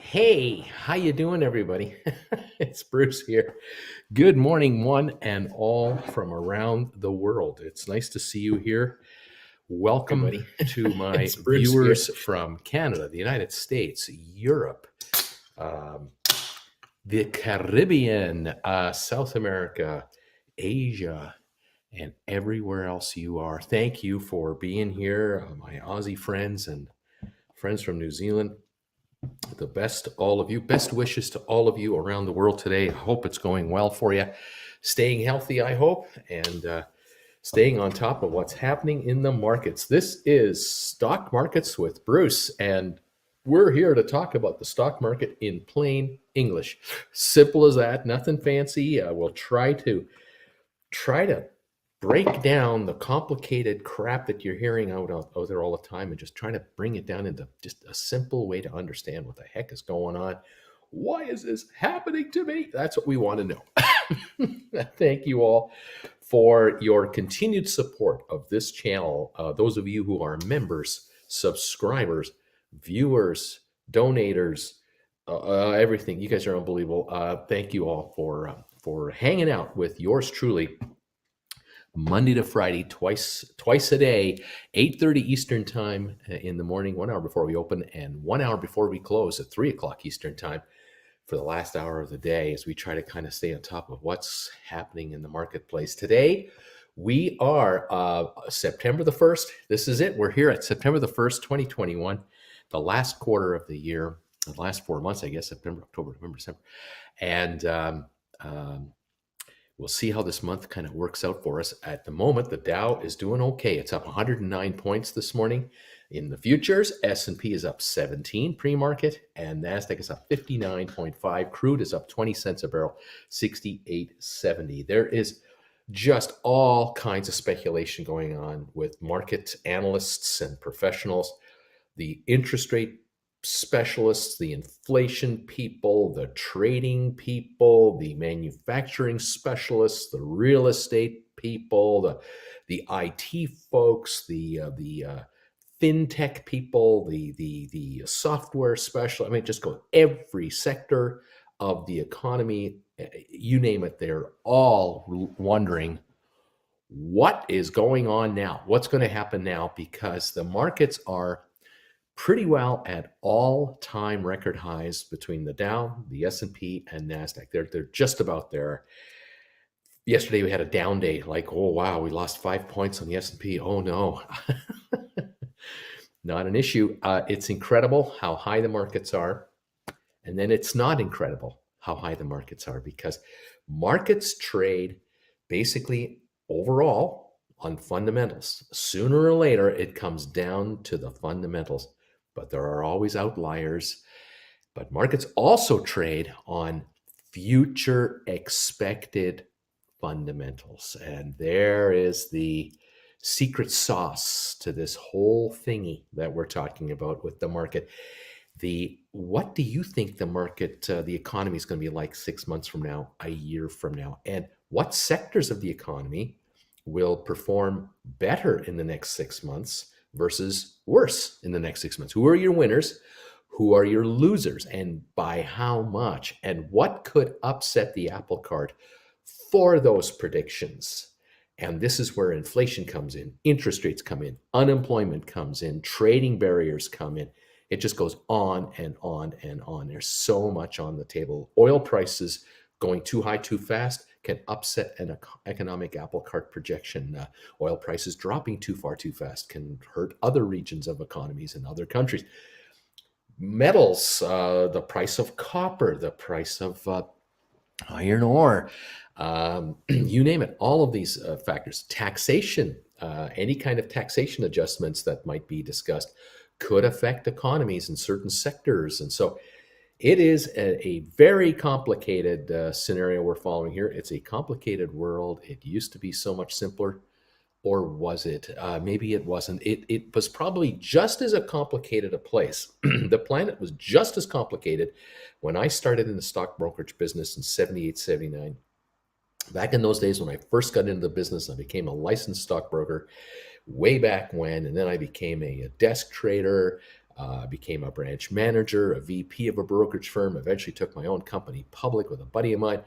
Hey, how you doing, everybody? It's Bruce here. Good morning, one and all from around the world. It's nice to see you here. Welcome Everybody. to my It's Bruce here. viewers from Canada, the United States, Europe, um, the Caribbean, South America, Asia, and everywhere else you are. Thank you for being here, my Aussie friends and friends from New Zealand. The best to all of you. Best wishes to all of you around the world today. I hope it's going well for you. Staying healthy, I hope, and staying on top of what's happening in the markets. This is Stock Markets with Bruce, and we're here to talk about the stock market in plain English. Simple as that, nothing fancy. We'll try to break down the complicated crap that you're hearing out there all the time and just trying to bring it down into just a simple way to understand what the heck is going on. Why is this happening to me? That's what we want to know. Thank you all for your continued support of this channel. Those of you who are members, subscribers, viewers, donators, everything. You guys are unbelievable. Thank you all for hanging out with yours truly Monday to Friday, twice a day, 8:30 Eastern time in the morning, 1 hour before we open, and 1 hour before we close at 3 o'clock Eastern time for the last hour of the day, as we try to kind of stay on top of what's happening in the marketplace. Today, we are September the 1st. This is it. We're here at September the 1st, 2021, the last quarter of the year, the last 4 months, I guess, September, October, November, December. And we'll see how this month kind of works out for us. At the moment, the Dow is doing okay. It's up 109 points this morning. In the futures, S&P is up 17 pre-market, and NASDAQ is up 59.5. Crude is up 20 cents a barrel, 68.70. There is just all kinds of speculation going on with market analysts and professionals. The interest rate specialists, the inflation people, the trading people, the manufacturing specialists, the real estate people, the IT folks, the fintech people, the software specialists. I mean, just go every sector of the economy, you name it. They're all wondering what is going on now, what's going to happen now, because the markets are pretty well at all-time record highs between the Dow, the S&P, and NASDAQ. They're just about there. Yesterday we had a down day, like, oh wow, we lost 5 points on the S&P. Oh no. Not an issue. It's incredible how high the markets are. And then it's not incredible how high the markets are, because markets trade basically overall on fundamentals. Sooner or later, it comes down to the fundamentals. But there are always outliers. But markets also trade on future expected fundamentals. And there is the secret sauce to this whole thingy that we're talking about with the market. What do you think the market, the economy is going to be like 6 months from now, a year from now? And what sectors of the economy will perform better in the next 6 months versus worse in the next 6 months? Who are your winners? Who are your losers? And by how much? And what could upset the apple cart for those predictions? And this is where inflation comes in, interest rates come in, unemployment comes in, trading barriers come in. It just goes on and on and on. There's so much on the table. Oil prices going too high too fast can upset an economic apple cart projection. Oil prices dropping too far too fast can hurt other regions of economies in other countries. Metals, the price of copper, the price of iron ore, you name it, all of these factors. Taxation, any kind of taxation adjustments that might be discussed could affect economies in certain sectors. And so it is a very complicated scenario we're following here. It's a complicated world. It used to be so much simpler. Or was it? Maybe it wasn't. It was probably just as a complicated a place. The planet was just as complicated when I started in the stock brokerage business in 78, 79. Back in those days when I first got into the business, I became a licensed stockbroker way back when, and then I became a desk trader. Became a branch manager, a VP of a brokerage firm, eventually took my own company public with a buddy of mine.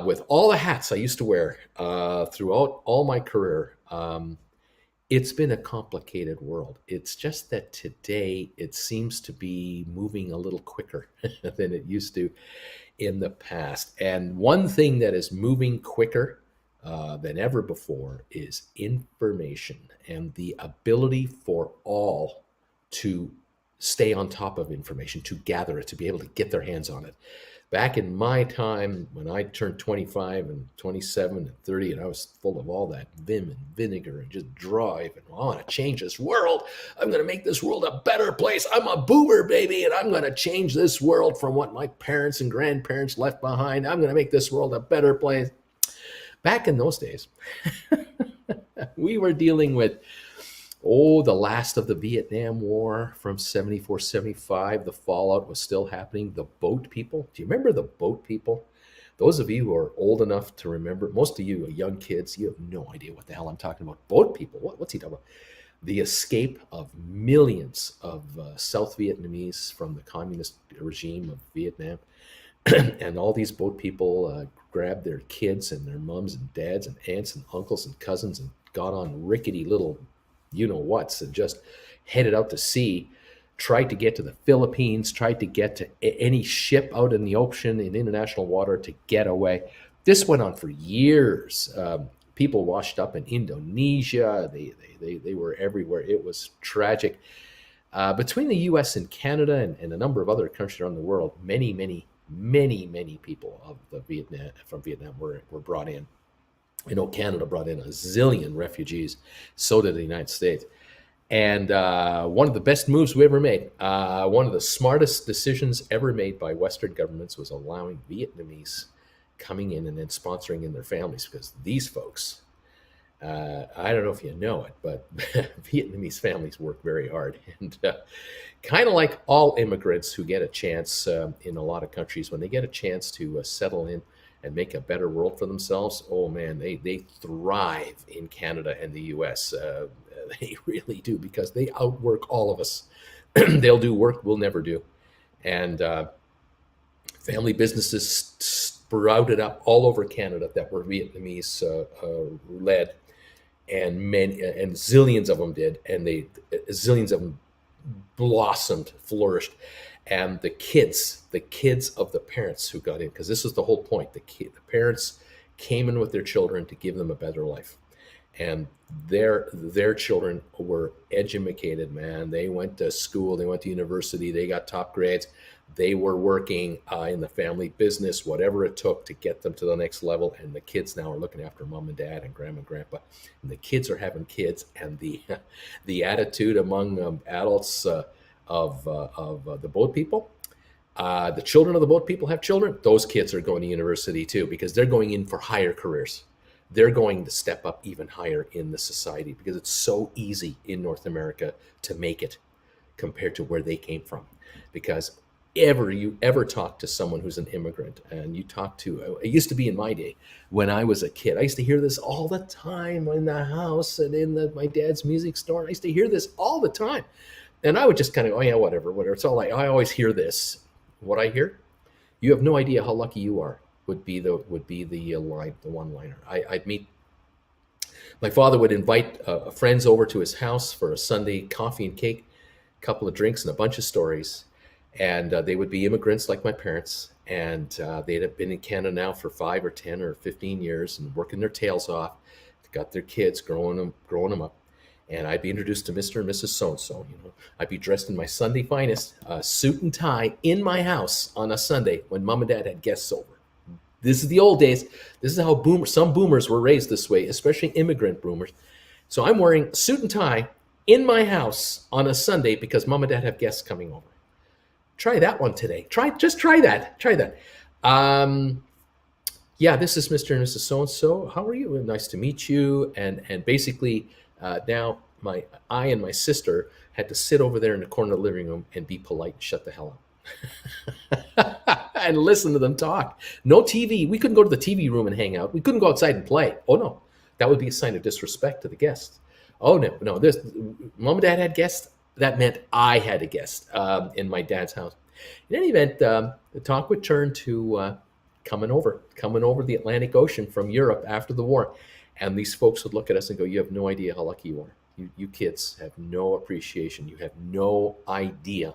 With all the hats I used to wear throughout all my career, it's been a complicated world. It's just that today it seems to be moving a little quicker than it used to in the past. And one thing that is moving quicker than ever before is information and the ability for all to stay on top of information, to gather it, to be able to get their hands on it. Back in my time, when I turned 25 and 27 and 30, and I was full of all that vim and vinegar and just drive, and I want to change this world. I'm going to make this world a better place. I'm a boomer, baby, and I'm going to change this world from what my parents and grandparents left behind. I'm going to make this world a better place. Back in those days, we were dealing with the last of the Vietnam War from 74, 75. The fallout was still happening. The boat people. Do you remember the boat people? Those of you who are old enough to remember, most of you are young kids, you have no idea what the hell I'm talking about. Boat people. What's he talking about? The escape of millions of South Vietnamese from the communist regime of Vietnam. And all these boat people grabbed their kids and their mums and dads and aunts and uncles and cousins and got on rickety little you-know-whats and just headed out to sea, tried to get to the Philippines, tried to get to any ship out in the ocean, in international water, to get away. This went on for years. People washed up in Indonesia. They were everywhere. It was tragic. Between the U.S. and Canada and a number of other countries around the world, many people from Vietnam were brought in. I know Canada brought in a zillion refugees. So did the United States. And one of the best moves we ever made, one of the smartest decisions ever made by Western governments, was allowing Vietnamese coming in and then sponsoring in their families, because these folks, I don't know if you know it, but Vietnamese families work very hard. And kind of like all immigrants who get a chance in a lot of countries, when they get a chance to settle in and make a better world for themselves, oh man, they thrive in Canada and the US. They really do, because they outwork all of us. They'll do work we'll never do. And family businesses sprouted up all over Canada that were Vietnamese led, and zillions of them did, and zillions of them blossomed, flourished. And the kids of the parents who got in, because this was the whole point, the parents came in with their children to give them a better life. And their children were educated, man. They went to school, they went to university, they got top grades. They were working in the family business, whatever it took to get them to the next level. And the kids now are looking after mom and dad and grandma and grandpa. And the kids are having kids. And the attitude among adults of the boat people, the children of the boat people have children. Those kids are going to university too, because they're going in for higher careers. They're going to step up even higher in the society, because it's so easy in North America to make it compared to where they came from. Because you ever talk to someone who's an immigrant, and you talk to, it used to be in my day when I was a kid, I used to hear this all the time in the house and in my dad's music store. I used to hear this all the time. And I would just kind of, oh yeah, whatever. It's all like, I always hear this. What I hear, you have no idea how lucky you are, would be the line, the one-liner. I'd meet, my father would invite friends over to his house for a Sunday coffee and cake, a couple of drinks and a bunch of stories. And they would be immigrants like my parents. And they'd have been in Canada now for 5 or 10 or 15 years and working their tails off, got their kids, growing them up. And I'd be introduced to Mr. and Mrs. So-and-so. I'd be dressed in my Sunday finest, suit and tie, in my house on a Sunday when mom and dad had guests over. This is the old days. This is how some boomers were raised this way, especially immigrant boomers. So I'm wearing suit and tie in my house on a Sunday because mom and dad have guests coming over. Try that one today. Just try that. Yeah, this is Mr. and Mrs. So-and-so. How are you? Nice to meet you. And basically, now I and my sister had to sit over there in the corner of the living room and be polite and shut the hell up. And listen to them talk. No TV. We couldn't go to the TV room and hang out. We couldn't go outside and play. Oh, no. That would be a sign of disrespect to the guests. Oh, no. This, mom and dad had guests. that meant I had a guest in my dad's house. In any event, the talk would turn to coming over the Atlantic Ocean from Europe after the war. And these folks would look at us and go, "You have no idea how lucky you are. You kids have no appreciation. You have no idea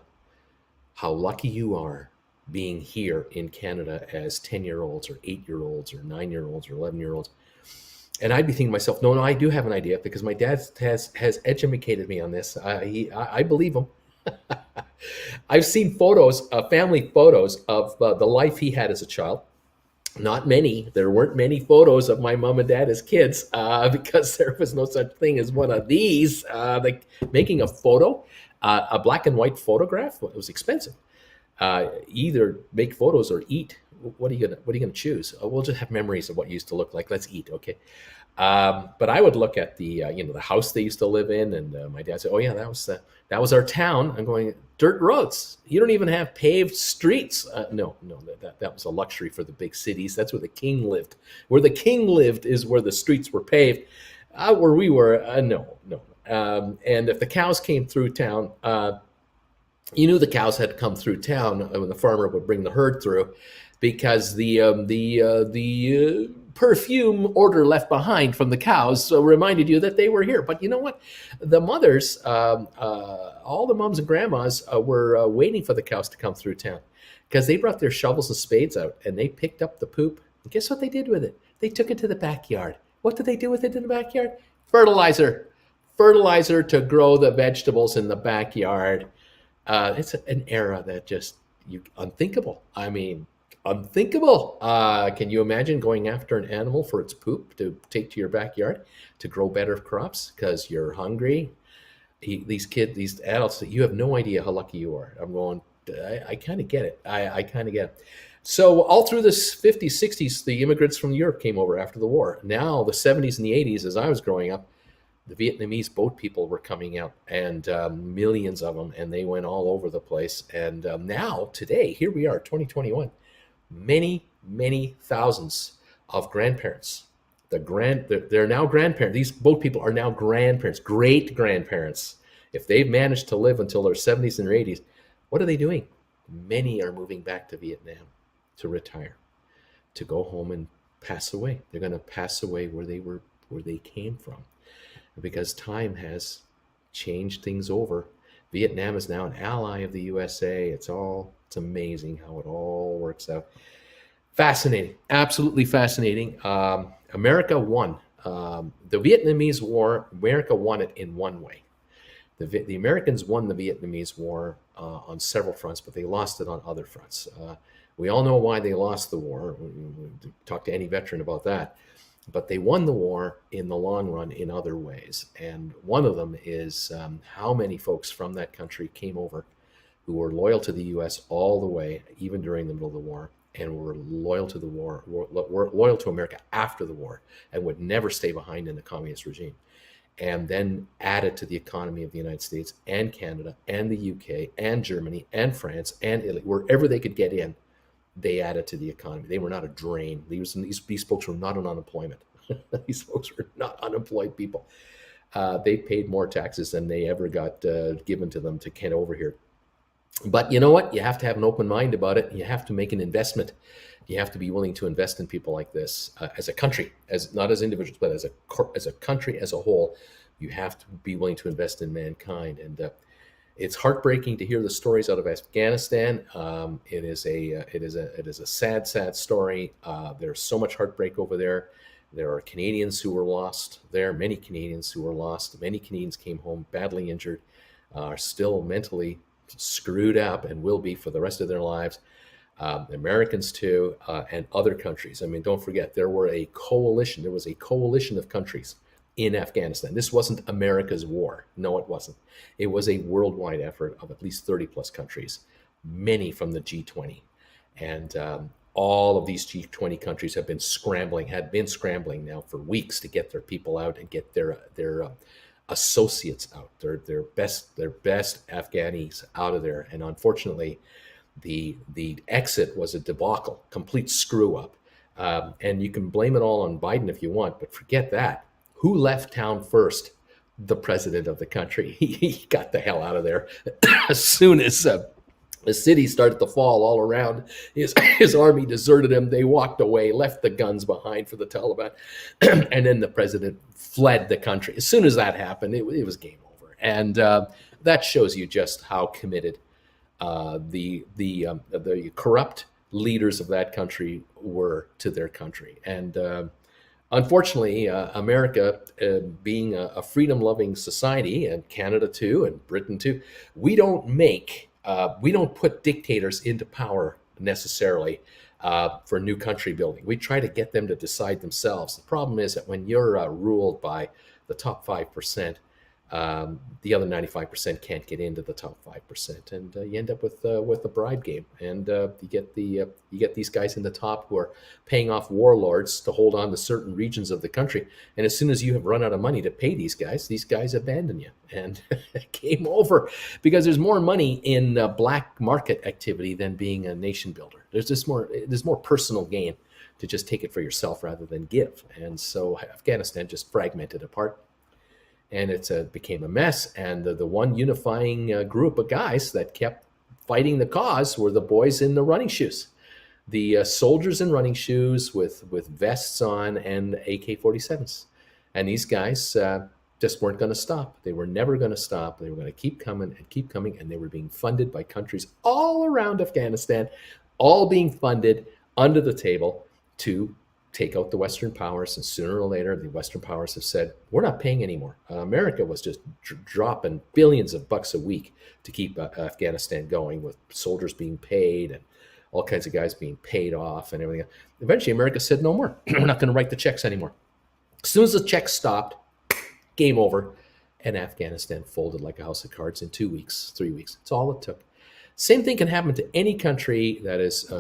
how lucky you are being here in Canada as 10-year-olds or 8-year-olds or 9-year-olds or 11-year-olds." And I'd be thinking to myself, no, I do have an idea because my dad has educated me on this. I believe him. I've seen photos, family photos of the life he had as a child. Not many. There weren't many photos of my mom and dad as kids because there was no such thing as one of these. Like making a photo, a black and white photograph, it was expensive. Either make photos or eat. What are you gonna choose? We'll just have memories of what you used to look like. Let's eat, okay? But I would look at the the house they used to live in, and my dad said, "Oh yeah, that was our town." I'm going, dirt roads. You don't even have paved streets. No, that was a luxury for the big cities. That's where the king lived. Where the king lived is where the streets were paved. Where we were, no. And if the cows came through town, you knew the cows had come through town when the farmer would bring the herd through, because the perfume odor left behind from the cows reminded you that they were here. But you know what? The mothers, all the moms and grandmas were waiting for the cows to come through town because they brought their shovels and spades out and they picked up the poop. And guess what they did with it? They took it to the backyard. What did they do with it in the backyard? Fertilizer. Fertilizer to grow the vegetables in the backyard. It's an era that just unthinkable. I mean, unthinkable. Can you imagine going after an animal for its poop to take to your backyard to grow better crops because you're hungry? These adults, you have no idea how lucky you are. I'm going, I kind of get it. I kind of get it. So all through the 50s, 60s, the immigrants from Europe came over after the war. Now the 70s and the 80s, as I was growing up, the Vietnamese boat people were coming out, and millions of them, and they went all over the place. And now, today, here we are, 2021, many thousands of grandparents. They're now grandparents. These boat people are now grandparents, great grandparents. If they've managed to live until their 70s and their 80s, what are they doing? Many are moving back to Vietnam to retire, to go home and pass away. They're going to pass away where they came from, because time has changed things over. Vietnam is now an ally of the USA. It's amazing how it all works out. Fascinating, absolutely fascinating. America won. The Vietnamese War, America won it in one way. The Americans won the Vietnamese War on several fronts, but they lost it on other fronts. We all know why they lost the war. We talk to any veteran about that. But they won the war in the long run in other ways. And one of them is how many folks from that country came over who were loyal to the U.S. all the way, even during the middle of the war, and were loyal to the war, were loyal to America after the war, and would never stay behind in the communist regime. And then added to the economy of the United States and Canada and the UK and Germany and France and Italy, wherever they could get in. They added to the economy. They were not a drain. These folks were not on unemployment. These folks were not unemployed people. They paid more taxes than they ever got given to them to get over here. But you know what? You have to have an open mind about it. You have to make an investment. You have to be willing to invest in people like this as a country, as not as individuals, but as a country as a whole. You have to be willing to invest in mankind. And it's heartbreaking to hear the stories out of Afghanistan. It is a sad story. There's so much heartbreak over there. There are Canadians who were lost there. Many Canadians who were lost. Many Canadians came home badly injured, are still mentally screwed up, and will be for the rest of their lives. Americans too, and other countries. I mean, don't forget, there was a coalition of countries in Afghanistan. This wasn't America's war. No, it wasn't. It was a worldwide effort of at least 30 plus countries, many from the G20. And all of these G20 countries had been scrambling now for weeks to get their people out and get their associates out, their best Afghanis out of there. And unfortunately, the exit was a debacle, complete screw up. And you can blame it all on Biden if you want, but forget that. Who left town first? the president of the country. He got the hell out of there as soon as the city started to fall all around. His army deserted him. They walked away, left the guns behind for the Taliban, and then the president fled the country. As soon as that happened, it was game over. And that shows you just how committed the corrupt leaders of that country were to their country. And unfortunately, America, being a freedom-loving society, and Canada too, and Britain too, we don't put dictators into power necessarily for new country building. We try to get them to decide themselves. The problem is that when you're ruled by the top 5%, the other 95% can't get into the top 5%, and you end up with the bribe game, and you get these guys in the top who are paying off warlords to hold on to certain regions of the country, and as soon as you have run out of money to pay these guys abandon you, and game over, because there's more money in black market activity than being a nation builder. There's more personal gain to just take it for yourself rather than give, and so Afghanistan just fragmented apart. And it became a mess. And the one unifying group of guys that kept fighting the cause were the boys in the running shoes, the soldiers in running shoes with vests on and AK-47s. And these guys just weren't going to stop. They were never going to stop. They were going to keep coming and keep coming. And they were being funded by countries all around Afghanistan, all being funded under the table to take out the Western powers, and sooner or later, the Western powers have said, we're not paying anymore. America was just dropping billions of bucks a week to keep Afghanistan going, with soldiers being paid and all kinds of guys being paid off and everything. Eventually, America said, no more. We're not going to write the checks anymore. As soon as the checks stopped, game over, and Afghanistan folded like a house of cards in 2 weeks, 3 weeks. It's all it took. Same thing can happen to any country that is,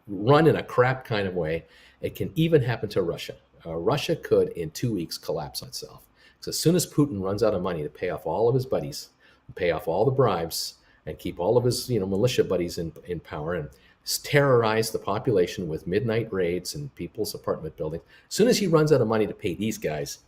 run in a crap kind of way. It can even happen to Russia. Russia could, in 2 weeks, collapse itself. Because as soon as Putin runs out of money to pay off all of his buddies, pay off all the bribes, and keep all of his militia buddies in power, and terrorize the population with midnight raids and people's apartment buildings, as soon as he runs out of money to pay these guys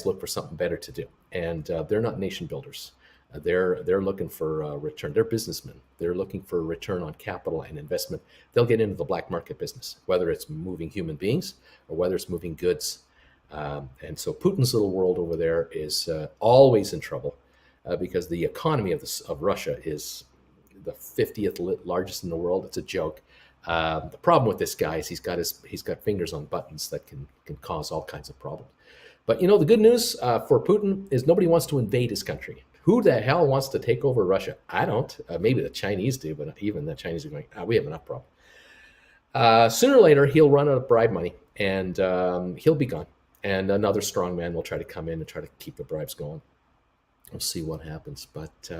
look for something better to do. And they're not nation builders. They're looking for a return. They're businessmen. They're looking for a return on capital and investment. They'll get into the black market business, whether it's moving human beings or whether it's moving goods. And so Putin's little world over there is always in trouble because the economy of Russia is the 50th largest in the world. It's a joke. The problem with this guy is he's got fingers on buttons that can cause all kinds of problems. But the good news for Putin is nobody wants to invade his country. Who the hell wants to take over Russia? I don't. Maybe the Chinese do, but even the Chinese are going, we have enough problem. Sooner or later, he'll run out of bribe money, and he'll be gone. And another strong man will try to come in and try to keep the bribes going. We'll see what happens. But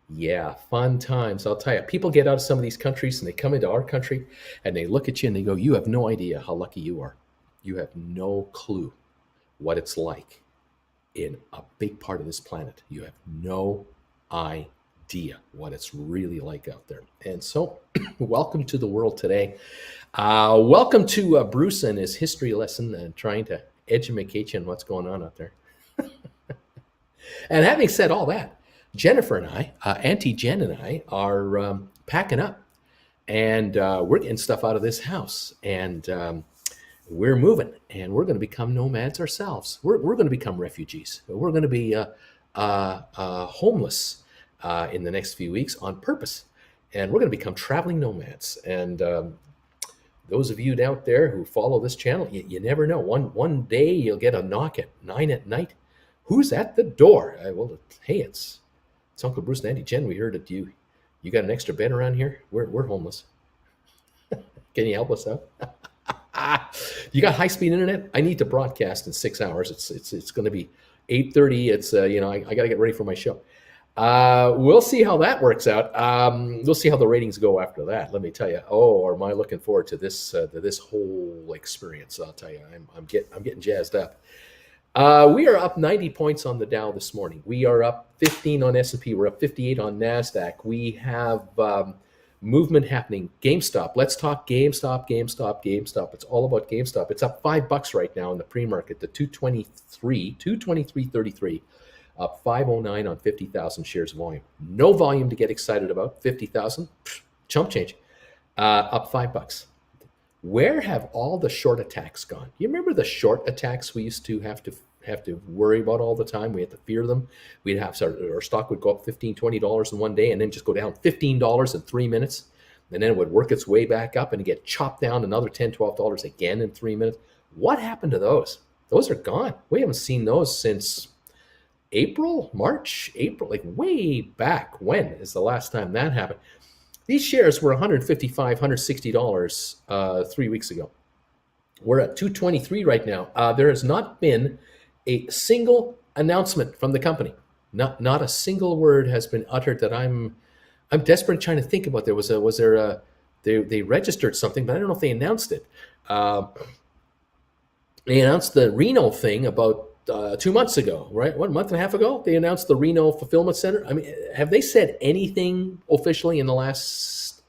yeah, fun times. I'll tell you, people get out of some of these countries and they come into our country and they look at you and they go, you have no idea how lucky you are. You have no clue what it's like in a big part of this planet. You have no idea what it's really like out there. And so welcome to the world today. Welcome to Bruce and his history lesson and trying to educate you on what's going on out there. And having said all that, Jennifer and I, Auntie Jen and I, are packing up, and we're getting stuff out of this house, and we're moving, and we're going to become nomads ourselves. We're going to become refugees. We're going to be homeless in the next few weeks on purpose, and we're going to become traveling nomads. And those of you out there who follow this channel, you never know. One day you'll get a knock at 9 at night. Who's at the door? Well, hey, it's Uncle Bruce and Auntie Jen. We heard that you got an extra bed around here. We're homeless. Can you help us out? You got high-speed internet? I need to broadcast in 6 hours. It's going to be 8:30. It's I got to get ready for my show. We'll see how that works out. We'll see how the ratings go after that. Let me tell you. Oh, am I looking forward to this whole experience? I'll tell you. I'm getting jazzed up. We are up 90 points on the Dow this morning. We are up 15 on S&P. We're up 58 on NASDAQ. We have movement happening. GameStop. Let's talk GameStop, GameStop, GameStop. It's all about GameStop. It's up $5 right now in the pre-market to 223.33, up 509 on 50,000 shares of volume. No volume to get excited about. 50,000, chump change. Up $5. Where have all the short attacks gone? You remember the short attacks we used to have to worry about all the time? We had to fear them. We'd have our stock would go up $15, $20 in one day and then just go down $15 in 3 minutes. And then it would work its way back up and get chopped down another $10, $12 again in 3 minutes. What happened to those? Those are gone. We haven't seen those since March, April, like way back. When is the last time that happened? These shares were $155, $160 3 weeks ago. We're at 223 right now. There has not been a single announcement from the company. Not a single word has been uttered that I'm desperate trying to think about. They registered something, but I don't know if they announced it. They announced the Reno thing about 2 months ago, right? 1 month and a half ago, they announced the Reno fulfillment center. I mean, have they said anything officially in the last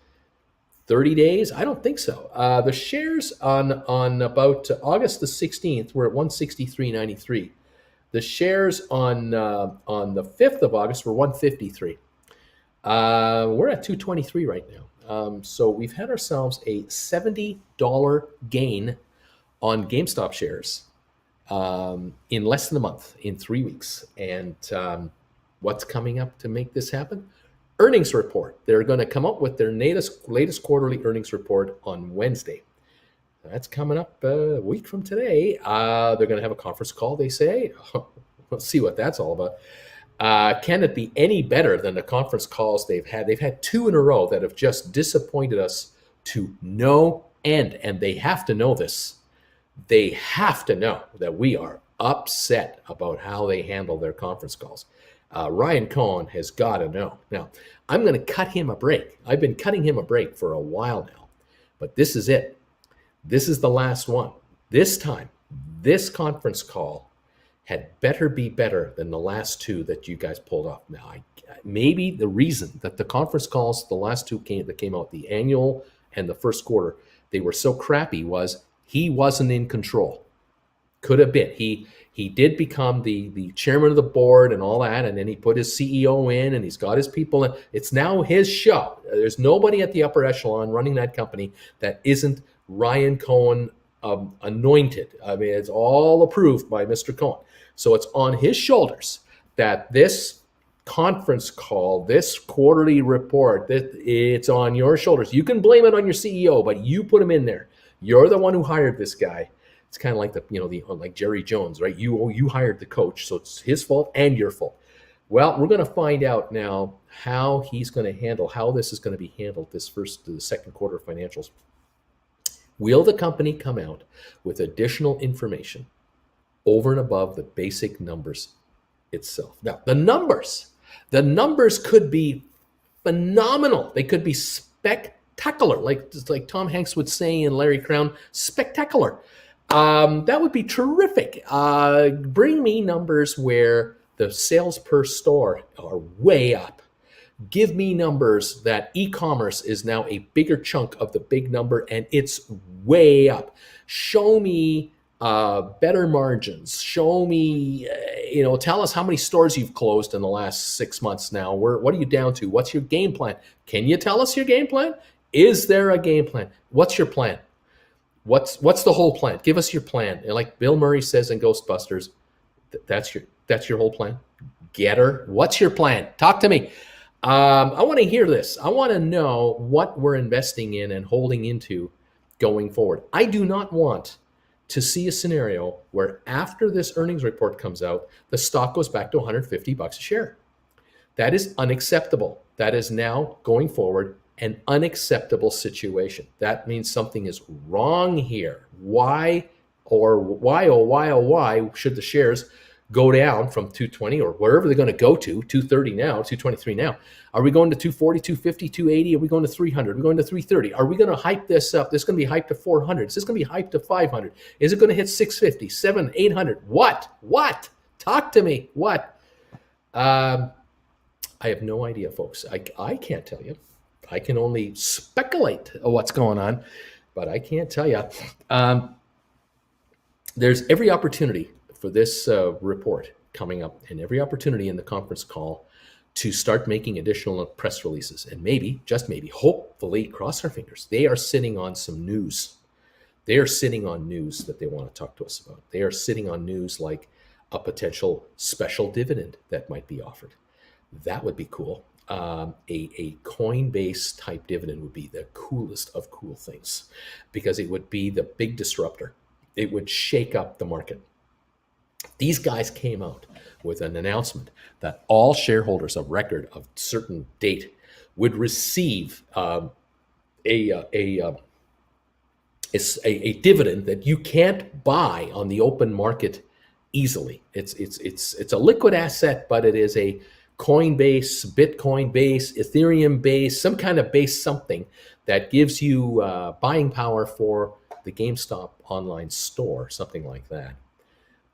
30 days? I don't think so. The shares on about August the 16th were at 163.93. The shares on the 5th of August were 153. We're at 223 right now. So we've had ourselves a $70 gain on GameStop shares in less than a month, in 3 weeks. And what's coming up to make this happen? Earnings report. They're going to come up with their latest quarterly earnings report on Wednesday. That's coming up a week from today. They're going to have a conference call, they say. We'll see what that's all about. Can it be any better than the conference calls they've had? They've had 2 in a row that have just disappointed us to no end, and they have to know this. They have to know that we are upset about how they handle their conference calls. Ryan Cohen has got to know. Now, I'm going to cut him a break. I've been cutting him a break for a while now, but this is it. This is the last one. This time, this conference call had better be better than the last 2 that you guys pulled off. Now, maybe the reason that the conference calls, the last 2 that came out, the annual and the first quarter, they were so crappy was he wasn't in control. Could have been. He did become the chairman of the board and all that, and then he put his CEO in, and he's got his people in. It's now his show. There's nobody at the upper echelon running that company that isn't Ryan Cohen anointed. I mean, it's all approved by Mr. Cohen. So it's on his shoulders that this conference call, this quarterly report, that it's on your shoulders. You can blame it on your CEO, but you put him in there. You're the one who hired this guy. It's kind of like like Jerry Jones, right? You hired the coach, so it's his fault and your fault. Well, we're going to find out now how he's going to handle, how this is going to be handled, the second quarter financials. Will the company come out with additional information over and above the basic numbers itself? Now, the numbers could be phenomenal. They could be spectacular, like Tom Hanks would say in Larry Crown, spectacular. That would be terrific. Bring me numbers where the sales per store are way up. Give me numbers that e-commerce is now a bigger chunk of the big number and it's way up. Show me better margins. Show me, tell us how many stores you've closed in the last 6 months now. What are you down to? What's your game plan? Can you tell us your game plan? Is there a game plan? What's your plan? What's the whole plan? Give us your plan. And like Bill Murray says in Ghostbusters, that's your whole plan. Getter, what's your plan? Talk to me. I want to hear this. I want to know what we're investing in and holding into going forward. I do not want to see a scenario where after this earnings report comes out, the stock goes back to $150 a share. That is unacceptable. That is now going forward an unacceptable situation. That means something is wrong here. Why should the shares go down from 220 or wherever they're going to go to, 230 now, 223 now? Are we going to 240, 250, 280? Are we going to 300? Are we going to 330? Are we going to hype this up? This is going to be hyped to 400. Is this going to be hyped to 500? Is it going to hit 650, 700, 800? What? Talk to me. What? I have no idea, folks. I can't tell you. I can only speculate what's going on, but I can't tell you. There's every opportunity for this report coming up and every opportunity in the conference call to start making additional press releases. And maybe, just maybe, hopefully, cross our fingers, they are sitting on some news. They are sitting on news that they want to talk to us about. They are sitting on news like a potential special dividend that might be offered. That would be cool. A Coinbase type dividend would be the coolest of cool things because it would be the big disruptor. It would shake up the market. These guys came out with an announcement that all shareholders of record of certain date would receive a dividend that you can't buy on the open market easily. It's a liquid asset, but it is a Coinbase, Bitcoin base, Ethereum base, some kind of base something that gives you buying power for the GameStop online store, something like that.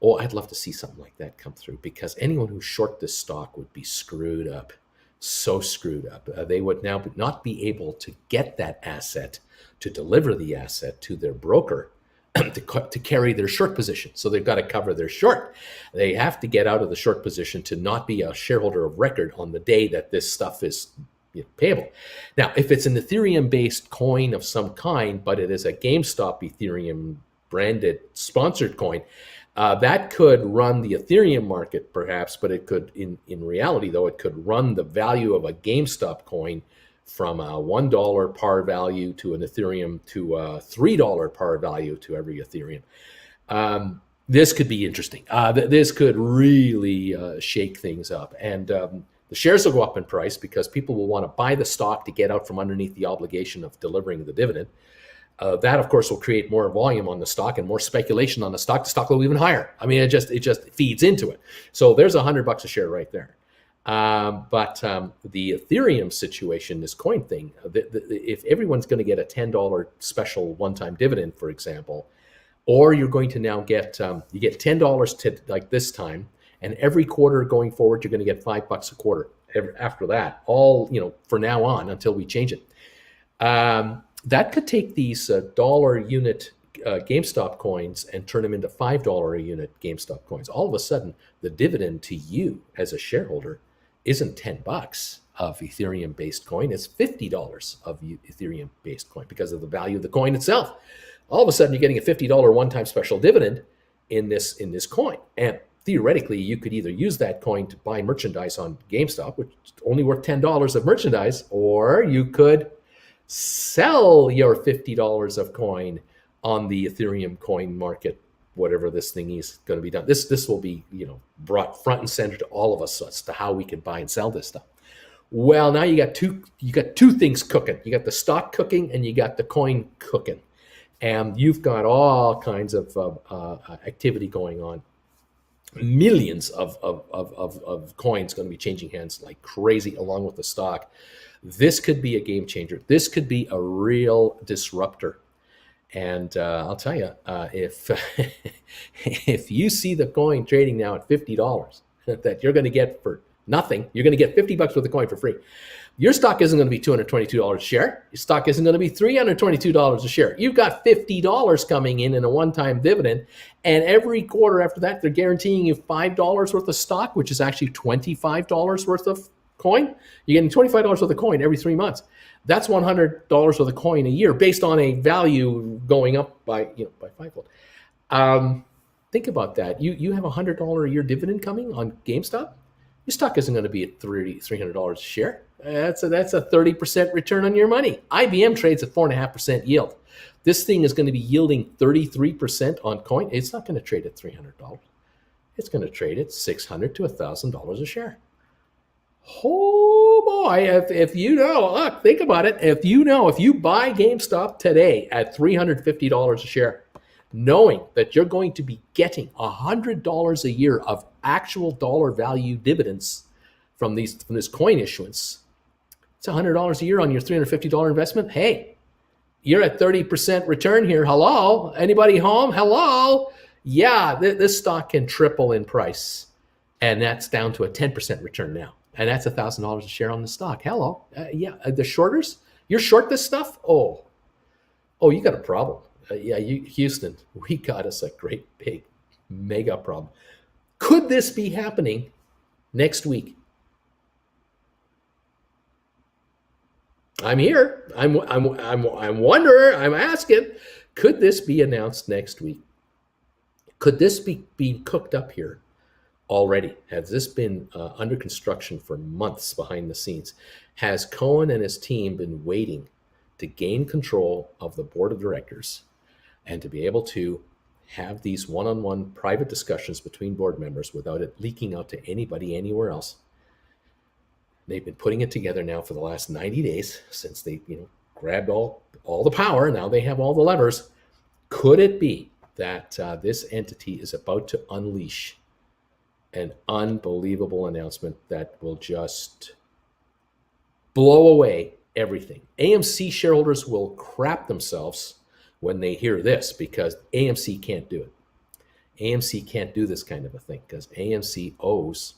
Oh, I'd love to see something like that come through because anyone who short this stock would be screwed up, so screwed up. They would now not be able to get that asset, to deliver the asset to their broker to carry their short position. So they've got to cover their short. They have to get out of the short position to not be a shareholder of record on the day that this stuff is payable. Now, if it's an Ethereum-based coin of some kind, but it is a GameStop Ethereum branded sponsored coin, that could run the Ethereum market perhaps, but it could, in reality though, it could run the value of a GameStop coin from a $1 par value to an Ethereum to a $3 par value to every Ethereum. This could be interesting. This could really shake things up. And the shares will go up in price because people will want to buy the stock to get out from underneath the obligation of delivering the dividend. That, of course, will create more volume on the stock and more speculation on the stock. The stock will go even higher. I mean, it just feeds into it. So there's $100 a share right there. But the Ethereum situation, this coin thing, if everyone's going to get a $10 special one-time dividend, for example, or you're going to now get you get $10 to like this time, and every quarter going forward, you're going to get $5 a quarter. After that, all for now on until we change it. That could take these dollar unit GameStop coins and turn them into $5 a unit GameStop coins. All of a sudden, the dividend to you as a shareholder isn't $10 of Ethereum-based coin, it's $50 of Ethereum-based coin because of the value of the coin itself. All of a sudden, you're getting a $50 one-time special dividend in this coin. And theoretically, you could either use that coin to buy merchandise on GameStop, which is only worth $10 of merchandise, or you could sell your $50 of coin on the Ethereum coin market, whatever this thing is going to be done. This will be brought front and center to all of us as to how we can buy and sell this stuff. Well, now you got two things cooking. You got the stock cooking and you got the coin cooking, and you've got all kinds of activity going on. Millions of coins going to be changing hands like crazy along with the stock. This could be a game changer. This could be a real disruptor. And I'll tell you, if you see the coin trading now at $50 that you're going to get for nothing, you're going to get $50 worth of coin for free. Your stock isn't going to be $222 a share. Your stock isn't going to be $322 a share. You've got $50 coming in a one-time dividend. And every quarter after that, they're guaranteeing you $5 worth of stock, which is actually $25 worth of coin. You're getting $25 worth of coin every 3 months. That's $100 worth of coin a year based on a value going up by fivefold. Think about that. You have $100 a year dividend coming on GameStop. Your stock isn't going to be at $300 a share. That's a 30% return on your money. IBM trades at 4.5% yield. This thing is going to be yielding 33% on coin. It's not going to trade at $300. It's going to trade at $600 to $1,000 a share. Oh boy, if you know, look, think about it. If you buy GameStop today at $350 a share, knowing that you're going to be getting $100 a year of actual dollar value dividends from this coin issuance, it's $100 a year on your $350 investment. Hey, you're at 30% return here. Hello, anybody home? Hello. Yeah, this stock can triple in price, and that's down to a 10% return now. And that's $1,000 a share on the stock. Hello. The shorters, you're short this stuff? Oh, you got a problem. Houston, we got us a great big mega problem. Could this be happening next week? I'm here. I'm wondering. I'm asking. Could this be announced next week? Could this be cooked up here already? Has this been under construction for months behind the scenes? Has Cohen and his team been waiting to gain control of the board of directors and to be able to have these one-on-one private discussions between board members without it leaking out to anybody anywhere else? They've been putting it together now for the last 90 days since they, grabbed all the power. Now they have all the levers. Could it be that this entity is about to unleash an unbelievable announcement that will just blow away everything? AMC shareholders will crap themselves when they hear this, because AMC can't do it. AMC can't do this kind of a thing because AMC owes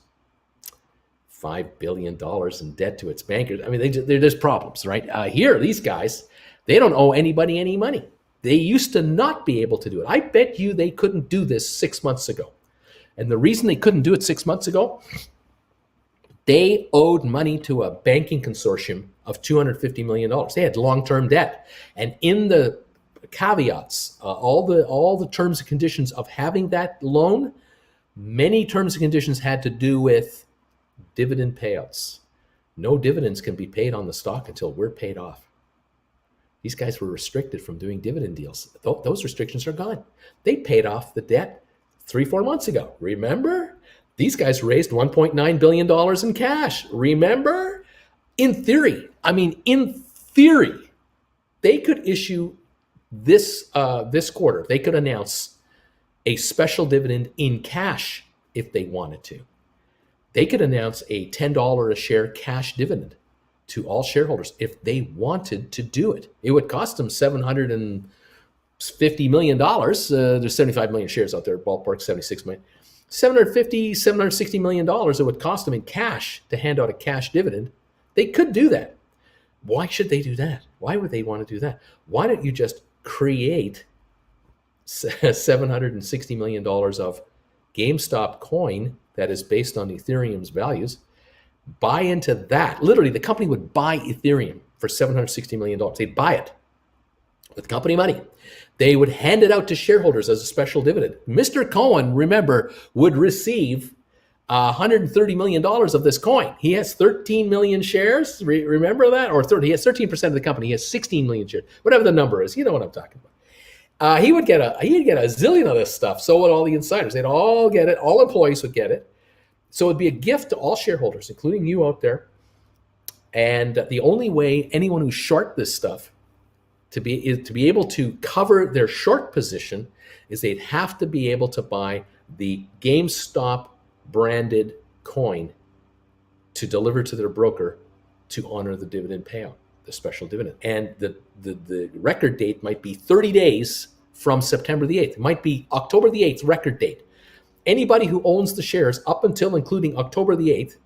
$5 billion in debt to its bankers. I mean, there's problems, right? Here, these guys, they don't owe anybody any money. They used to not be able to do it. I bet you they couldn't do this 6 months ago. And the reason they couldn't do it 6 months ago, they owed money to a banking consortium of $250 million. They had long-term debt. And in the caveats, all the terms and conditions of having that loan, many terms and conditions had to do with dividend payouts. No dividends can be paid on the stock until we're paid off. These guys were restricted from doing dividend deals. Those restrictions are gone. They paid off the debt 3-4 months ago. Remember? These guys raised $1.9 billion in cash. Remember? In theory, they could issue this quarter. They could announce a special dividend in cash if they wanted to. They could announce a $10 a share cash dividend to all shareholders if they wanted to do it. It would cost them $750 million. There's 75 million shares out there, ballpark 76 million. $760 million it would cost them in cash to hand out a cash dividend. They could do that. Why should they do that? Why would they want to do that? Why don't you just create $760 million of GameStop coin that is based on Ethereum's values, buy into that. Literally, the company would buy Ethereum for $760 million. They'd buy it with company money. They would hand it out to shareholders as a special dividend. Mr. Cohen, remember, would receive $130 million of this coin. He has 13 million shares. Remember that? Or 30. He has 13% of the company. He has 16 million shares. Whatever the number is. You know what I'm talking about. He'd get a zillion of this stuff. So would all the insiders. They'd all get it. All employees would get it. So it'd be a gift to all shareholders, including you out there. And the only way anyone who short this stuff to be able to cover their short position is they'd have to be able to buy the GameStop branded coin to deliver to their broker to honor the dividend payout, the special dividend. And the record date might be 30 days from September the 8th. It might be October the 8th record date. Anybody who owns the shares up until including October the 8th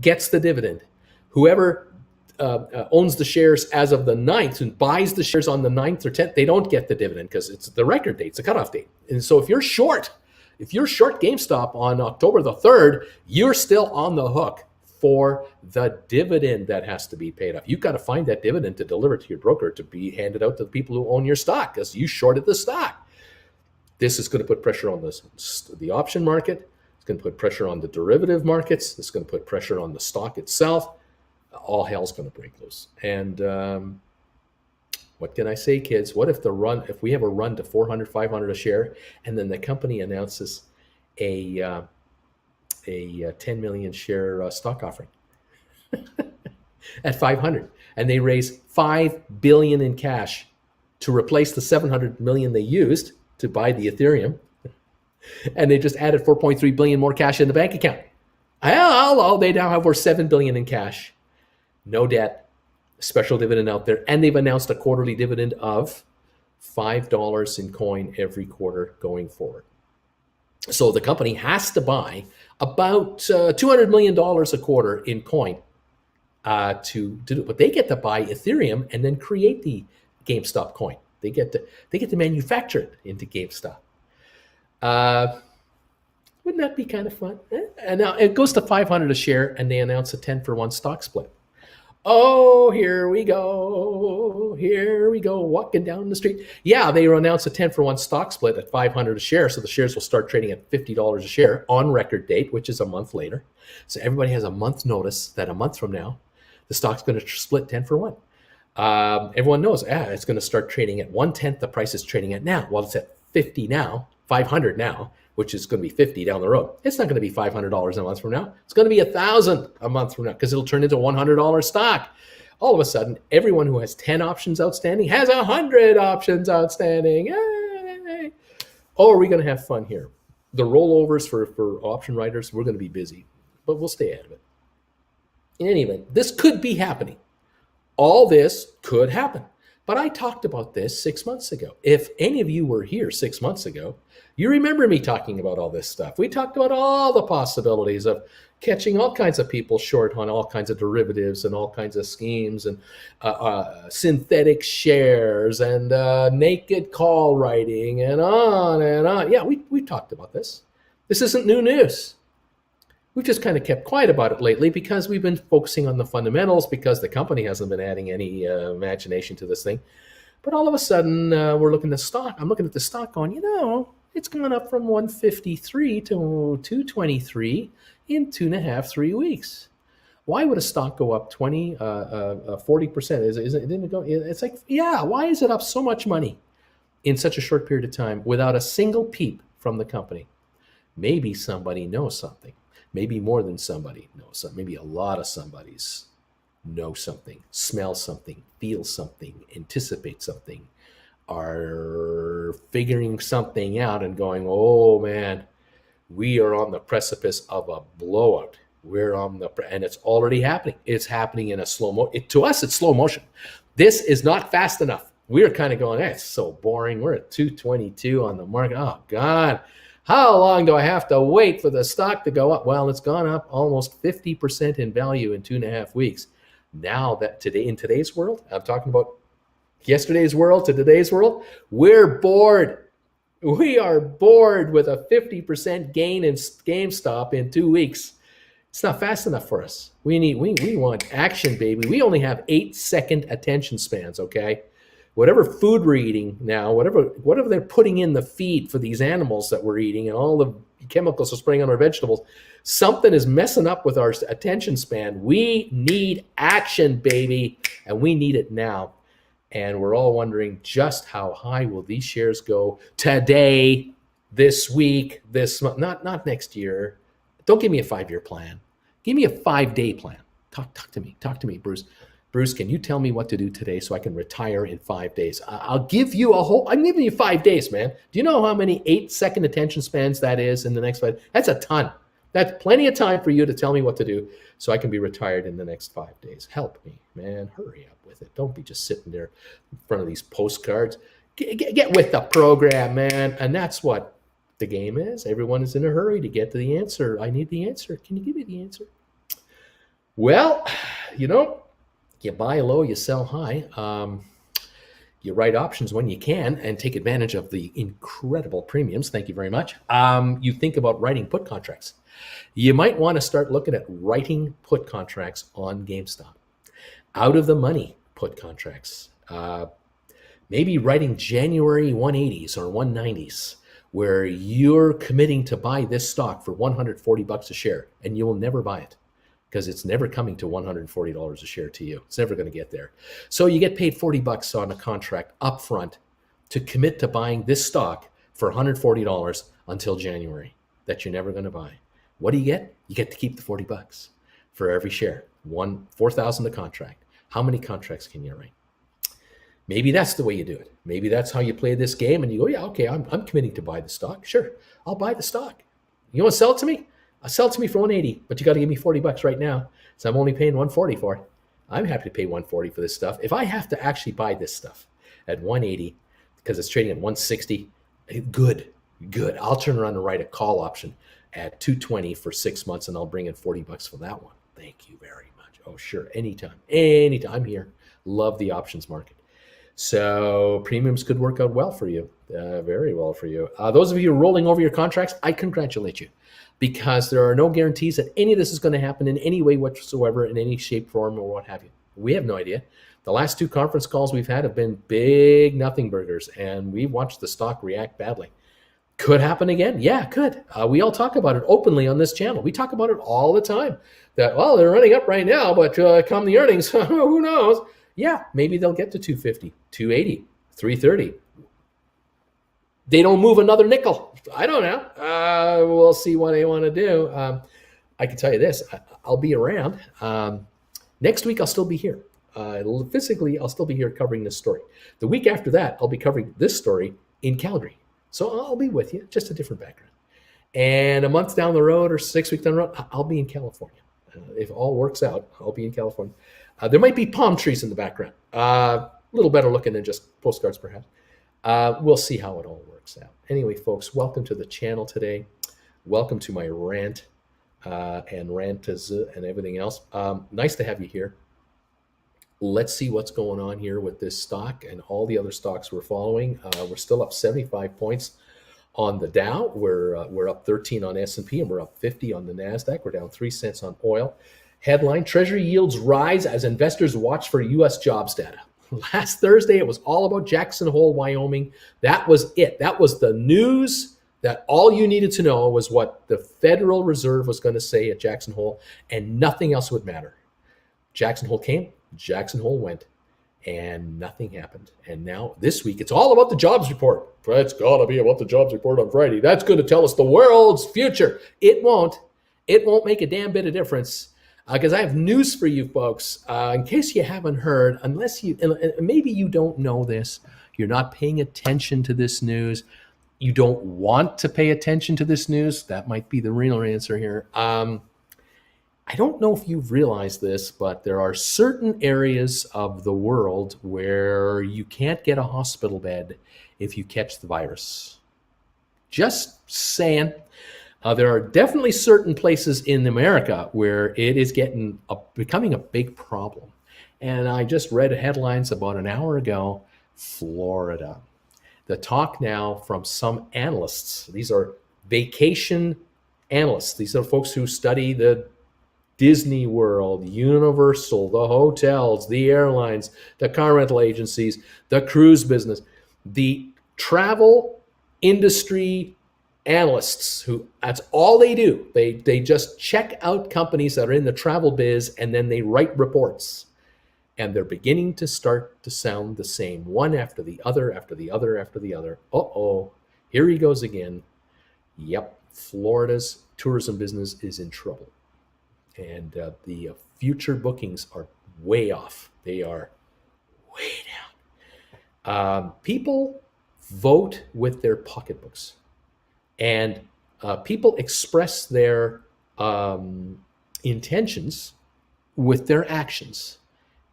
gets the dividend. Whoever owns the shares as of the 9th and buys the shares on the 9th or 10th, they don't get the dividend because it's the record date, it's the cutoff date. And so if you're short GameStop on October the 3rd, you're still on the hook for the dividend that has to be paid off. You've got to find that dividend to deliver to your broker to be handed out to the people who own your stock because you shorted the stock. This is going to put pressure on the option market. It's going to put pressure on the derivative markets. It's going to put pressure on the stock itself. All hell's going to break loose. And what can I say, kids? What if we have a run to 400, 500 a share, and then the company announces a 10 million share stock offering at 500, and they raise $5 billion in cash to replace the 700 million they used to buy the Ethereum, and they just added 4.3 billion more cash in the bank account. Hello, they now have over 7 billion in cash, no debt, special dividend out there, and they've announced a quarterly dividend of $5 in coin every quarter going forward. So the company has to buy about $200 million a quarter in coin to do it. But they get to buy Ethereum and then create the GameStop coin. They get to manufacture it into GameStop. Uh, wouldn't that be kind of fun? And now it goes to 500 a share, and they announce a 10-for-1 stock split. Oh, here we go. Here we go, walking down the street. Yeah, they announced a 10-for-1 stock split at 500 a share. So the shares will start trading at $50 a share on record date, which is a month later. So everybody has a month notice that a month from now, the stock's going to split 10-for-1. Everyone knows it's going to start trading at 1/10 the price is trading at now. Well, it's at 50 now, 500 now, which is going to be 50 down the road. It's not going to be $500 a month from now. It's going to be $1,000 a month from now because it'll turn into a $100 stock. All of a sudden, everyone who has 10 options outstanding has 100 options outstanding. Yay! Oh, are we going to have fun here? The rollovers for option writers, we're going to be busy, but we'll stay out of it. In any event, this could be happening. All this could happen. But I talked about this 6 months ago. If any of you were here 6 months ago, you remember me talking about all this stuff. We talked about all the possibilities of catching all kinds of people short on all kinds of derivatives and all kinds of schemes and synthetic shares and naked call writing and on and on. Yeah, we talked about this. This isn't new news. We've just kind of kept quiet about it lately because we've been focusing on the fundamentals because the company hasn't been adding any imagination to this thing. But all of a sudden, we're looking at the stock. I'm looking at the stock going, it's gone up from 153 to 223 in 2.5, 3 weeks. Why would a stock go up 20, 40%? It's like, why is it up so much money in such a short period of time without a single peep from the company? Maybe somebody knows something. Maybe more than somebody knows something. Maybe a lot of somebodies know something, smell something, feel something, anticipate something, are figuring something out and going, oh man, we are on the precipice of a blowout. And it's already happening. It's happening in a slow motion. To us, it's slow motion. This is not fast enough. We're kind of going, it's so boring. We're at 222 on the market. Oh God. How long do I have to wait for the stock to go up? Well, it's gone up almost 50% in value in 2.5 weeks. Now that in today's world, I'm talking about yesterday's world to today's world, we're bored. We are bored with a 50% gain in GameStop in 2 weeks. It's not fast enough for us. We want action, baby. We only have 8-second attention spans, okay? Whatever food we're eating now, whatever they're putting in the feed for these animals that we're eating and all the chemicals they're spraying on our vegetables, something is messing up with our attention span. We need action, baby, and we need it now. And we're all wondering just how high will these shares go today, this week, this month, not next year. Don't give me a 5-year plan. Give me a 5-day plan. Talk to me, Bruce. Bruce, can you tell me what to do today so I can retire in 5 days? I'm giving you 5 days, man. Do you know how many 8-second attention spans that is in the next 5? That's a ton. That's plenty of time for you to tell me what to do so I can be retired in the next 5 days. Help me, man. Hurry up with it. Don't be just sitting there in front of these postcards. Get with the program, man. And that's what the game is. Everyone is in a hurry to get to the answer. I need the answer. Can you give me the answer? Well, you buy low, you sell high. You write options when you can and take advantage of the incredible premiums. Thank you very much. You think about writing put contracts. You might want to start looking at writing put contracts on GameStop. Out of the money put contracts. Maybe writing January 180s or 190s where you're committing to buy this stock for $140 a share and you will never buy it, because it's never coming to $140 a share to you. It's never going to get there. So you get paid $40 on a contract upfront to commit to buying this stock for $140 until January that you're never going to buy. What do you get? You get to keep the $40 for every share. $4,000 a contract. How many contracts can you write? Maybe that's the way you do it. Maybe that's how you play this game and you go, yeah, okay, I'm committing to buy the stock. Sure, I'll buy the stock. You want to sell it to me? Sell it to me for $180, but you got to give me $40 right now. So I'm only paying $140 for it. I'm happy to pay $140 for this stuff. If I have to actually buy this stuff at $180 because it's trading at $160, good. Good. I'll turn around and write a call option at 220 for 6 months, and I'll bring in $40 for that one. Thank you very much. Oh, sure. Anytime. Anytime. I'm here. Love the options market. So premiums could work out well for you, very well for you. Those of you who are rolling over your contracts, I congratulate you, because there are no guarantees that any of this is going to happen in any way whatsoever, in any shape, form, or what have you. We have no idea. The last 2 conference calls we've had have been big nothing burgers, and we watched the stock react badly. Could happen again. Yeah, could. We all talk about it openly on this channel. We talk about it all the time. That, well, they're running up right now, but come the earnings, who knows? Yeah, maybe they'll get to 250, 280, 330. They don't move another nickel. I don't know. We'll see what they want to do. I can tell you this. I'll be around. Next week, I'll still be here. Physically, I'll still be here covering this story. The week after that, I'll be covering this story in Calgary. So I'll be with you, just a different background. And a month down the road or 6 weeks down the road, I'll be in California. If all works out, I'll be in California. There might be palm trees in the background. A little better looking than just postcards, perhaps. We'll see how it all works out. Anyway, folks, welcome to the channel today. Welcome to my rant and everything else. Nice to have you here. Let's see what's going on here with this stock and all the other stocks we're following. We're still up 75 points on the Dow. We're up 13 on S&P, and we're up 50 on the NASDAQ. We're down 3 cents on oil. Headline, Treasury yields rise as investors watch for U.S. jobs data. Last Thursday, it was all about Jackson Hole, Wyoming. That was it. That was the news that all you needed to know was what the Federal Reserve was going to say at Jackson Hole, and nothing else would matter. Jackson Hole came, Jackson Hole went, and nothing happened. And now this week, it's all about the jobs report. It's got to be about the jobs report on Friday. That's going to tell us the world's future. It won't. It won't make a damn bit of difference. Because I have news for you folks. In case you haven't heard, maybe you don't know this, you're not paying attention to this news, you don't want to pay attention to this news, that might be the real answer here. I don't know if you've realized this, but there are certain areas of the world where you can't get a hospital bed if you catch the virus. Just saying. There are definitely certain places in America where it is becoming a big problem. And I just read headlines about an hour ago, Florida. The talk now from some analysts, these are vacation analysts. These are folks who study the Disney World, Universal, the hotels, the airlines, the car rental agencies, the cruise business, the travel industry analysts who that's all they do. They just check out companies that are in the travel biz, and then they write reports. And they're beginning to start to sound the same, one after the other, after the other, after the other. Uh-oh, here he goes again. Yep, Florida's tourism business is in trouble. And the future bookings are way off. They are way down. People vote with their pocketbooks. And people express their intentions with their actions.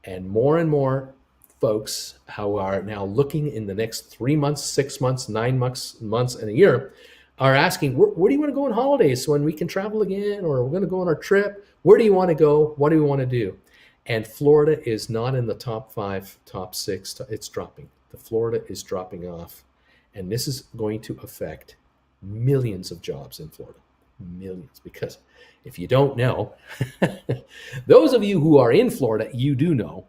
And more folks who are now looking in the next 3 months, 6 months, 9 months, and a year are asking, where do you want to go on holidays when we can travel again? Or we're going to go on our trip. Where do you want to go? What do you want to do? And Florida is not in the top 5, top 6. It's dropping. The Florida is dropping off. And this is going to affect millions of jobs in Florida. Millions. Because if you don't know, those of you who are in Florida, you do know.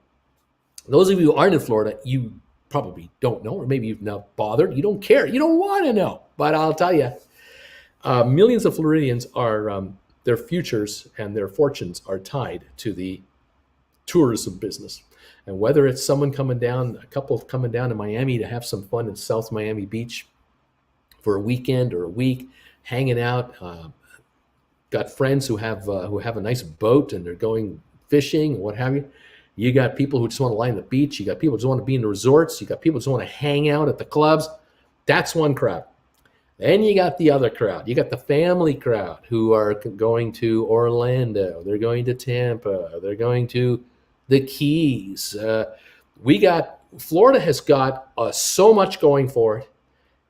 Those of you who aren't in Florida, you probably don't know, or maybe you've not bothered. You don't care. You don't want to know. But I'll tell you, millions of Floridians are, their futures and their fortunes are tied to the tourism business. And whether it's someone coming down, a couple coming down to Miami to have some fun in South Miami Beach for a weekend or a week, hanging out, got friends who have a nice boat and they're going fishing, what have you. You got people who just want to lie on the beach. You got people who just want to be in the resorts. You got people who just want to hang out at the clubs. That's one crowd. Then you got the other crowd. You got the family crowd who are going to Orlando. They're going to Tampa. They're going to the Keys. Florida has got so much going for it.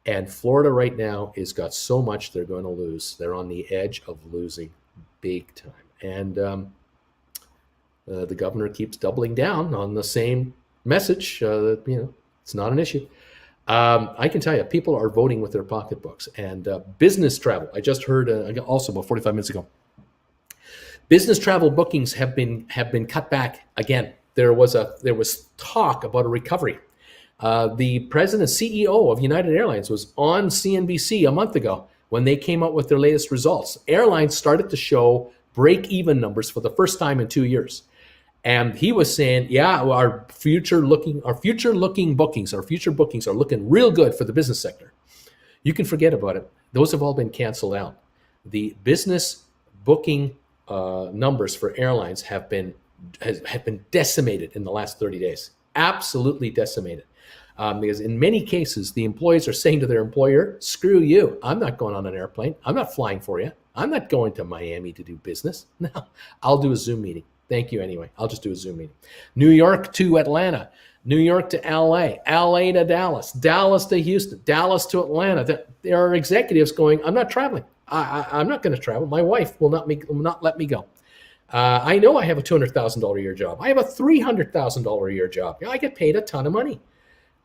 And Florida right now has got so much they're going to lose. They're on the edge of losing big time. And the governor keeps doubling down on the same message that, it's not an issue. I can tell you, people are voting with their pocketbooks. And business travel, I just heard also about 45 minutes ago, business travel bookings have been cut back again. There was talk about a recovery. The president, CEO of United Airlines, was on CNBC a month ago when they came out with their latest results. Airlines started to show break-even numbers for the first time in 2 years. And he was saying, yeah, our future bookings are looking real good for the business sector. You can forget about it. Those have all been canceled out. The business booking numbers for airlines have been decimated in the last 30 days. Absolutely decimated. Because in many cases, the employees are saying to their employer, screw you, I'm not going on an airplane. I'm not flying for you. I'm not going to Miami to do business. No, I'll do a Zoom meeting. Thank you anyway. I'll just do a Zoom meeting. New York to Atlanta, New York to LA, LA to Dallas, Dallas to Houston, Dallas to Atlanta. There are executives going, I'm not traveling. I'm not going to travel. My wife will not let me go. I know I have a $200,000 a year job. I have a $300,000 a year job. I get paid a ton of money.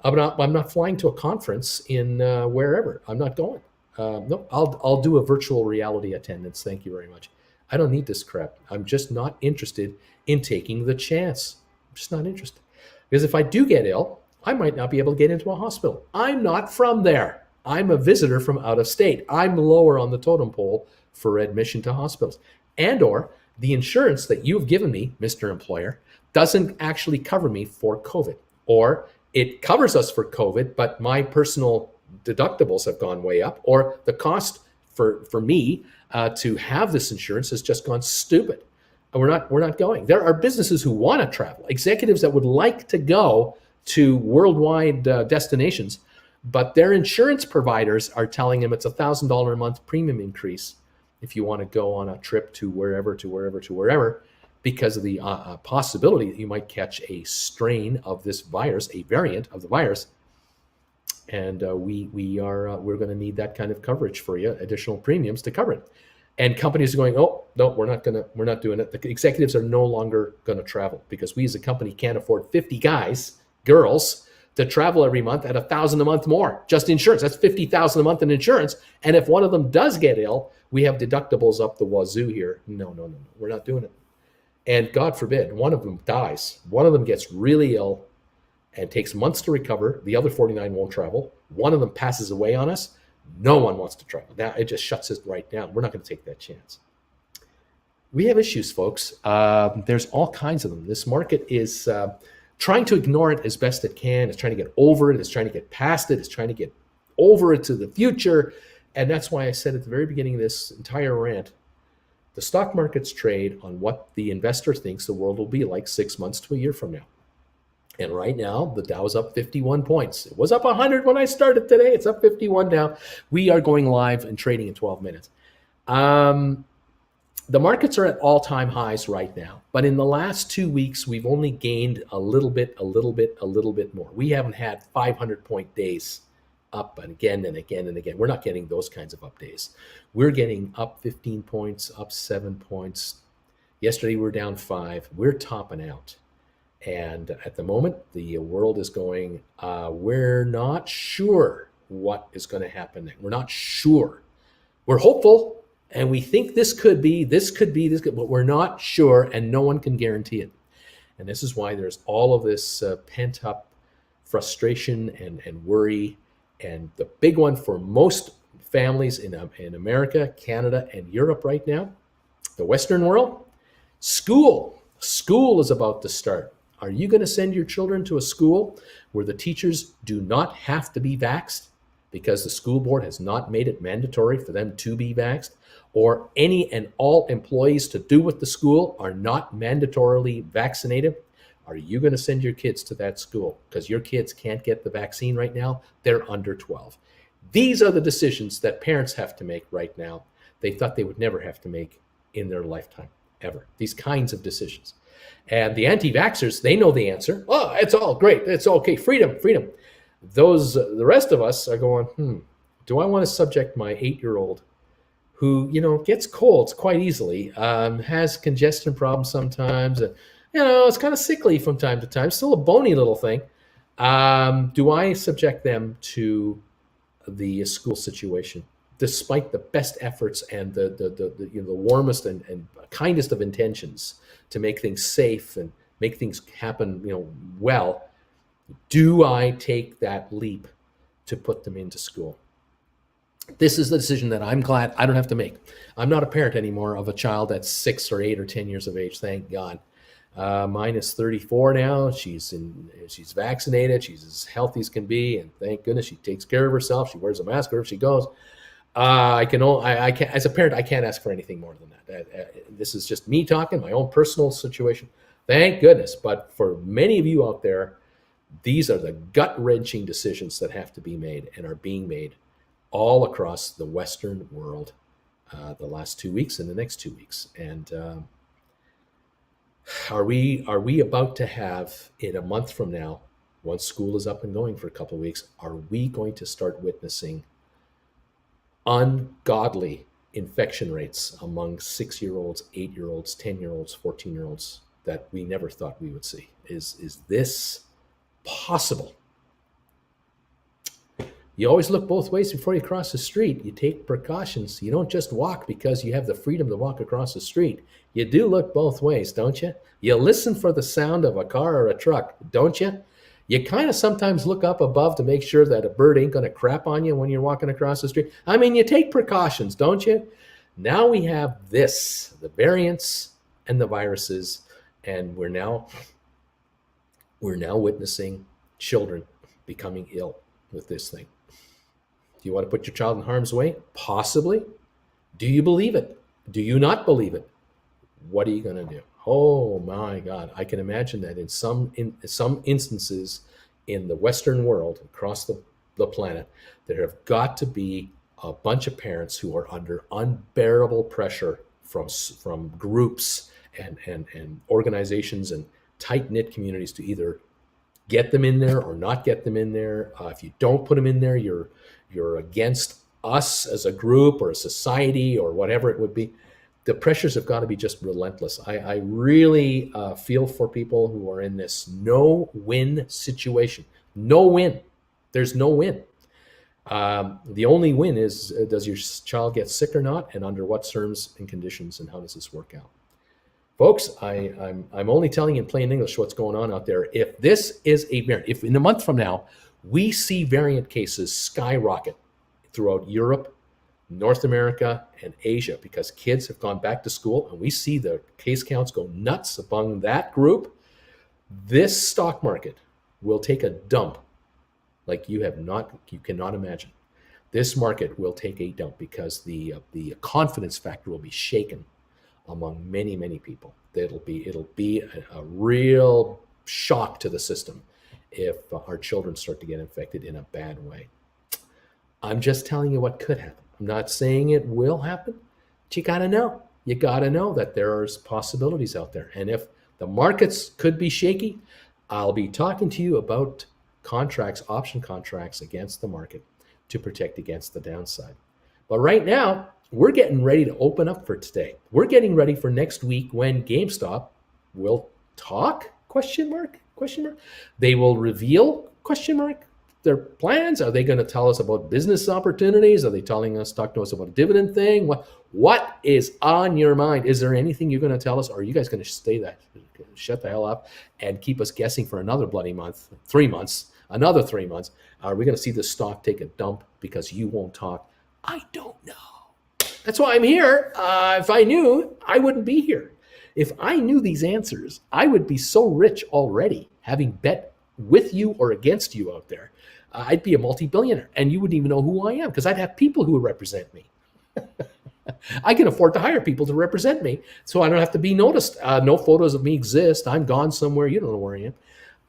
I'm not flying to a conference in wherever. I'm not going. No, I'll do a virtual reality attendance. Thank you very much. I don't need this crap. I'm just not interested in taking the chance. I'm just not interested. Because if I do get ill, I might not be able to get into a hospital. I'm not from there. I'm a visitor from out of state. I'm lower on the totem pole for admission to hospitals. And or the insurance that you've given me, Mr. Employer, doesn't actually cover me for COVID. Or it covers us for COVID, but my personal deductibles have gone way up, or the cost for me to have this insurance has just gone stupid. And we're not going. There are businesses who want to travel, executives that would like to go to worldwide destinations, but their insurance providers are telling them it's $1,000 a month premium increase if you want to go on a trip to wherever, because of the possibility that you might catch a strain of this virus, a variant of the virus. And we're going to need that kind of coverage for you, additional premiums to cover it. And companies are going, oh no, we're not doing it. The executives are no longer going to travel because we as a company can't afford 50 girls to travel every month at $1,000 a month more, just insurance. That's $50,000 a month in insurance. And if one of them does get ill, we have deductibles up the wazoo here. No, we're not doing it. And God forbid, one of them dies. One of them gets really ill and takes months to recover. The other 49 won't travel. One of them passes away on us. No one wants to travel. Now it just shuts us right down. We're not going to take that chance. We have issues, folks. There's all kinds of them. This market is trying to ignore it as best it can. It's trying to get over it. It's trying to get past it. It's trying to get over it to the future. And that's why I said at the very beginning of this entire rant, the stock markets trade on what the investor thinks the world will be like 6 months to a year from now. And right now, the Dow is up 51 points. It was up 100 when I started today. It's up 51 now. We are going live and trading in 12 minutes. The markets are at all-time highs right now. But in the last 2 weeks, we've only gained a little bit more. We haven't had 500-point days up and again and again and again. We're not getting those kinds of up days. We're getting up 15 points, up 7 points. Yesterday, we were down 5. We're topping out. And at the moment, the world is going, we're not sure what is going to happen. We're not sure. We're hopeful, and we think this could be, but we're not sure, and no one can guarantee it. And this is why there's all of this pent-up frustration and worry. And the big one for most families in America, Canada, and Europe right now, the Western world, school. School is about to start. Are you going to send your children to a school where the teachers do not have to be vaxxed because the school board has not made it mandatory for them to be vaxxed, or any and all employees to do with the school are not mandatorily vaccinated? Are you going to send your kids to that school because your kids can't get the vaccine right now? They're under 12. These are the decisions that parents have to make right now. They thought they would never have to make in their lifetime, ever. These kinds of decisions. And the anti-vaxxers, they know the answer. Oh, it's all great. It's okay. Freedom. The rest of us are going, do I want to subject my 8-year-old who, gets colds quite easily, has congestion problems sometimes, it's kind of sickly from time to time, still a bony little thing. Do I subject them to the school situation, despite the best efforts and the warmest and kindest of intentions to make things safe and make things happen, well? Do I take that leap to put them into school? This is the decision that I'm glad I don't have to make. I'm not a parent anymore of a child that's 6 or 8 or 10 years of age. Thank God. Mine is 34 now. She's vaccinated. She's as healthy as can be, and thank goodness she takes care of herself. She wears a mask wherever she goes. I can't, as a parent, I can't ask for anything more than that. This is just me talking, my own personal situation. Thank goodness. But for many of you out there, these are the gut-wrenching decisions that have to be made and are being made all across the Western world the last 2 weeks and the next 2 weeks. And are we about to have, in a month from now, once school is up and going for a couple of weeks, are we going to start witnessing ungodly infection rates among 6-year-olds, 8-year-olds, 10-year-olds, 14-year-olds that we never thought we would see? Is this possible? You always look both ways before you cross the street. You take precautions. You don't just walk because you have the freedom to walk across the street. You do look both ways, don't you? You listen for the sound of a car or a truck, don't you? You kind of sometimes look up above to make sure that a bird ain't going to crap on you when you're walking across the street. I mean, you take precautions, don't you? Now we have this, the variants and the viruses, and we're now witnessing children becoming ill with this thing. Do you want to put your child in harm's way? Possibly. Do you believe it? Do you not believe it? What are you going to do? Oh my God. I can imagine that in some instances in the Western world, across the planet, there have got to be a bunch of parents who are under unbearable pressure from groups and organizations and tight-knit communities to either get them in there or not get them in there. If you don't put them in there, you're against us as a group or a society or whatever it would be. The pressures have got to be just relentless. I really feel for people who are in this no-win situation. No win. There's no win. The only win is, does your child get sick or not, and under what terms and conditions, and how does this work out? Folks, I'm only telling you in plain English what's going on out there. If this is a variant, if in a month from now we see variant cases skyrocket throughout Europe, North America, and Asia, because kids have gone back to school and we see the case counts go nuts among that group, this stock market will take a dump like you cannot imagine. This market will take a dump because the confidence factor will be shaken among many, many people. It'll be a real shock to the system if our children start to get infected in a bad way. I'm just telling you what could happen. I'm not saying it will happen, but you got to know. You got to know that there's possibilities out there. And if the markets could be shaky, I'll be talking to you about contracts, option contracts against the market to protect against the downside. But right now, we're getting ready to open up for today. We're getting ready for next week when GameStop will talk, question mark. They will reveal, question mark, their plans. Are they going to tell us about business opportunities? Are they talking to us about a dividend thing? What is on your mind? Is there anything you're going to tell us? Or are you guys going to shut the hell up and keep us guessing for another bloody month, 3 months, another 3 months? Are we going to see the stock take a dump because you won't talk? I don't know. That's why I'm here. If I knew, I wouldn't be here. If I knew these answers, I would be so rich already, having bet with you or against you out there. I'd be a multi-billionaire, and you wouldn't even know who I am because I'd have people who would represent me. I can afford to hire people to represent me, so I don't have to be noticed. No photos of me exist. I'm gone somewhere. You don't know where I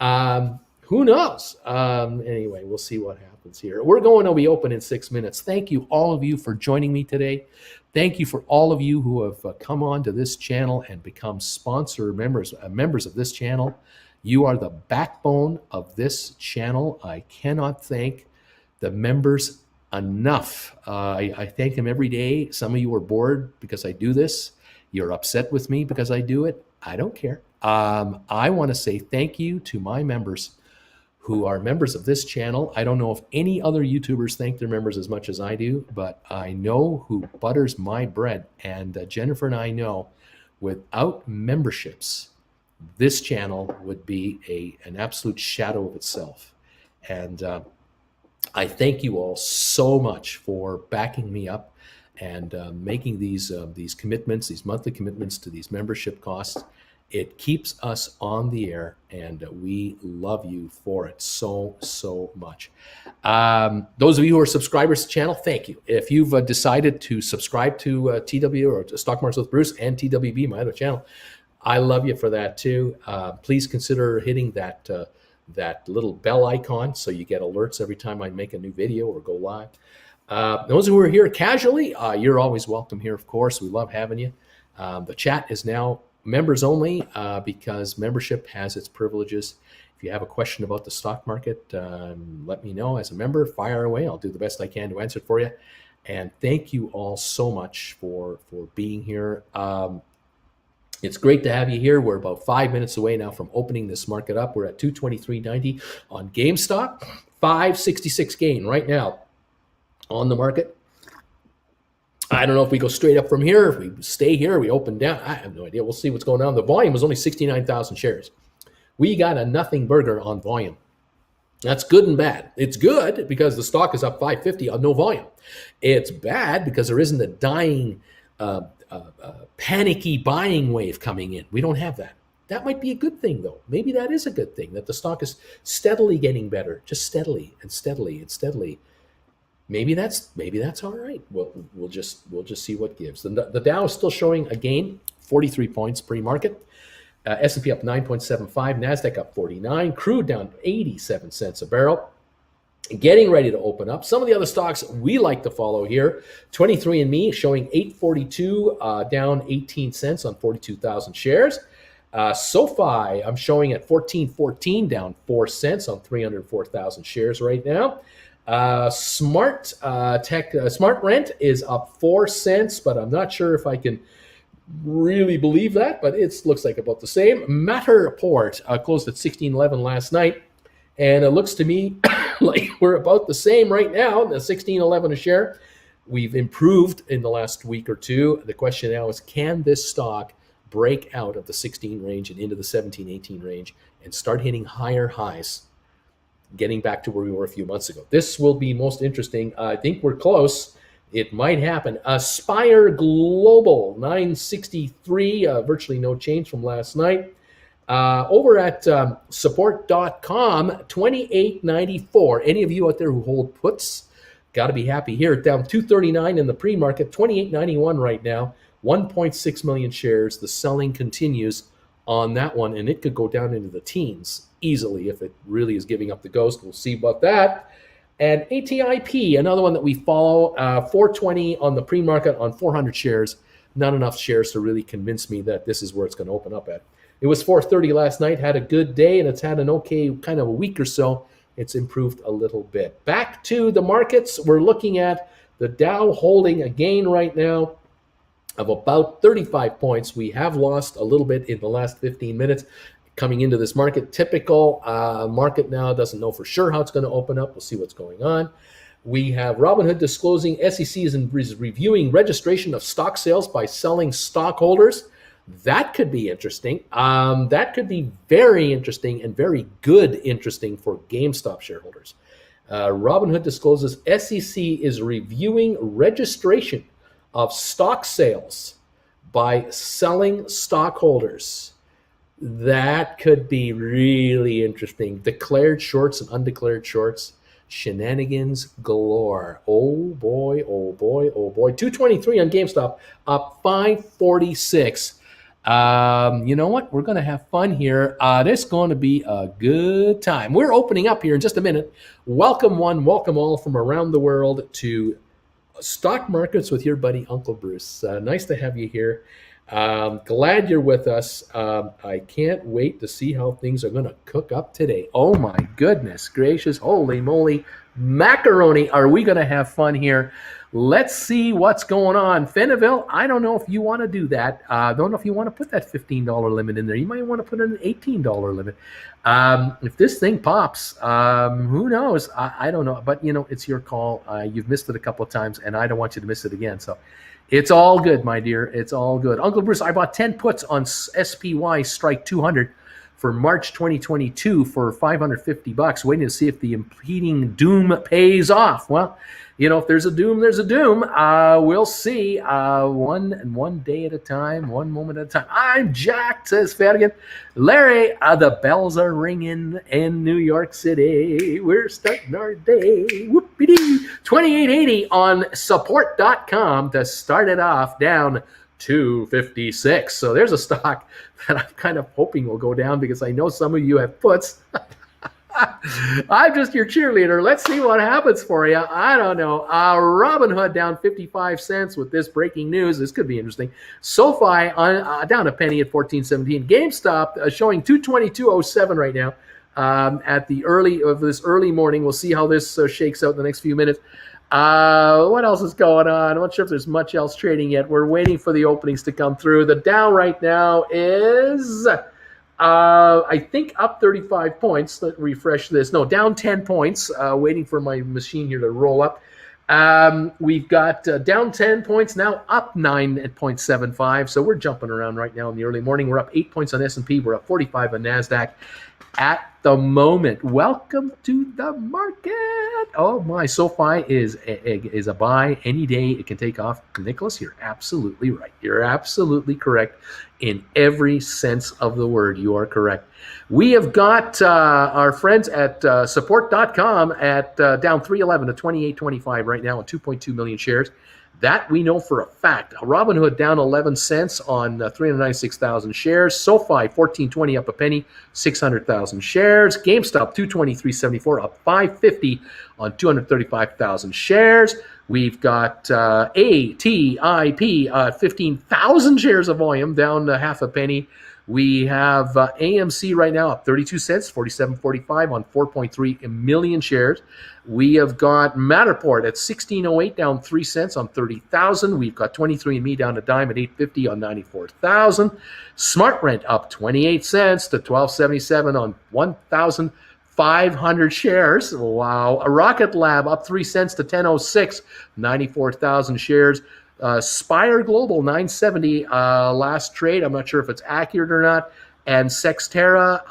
am. Who knows? Anyway, we'll see what happens here. We're going to be open in 6 minutes. Thank you, all of you, for joining me today. Thank you for all of you who have come on to this channel and become sponsor members of this channel. You are the backbone of this channel. I cannot thank the members enough. I thank them every day. Some of you are bored because I do this. You're upset with me because I do it. I don't care. I want to say thank you to my members who are members of this channel. I don't know if any other YouTubers thank their members as much as I do, but I know who butters my bread. And Jennifer and I know without memberships, this channel would be an absolute shadow of itself. And I thank you all so much for backing me up and making these commitments, these monthly commitments to these membership costs. It keeps us on the air, and we love you for it so, so much. Those of you who are subscribers to the channel, thank you. If you've decided to subscribe to TW or to Stock Markets with Bruce and TWB, my other channel, I love you for that too. Please consider hitting that little bell icon so you get alerts every time I make a new video or go live. Those who are here casually, you're always welcome here, of course. We love having you. The chat is now members only because membership has its privileges. If you have a question about the stock market, let me know as a member. Fire away. I'll do the best I can to answer it for you. And thank you all so much for being here. It's great to have you here. We're about 5 minutes away now from opening this market up. We're at 223.90 on GameStop. 566 gain right now on the market. I don't know if we go straight up from here, if we stay here, we open down. I have no idea. We'll see what's going on. The volume was only 69,000 shares. We got a nothing burger on volume. That's good and bad. It's good because the stock is up 550 on no volume. It's bad because there isn't a dying, panicky buying wave coming in. We don't have that. That might be a good thing, though. Maybe that is a good thing, that the stock is steadily getting better, just steadily and steadily and steadily. Maybe that's all right. We'll just see what gives. The Dow is still showing a gain, 43 points pre-market. S&P up 9.75, NASDAQ up 49, crude down 87 cents a barrel. Getting ready to open up. Some of the other stocks we like to follow here. 23andMe showing 842, down 18 cents on 42,000 shares. SoFi I'm showing at 1414, down 4 cents on 304,000 shares right now. Smart Rent is up 4 cents, but I'm not sure if I can really believe that, but it looks like about the same. Matterport closed at 1611 last night, and it looks to me like we're about the same right now, the 1611 a share. We've improved in the last week or two. The question now is, can this stock break out of the 16 range and into the 17, 18 range and start hitting higher highs, getting back to where we were a few months ago? This will be most interesting. I think we're close. It might happen. Aspire Global, 963, virtually no change from last night. Over at support.com, 28.94. Any of you out there who hold puts, got to be happy here. Down 239 in the pre-market, 28.91 right now, 1.6 million shares. The selling continues on that one, and it could go down into the teens easily if it really is giving up the ghost. We'll see about that. And ATIP, another one that we follow, 420 on the pre-market on 400 shares. Not enough shares to really convince me that this is where it's going to open up at. It was 430 last night, had a good day, and it's had an okay kind of a week or so. It's improved a little bit. Back to the markets, we're looking at the Dow holding a gain right now of about 35 points. We have lost a little bit in the last 15 minutes coming into this market. Typical market now doesn't know for sure how it's going to open up. We'll see what's going on. We have Robinhood disclosing SEC is reviewing registration of stock sales by selling stockholders. That could be interesting. That could be very interesting and very good interesting for GameStop shareholders. Robinhood discloses SEC is reviewing registration of stock sales by selling stockholders. That could be really interesting. Declared shorts and undeclared shorts. Shenanigans galore. Oh boy, oh boy, oh boy. 223 on GameStop, up 546. You know what? We're going to have fun here. This is going to be a good time. We're opening up here in just a minute. Welcome one, welcome all from around the world to Stock Markets with your buddy Uncle Bruce. Nice to have you here. Glad you're with us. I can't wait to see how things are going to cook up today. Oh my goodness gracious, holy moly, macaroni. Are we going to have fun here? Let's see what's going on. Fenneville, I don't know if you want to do that. I don't know if you want to put that $15 limit in there. You might want to put in an $18 limit. If this thing pops, who knows? I don't know. But, it's your call. You've missed it a couple of times, and I don't want you to miss it again. So it's all good, my dear. It's all good. Uncle Bruce, I bought 10 puts on SPY Strike 200 for March 2022 for $550, waiting to see if the impending doom pays off. Well, if there's a doom, there's a doom. We'll see. One day at a time, one moment at a time. I'm Jack, says Fadigan. Larry, the bells are ringing in New York City. We're starting our day. Whoopity. 2880 on support.com to start it off, down 256. So there's a stock that I'm kind of hoping will go down because I know some of you have puts. I'm just your cheerleader. Let's see what happens for you. I don't know. Robinhood down 55 cents with this breaking news. This could be interesting. SoFi down a penny at 14.17. GameStop showing 222.07 right now at the early morning. We'll see how this shakes out in the next few minutes. What else is going on? I'm not sure if there's much else trading yet. We're waiting for the openings to come through. The Dow right now is, I think, up 35 points. Let's refresh this. No, down 10 points. Waiting for my machine here to roll up. We've got down 10 points, now up 9.75. So we're jumping around right now in the early morning. We're up 8 points on S&P. We're up 45 on NASDAQ at the moment. Welcome to the market. Oh my, SoFi is a buy any day. It can take off. Nicholas, you're absolutely right. You're absolutely correct in every sense of the word. You are correct. We have got our friends at support.com at down 311 to 28.25 right now on 2.2 million shares. That we know for a fact. Robinhood down 11 cents on 396,000 shares. SoFi 14.20 up a penny, 600,000 shares. GameStop 223.74 up 550 on 235,000 shares. We've got ATIP 15,000 shares of volume, down half a penny. We have AMC right now up 32 cents, 47.45 on 4.3 million shares. We have got Matterport at 16.08, down 3 cents on 30,000. We've got 23andMe down a dime at 8.50 on 94,000. SmartRent up 28 cents to 12.77 on 1,500 shares. Wow. A Rocket Lab up 3 cents to 10.06, 94,000 shares. Spire Global 970 last trade. I'm not sure if it's accurate or not. And Sextera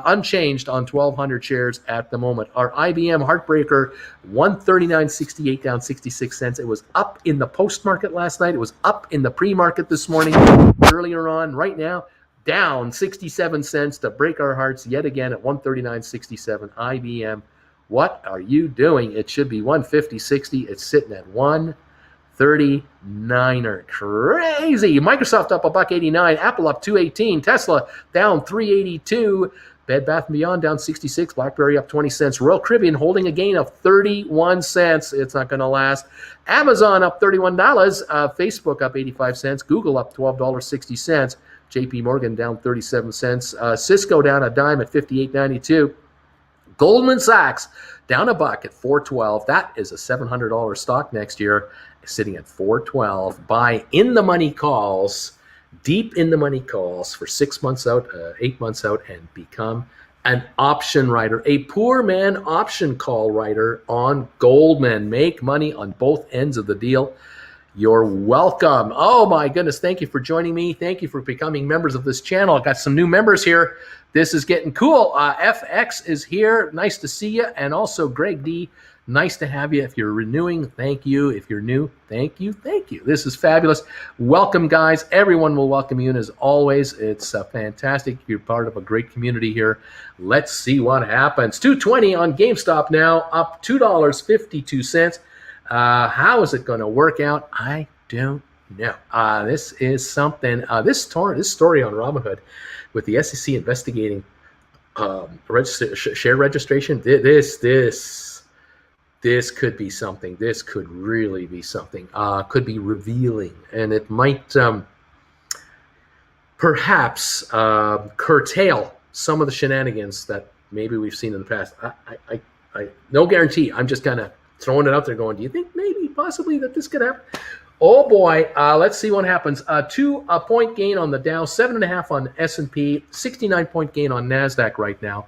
unchanged on 1,200 shares at the moment. Our IBM Heartbreaker 139.68, down 66 cents. It was up in the post market last night. It was up in the pre-market this morning. Earlier on, right now, down 67 cents to break our hearts yet again at 139.67. IBM, what are you doing? It should be 150.60. It's sitting at 139er. Crazy. Microsoft up $1.89. Apple up $2.18. Tesla down $3.82. Bed Bath & Beyond down 66. BlackBerry up 20 cents. Royal Caribbean holding a gain of 31 cents. It's not going to last. Amazon up $31. Facebook up 85 cents. Google up $12.60. JP Morgan down 37 cents. Cisco down a dime at 58.92. Goldman Sachs down a buck at 4.12. That is a $700 stock next year, sitting at 4.12. Buy in the money calls, deep in the money calls for 6 months out, 8 months out, and become an option writer, a poor man option call writer on Goldman. Make money on both ends of the deal. You're welcome. Oh my goodness. Thank you for joining me. Thank you for becoming members of this channel. I've got some new members here. This is getting cool. FX is here. Nice to see you. And also Greg D. Nice to have you. If you're renewing, thank you. If you're new, thank you. Thank you. This is fabulous. Welcome, guys. Everyone will welcome you. And as always, it's fantastic. You're part of a great community here. Let's see what happens. 220 on GameStop now, up $2.52. How is it going to work out? I don't know. This is something. This story on Robinhood with the SEC investigating share registration. This could be something. This could really be something. Could be revealing, and it might perhaps curtail some of the shenanigans that maybe we've seen in the past. I no guarantee. I'm just kind of throwing it out there going, do you think maybe possibly that this could happen? Oh boy, let's see what happens. 2-point gain on the Dow, 7.5 on S&P, 69-point gain on NASDAQ right now.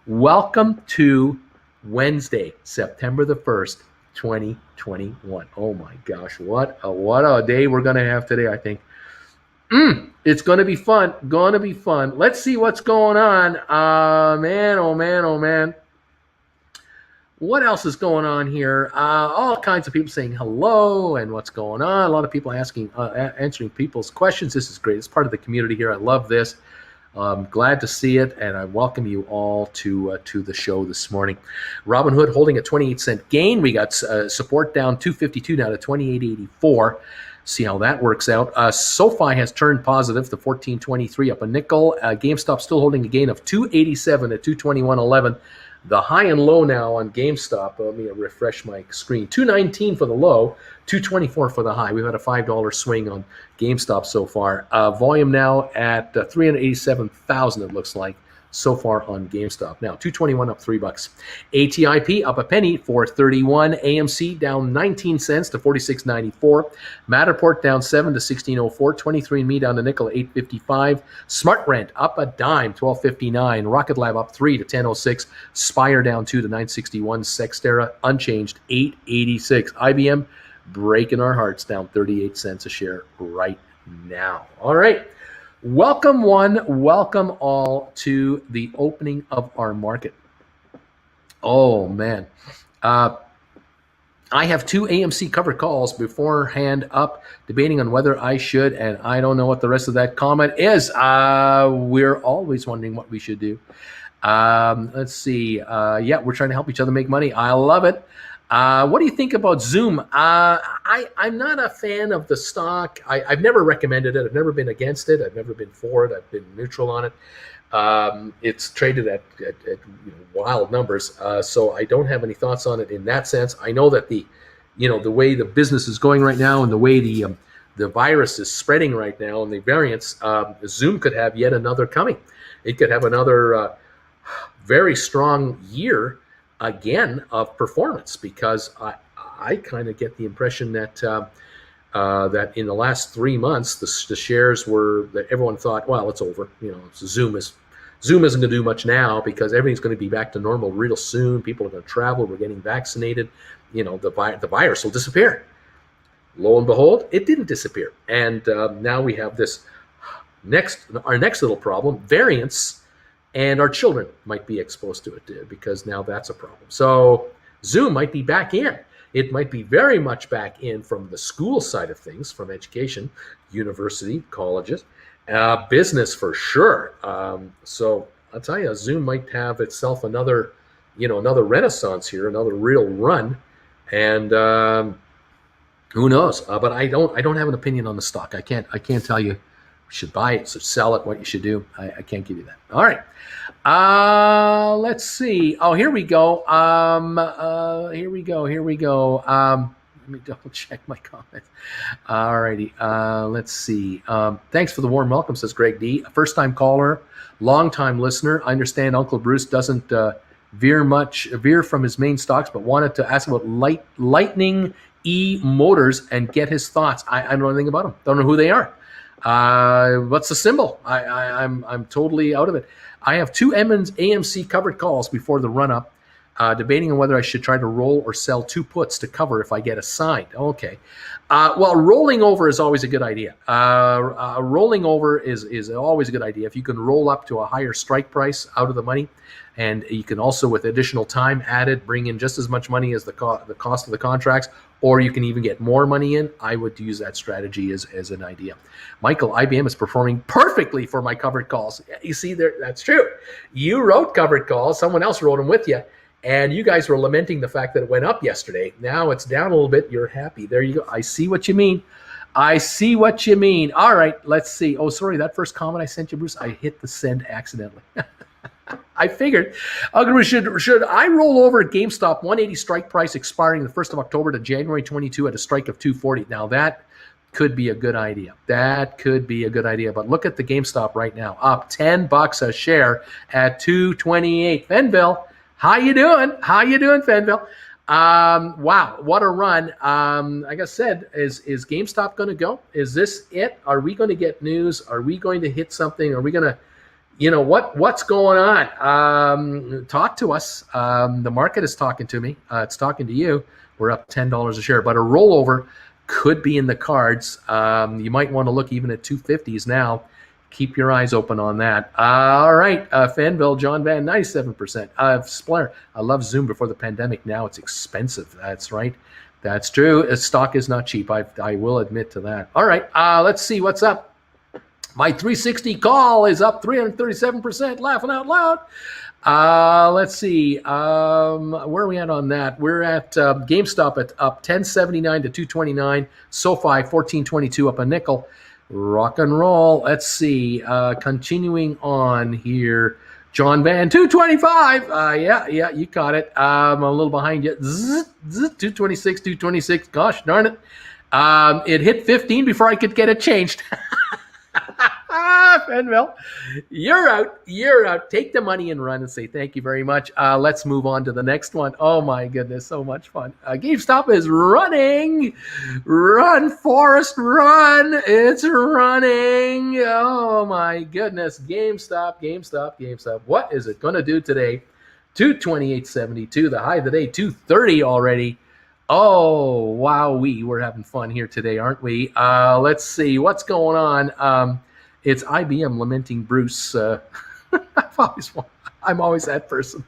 Welcome to Wednesday, September the 1st, 2021. Oh my gosh, what a day we're going to have today, I think. It's going to be fun. Let's see what's going on. Man, oh man, oh man. What else is going on here? All kinds of people saying hello and what's going on. A lot of people answering people's questions. This is great. It's part of the community here. I love this. Glad to see it, and I welcome you all to the show this morning. Robinhood holding a 28-cent gain. We got support down 252 now to 28.84. See how that works out. SoFi has turned positive to 14.23, up a nickel. GameStop still holding a gain of 287 at 221.11. The high and low now on GameStop, let me refresh my screen, 219 for the low, 224 for the high. We've had a $5 swing on GameStop so far. Volume now at 387,000, it looks like, so far on GameStop. Now, 221 up $3. ATIP up a penny, 431. AMC down 19 cents to 46.94. Matterport down 7 to 16.04. 23andMe down to nickel, 8.55. SmartRent up a dime, 12.59. Rocket Lab up 3 to 10.06. Spire down 2 to 9.61. Sextera unchanged, 8.86. IBM breaking our hearts, down 38 cents a share right now. All right. Welcome welcome all to the opening of our market. Oh man, I have 2 AMC covered calls beforehand up, debating on whether I should, and I don't know what the rest of that comment is. We're always wondering what we should do. Let's see. Yeah, we're trying to help each other make money. I love it. What do you think about Zoom? I'm not a fan of the stock. I've never recommended it. I've never been against it. I've never been for it. I've been neutral on it. It's traded at wild numbers, so I don't have any thoughts on it in that sense. I know that the way the business is going right now and the way the virus is spreading right now and the variants, Zoom could have yet another coming. It could have another very strong year again of performance, because I kind of get the impression that that in the last 3 months the shares were, that everyone thought, well, it's over. Zoom isn't going to do much now because everything's going to be back to normal real soon. People are going to travel. We're getting vaccinated. The virus will disappear. Lo and behold, it didn't disappear, and now we have this our next little problem, variants. And our children might be exposed to it because now that's a problem. So Zoom might be back in. It might be very much back in from the school side of things, from education, university, colleges, business for sure. So I'll tell you, Zoom might have itself another renaissance here, another real run, and who knows? But I don't have an opinion on the stock. I can't tell you. Should buy it, should sell it, what you should do. I can't give you that. All right. Let's see. Oh, here we go. Here we go. Let me double check my comments. All righty. Let's see. Thanks for the warm welcome, says Greg D. First time caller, long time listener. I understand Uncle Bruce doesn't veer from his main stocks, but wanted to ask about Lightning E Motors and get his thoughts. I don't know anything about them. Don't know who they are. What's the symbol? I'm totally out of it. I have 2 AMC covered calls before the run up, debating on whether I should try to roll or sell 2 puts to cover if I get assigned. Okay. Well, rolling over is always a good idea. Rolling over is always a good idea. If you can roll up to a higher strike price out of the money, and you can also, with additional time added, bring in just as much money as the cost of the contracts, or you can even get more money in. I would use that strategy as an idea. Michael, IBM is performing perfectly for my covered calls. You see, that's true. You wrote covered calls. Someone else wrote them with you. And you guys were lamenting the fact that it went up yesterday. Now it's down a little bit. You're happy. There you go. I see what you mean. All right, let's see. Oh, sorry, that first comment I sent you, Bruce, I hit the send accidentally. I figured. Should I roll over at GameStop 180 strike price expiring the 1st of October to January 22 at a strike of 240? Now that could be a good idea. That could be a good idea. But look at the GameStop right now, up $10 a share at $228. Fenville, how you doing? How you doing, Fenville? Wow, what a run. Like I said, is GameStop going to go? Is this it? Are we going to get news? Are we going to hit something? Are we going to, what's going on? Talk to us. The market is talking to me. It's talking to you. We're up $10 a share, but a rollover could be in the cards. You might want to look even at 250s now. Keep your eyes open on that. All right, Fanville, John Van, 97%. Splair, I love Zoom before the pandemic. Now it's expensive. That's right. That's true. Stock is not cheap. I will admit to that. All right, let's see what's up. My 360 call is up 337%. Laughing out loud. Let's see. Where are we at on that? We're at GameStop at up 1079 to 229. SoFi 1422 up a nickel. Rock and roll. Let's see. Continuing on here. John Van 225. Yeah, you caught it. I'm a little behind you. 226, 226. Gosh darn it. It hit 15 before I could get it changed. Fenville, you're out. Take the money and run and say thank you very much. Let's move on to the next one. Oh my goodness, so much fun. GameStop is running. Run, Forrest, run. It's running. Oh my goodness. GameStop. What is it going to do today? 228.72. The high of the day, 230 already. Oh, wow, we're having fun here today, aren't we? Let's see what's going on. It's IBM lamenting Bruce. I'm always that person.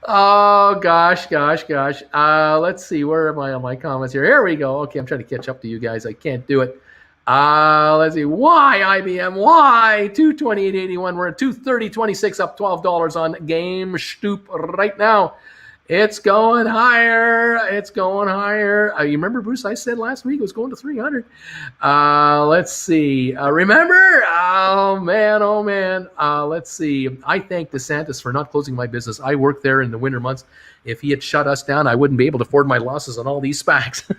Oh, gosh. Let's see. Where am I on my comments here? Here we go. Okay, I'm trying to catch up to you guys. I can't do it. Let's see. Why, IBM? Why? 228.81. We're at 230.26, up $12 on GameStop right now. It's going higher. You remember, Bruce, I said last week it was going to 300. Let's see. Remember? Oh, man. Let's see. I thank DeSantis for not closing my business. I worked there in the winter months. If he had shut us down, I wouldn't be able to afford my losses on all these SPACs.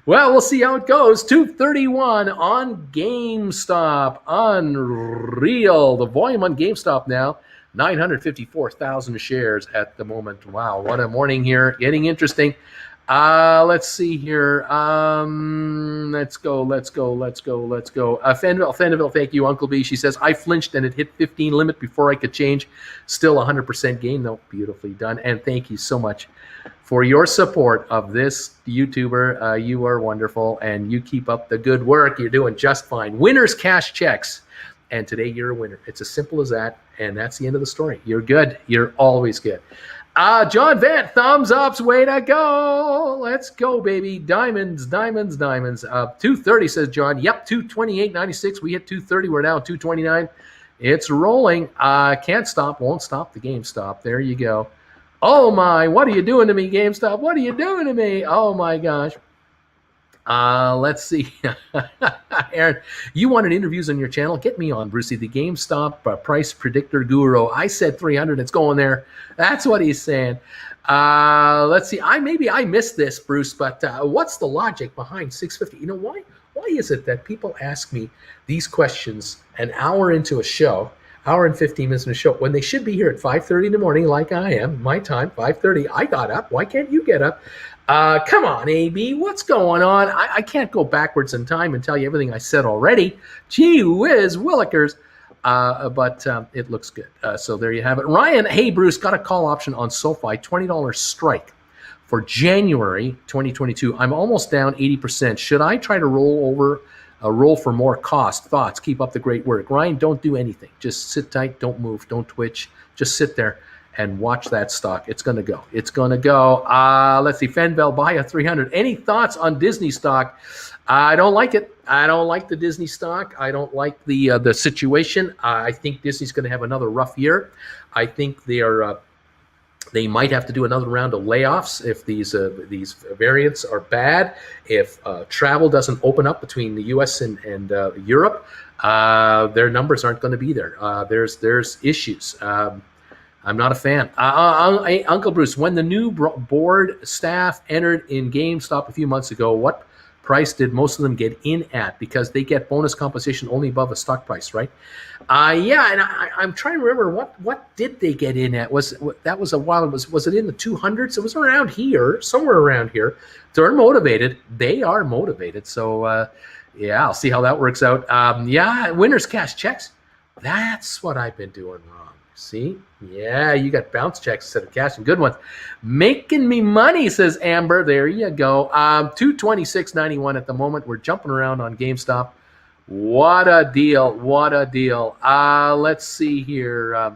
Well, we'll see how it goes. 231 on GameStop. Unreal. The volume on GameStop now. 954,000 shares at the moment. Wow, what a morning here. Getting interesting. Let's see here. Let's go. Fenville, thank you, Uncle B. She says, I flinched and it hit 15 limit before I could change. Still 100% gain, though. Beautifully done. And thank you so much for your support of this YouTuber. You are wonderful, and you keep up the good work. You're doing just fine. Winners cash checks. And today you're a winner. It's as simple as that. And that's the end of the story. You're good. You're always good. John Van, thumbs ups. Way to go. Let's go, baby. Diamonds. 230, says John. Yep, 228.96. We hit 230. We're now at 229. It's rolling. Can't stop. Won't stop the GameStop. There you go. Oh, my. What are you doing to me, GameStop? What are you doing to me? Oh, my gosh. Let's see. Aaron, you wanted interviews on your channel? Get me on, Brucey, the GameStop price predictor guru. I said 300. It's going there. That's what he's saying. Let's see. I missed this, Bruce, but what's the logic behind 650? You know, why is it that people ask me these questions an hour into a show, hour and 15 minutes in a show, when they should be here at 5:30 in the morning, like I am, my time, 5:30. I got up. Why can't you get up? Come on, AB, what's going on? I can't go backwards in time and tell you everything I said already. Gee whiz, willikers. But it looks good. So there you have it. Ryan, hey, Bruce, got a call option on SoFi, $20 strike for January 2022. I'm almost down 80%. Should I try to roll for more cost? Thoughts? Keep up the great work. Ryan, don't do anything. Just sit tight. Don't move. Don't twitch. Just sit there and watch that stock. It's going to go. Let's see. Fenville, buy a 300. Any thoughts on Disney stock? I don't like it. I don't like the Disney stock. I don't like the situation. I think Disney's going to have another rough year. I think they might have to do another round of layoffs if these variants are bad. If travel doesn't open up between the U.S. and Europe, their numbers aren't going to be there. There's issues. I'm not a fan. Uncle Bruce, when the new board staff entered in GameStop a few months ago, what price did most of them get in at? Because they get bonus compensation only above a stock price, right? Yeah, and I'm trying to remember what did they get in at? That was a while? Was it in the 200s? It was around here, somewhere around here. They're motivated. They are motivated. So yeah, I'll see how that works out. Yeah, winners cash checks. That's what I've been doing wrong. See? Yeah, you got bounce checks instead of cash and good ones. Making me money, says Amber. There you go. 226.91 at the moment. We're jumping around on GameStop. What a deal. What a deal. Let's see here.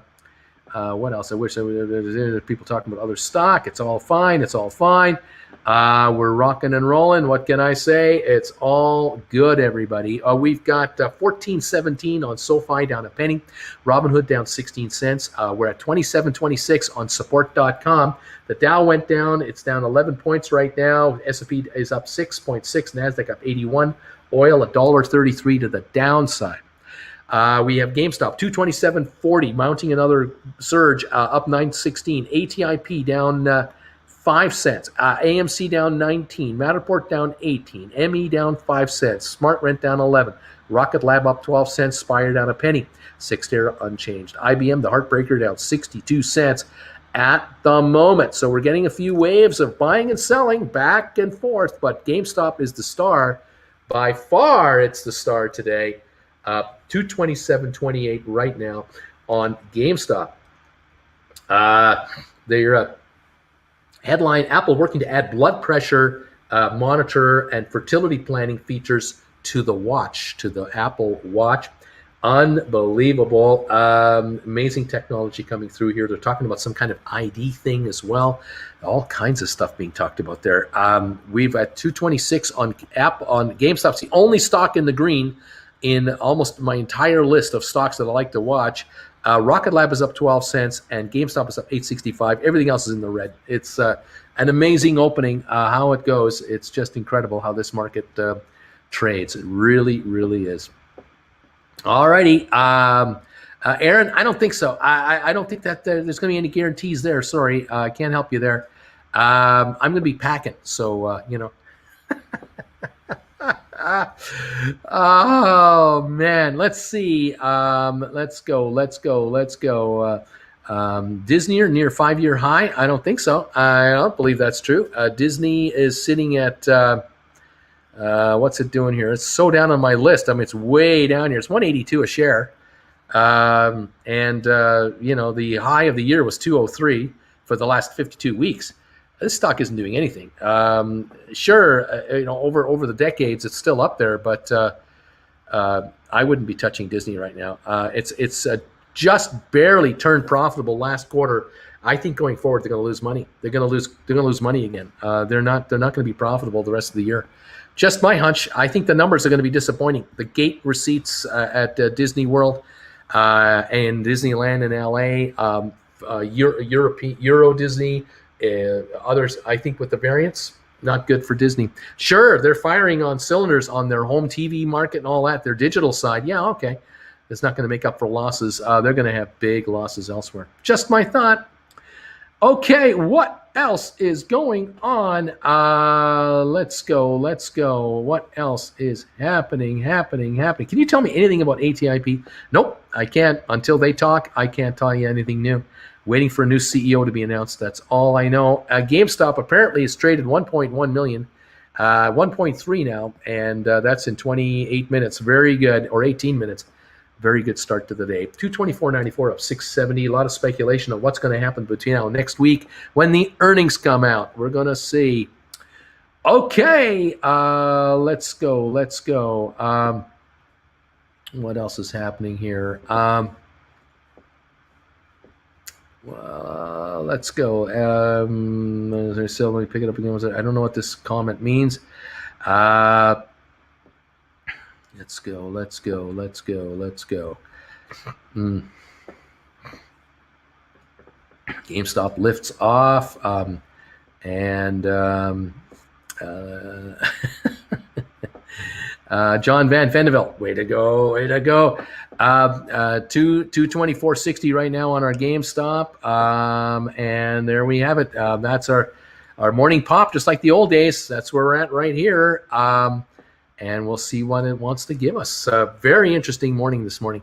What else? I wish there were people talking about other stock. It's all fine. It's all fine. We're rocking and rolling. What can I say? It's all good, everybody. We've got 14.17 on SoFi down a penny. Robinhood down 16 cents. We're at 27.26 on support.com. The Dow went down. It's down 11 points right now. S&P is up 6.6. NASDAQ up 81. Oil $1.33 to the downside. We have GameStop 227.40 mounting another surge, up 9.16. ATIP down 5 cents. AMC down 19. Matterport down 18. ME down 5 cents. Smart Rent down 11. Rocket Lab up 12 cents. Spire down a penny. Cyxtera unchanged. IBM, the heartbreaker, down 62 cents at the moment. So we're getting a few waves of buying and selling back and forth, but GameStop is the star. By far, it's the star today. 227.28 right now on GameStop. Their headline: Apple working to add blood pressure monitor and fertility planning features to the watch, to the Apple Watch. Unbelievable. Amazing technology coming through here. They're talking about some kind of ID thing as well. All kinds of stuff being talked about there. We've at 226 on GameStop. It's the only stock in the green in almost my entire list of stocks that I like to watch. Rocket Lab is up 12 cents and GameStop is up 8.65. Everything else is in the red. It's an amazing opening. How it goes, it's just incredible how this market trades. It really, really is. All righty. Aaron, I don't think so. I don't think that there's going to be any guarantees there. Sorry, I can't help you there. I'm going to be packing, so you know. Oh man, let's see. Let's go. Disney near 5-year high? I don't think so. I don't believe that's true. Disney is sitting at what's it doing here? It's so down on my list. I mean, it's way down here. It's 182 a share. You know, the high of the year was 203 for the last 52 weeks. This stock isn't doing anything. Sure, you know, over the decades, it's still up there, but I wouldn't be touching Disney right now. It's just barely turned profitable last quarter. I think going forward, they're going to lose money. They're going to lose money again. They're not going to be profitable the rest of the year. Just my hunch. I think the numbers are going to be disappointing. The gate receipts at Disney World and Disneyland in LA, Euro Disney. Others, I think, with the variants, not good for Disney. Sure, they're firing on cylinders on their home TV market and all that. Their digital side, yeah, okay. It's not going to make up for losses. They're going to have big losses elsewhere. Just my thought. Okay, what else is going on? Let's go. What else is happening? Can you tell me anything about ATIP? Nope, I can't. Until they talk, I can't tell you anything new. Waiting for a new CEO to be announced. That's all I know. GameStop apparently is traded 1.1 million, 1.3 now, and that's in 28 minutes. Very good, or 18 minutes. Very good start to the day. 224.94 up 670. A lot of speculation on what's going to happen between now and next week when the earnings come out. We're going to see. Okay, let's go. What else is happening here? Let's go. There's still, let me pick it up again. I don't know what this comment means. Let's go. GameStop lifts off, John Van Vendeville, way to go, way to go. 224.60 right now on our GameStop. And there we have it. That's our morning pop, just like the old days. That's where we're at right here. And we'll see what it wants to give us. Very interesting morning this morning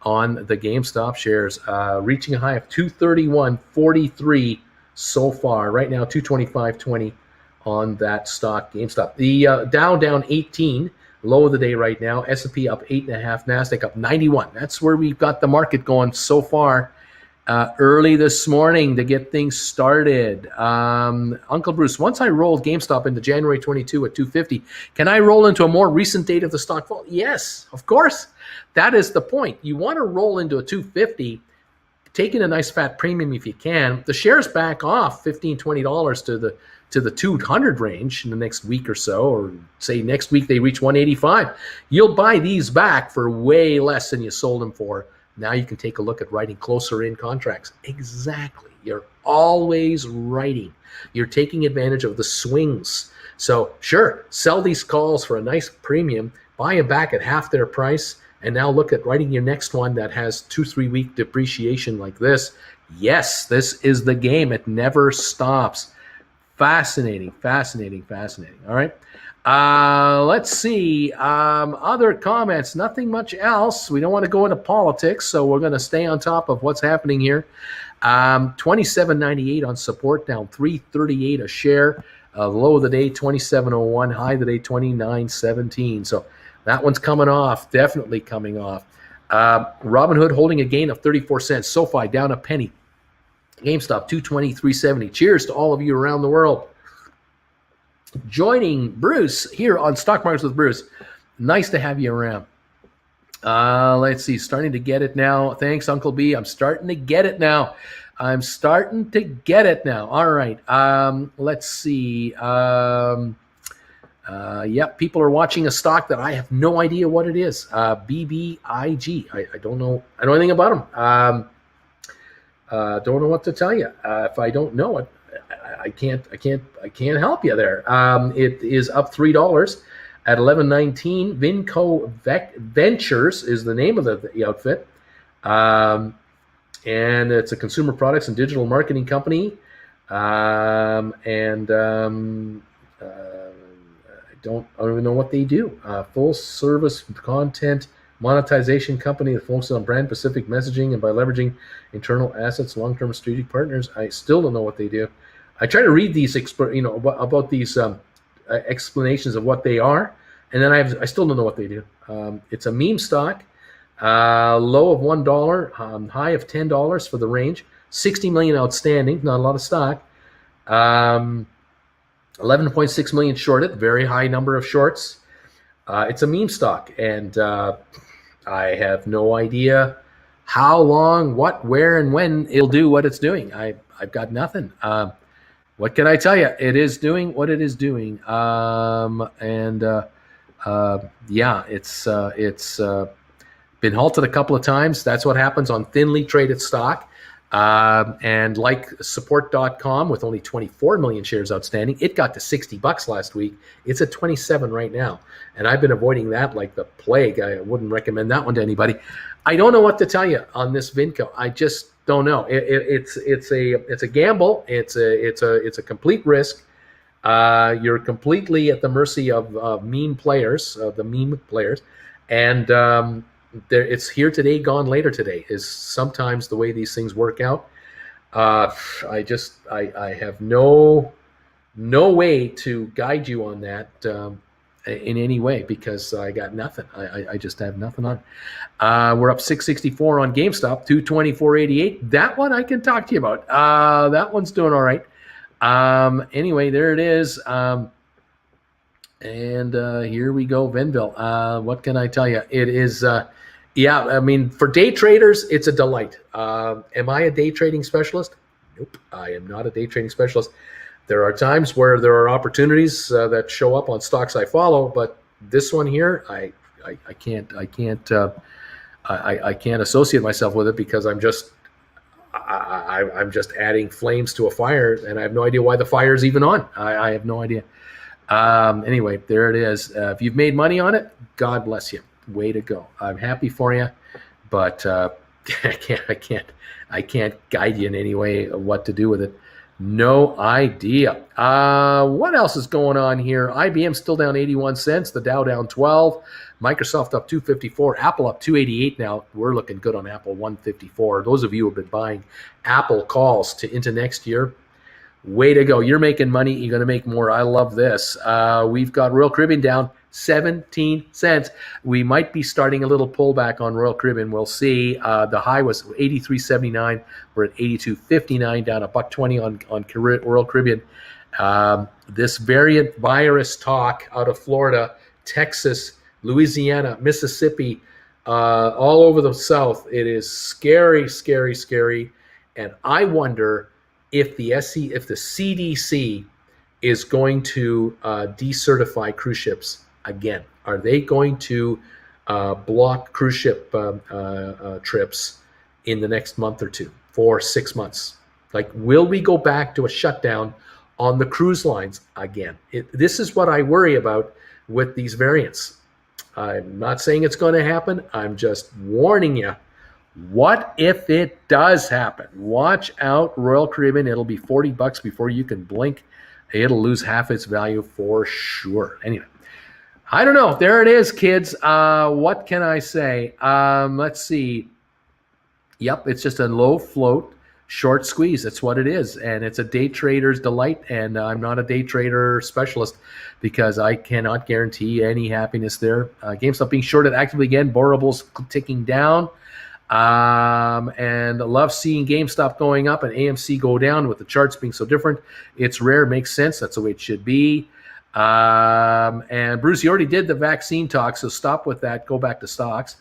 on the GameStop shares, reaching a high of 231.43 so far. Right now, 225.20 on that stock, GameStop. The Dow down 18, low of the day right now. S&P up 8.5, NASDAQ up 91. That's where we've got the market going so far. Early this morning to get things started. Uncle Bruce, once I rolled GameStop into January 22 at 250, can I roll into a more recent date of the stock fall? Yes, of course. That is the point. You want to roll into a 250, taking a nice fat premium if you can. The shares back off $15, $20 to the 200 range in the next week or so, or say next week they reach 185. You'll buy these back for way less than you sold them for. Now you can take a look at writing closer in contracts. Exactly. You're always writing. You're taking advantage of the swings. So sure, sell these calls for a nice premium, buy them back at half their price, and now look at writing your next one that has 2-3 week depreciation like this. Yes, this is the game. It never stops. Fascinating, fascinating, fascinating. All right. Let's see. Other comments. Nothing much else. We don't want to go into politics, so we're going to stay on top of what's happening here. 27.98 on support, down 3.38 a share. Low of the day, 27.01. High of the day, 29.17. So that one's coming off. Definitely coming off. Robinhood holding a gain of 34 cents. SoFi down a penny. GameStop 223.70. Cheers to all of you around the world. Joining Bruce here on Stock Markets with Bruce. Nice to have you around. Let's see. Starting to get it now. Thanks, Uncle B. I'm starting to get it now. All right. Let's see. People are watching a stock that I have no idea what it is. BBIG. I don't know. I don't know anything about them. Don't know what to tell you. If I don't know it, I can't help you there. It is up $3 at $11.19. Vinco Ventures is the name of the outfit, and it's a consumer products and digital marketing company. I don't even know what they do. Full service content monetization company that focuses on brand specific messaging and by leveraging internal assets, long-term strategic partners. I still don't know what they do. I try to read these, about these explanations of what they are, and then I still don't know what they do. It's a meme stock, low of $1, high of $10 for the range. 60 million outstanding, not a lot of stock. 11.6 million shorted, very high number of shorts. It's a meme stock, and I have no idea how long, what, where, and when it'll do what it's doing. I've got nothing. What can I tell you? It is doing what it is doing. It's been halted a couple of times. That's what happens on thinly traded stock. And like support.com with only 24 million shares outstanding, it got to $60 last week. It's at 27 right now. And I've been avoiding that like the plague. I wouldn't recommend that one to anybody. I don't know what to tell you on this Vinco. I just don't know. It's a gamble. It's a complete risk. You're completely at the mercy of meme players, and it's here today, gone later today is sometimes the way these things work out. I have no way to guide you on that in any way because I got nothing. I just have nothing on. We're up 664 on GameStop, 224.88. That one I can talk to you about. That one's doing all right. Anyway, there it is. And here we go, Venville. What can I tell you? It is, for day traders, it's a delight. Am I a day trading specialist? Nope, I am not a day trading specialist. There are times where there are opportunities that show up on stocks I follow, but this one here, I can't associate myself with it because I'm just adding flames to a fire, and I have no idea why the fire is even on. I have no idea. Anyway, there it is. If you've made money on it, God bless you. Way to go. I'm happy for you, but I can't guide you in any way of what to do with it. No idea. What else is going on here? IBM still down 81 cents. The Dow down 12. Microsoft up 254. Apple up 288 now. We're looking good on Apple, 154. Those of you who have been buying Apple calls into next year, way to go. You're making money. You're going to make more. I love this. We've got Royal Caribbean down 17 cents. We might be starting a little pullback on Royal Caribbean. We'll see. The high was 83.79. We're at 82.59, down $1.20 on Royal Caribbean. This variant virus talk out of Florida, Texas, Louisiana, Mississippi, all over the South. It is scary, scary, scary. And I wonder if the CDC is going to decertify cruise ships again. Are they going to block cruise ship trips in the next month or two, for 6 months? Like, will we go back to a shutdown on the cruise lines again? This is what I worry about with these variants. I'm not saying it's going to happen. I'm just warning you. What if it does happen? Watch out, Royal Caribbean. It'll be $40 before you can blink. It'll lose half its value for sure. Anyway, I don't know. There it is, kids. What can I say? Let's see. Yep, it's just a low float, short squeeze. That's what it is. And it's a day trader's delight. And I'm not a day trader specialist because I cannot guarantee any happiness there. GameStop being shorted actively again. Borrables ticking down. And love seeing GameStop going up and AMC go down with the charts being so different. It's rare, makes sense. That's the way it should be. And Bruce, you already did the vaccine talk, so stop with that. Go back to stocks.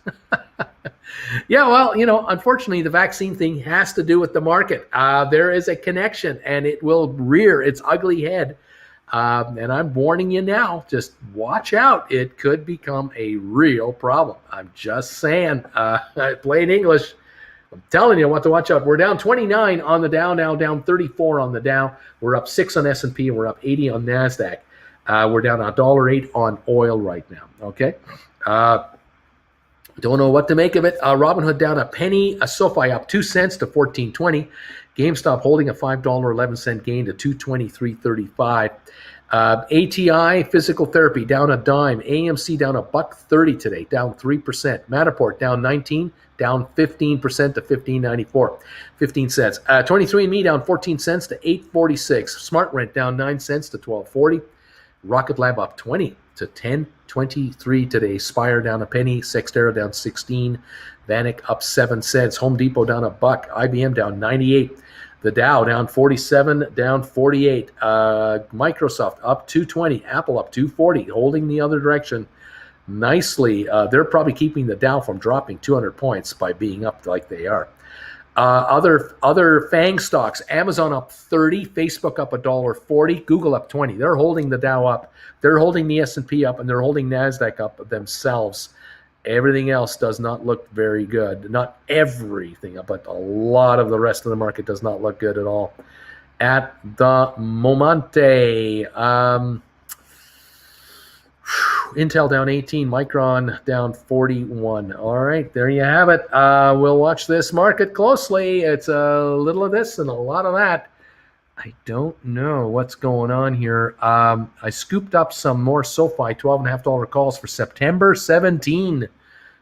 Yeah, well, unfortunately, the vaccine thing has to do with the market. There is a connection, and it will rear its ugly head. And I'm warning you now, just watch out. It could become a real problem. I'm just saying, plain English. I'm telling you what to watch out. We're down 29 on the Dow now, down 34 on the Dow. We're up 6 on S&P, and we're up 80 on NASDAQ. We're down $1.08 on oil right now, okay? Don't know what to make of it. Robinhood down a penny. SoFi up 2 cents to $14.20. GameStop holding a $5.11 gain to $223.35. ATI Physical Therapy down a dime. AMC down $1.30 today, down 3%. Matterport down 19, down 15% to $15.94, 15 cents. 23andMe down 14 cents to $8.46. SmartRent down 9 cents to $12.40. Rocket Lab up 20 to $10.23 today. Spire down a penny. Sextera down 16. Vanek up 7 cents. Home Depot down $1. IBM down 98. The Dow down 47, down 48. Microsoft up 220. Apple up 240, holding the other direction nicely. They're probably keeping the Dow from dropping 200 points by being up like they are. Other FANG stocks, Amazon up 30, Facebook up $1.40, Google up 20. They're holding the Dow up. They're holding the S&P up, and they're holding NASDAQ up themselves. Everything else does not look very good. Not everything, but a lot of the rest of the market does not look good at all at the momente. Intel down 18, Micron down 41. All right, there you have it. We'll watch this market closely. It's a little of this and a lot of that. I don't know what's going on here. I scooped up some more SoFi $12.50 calls for September 17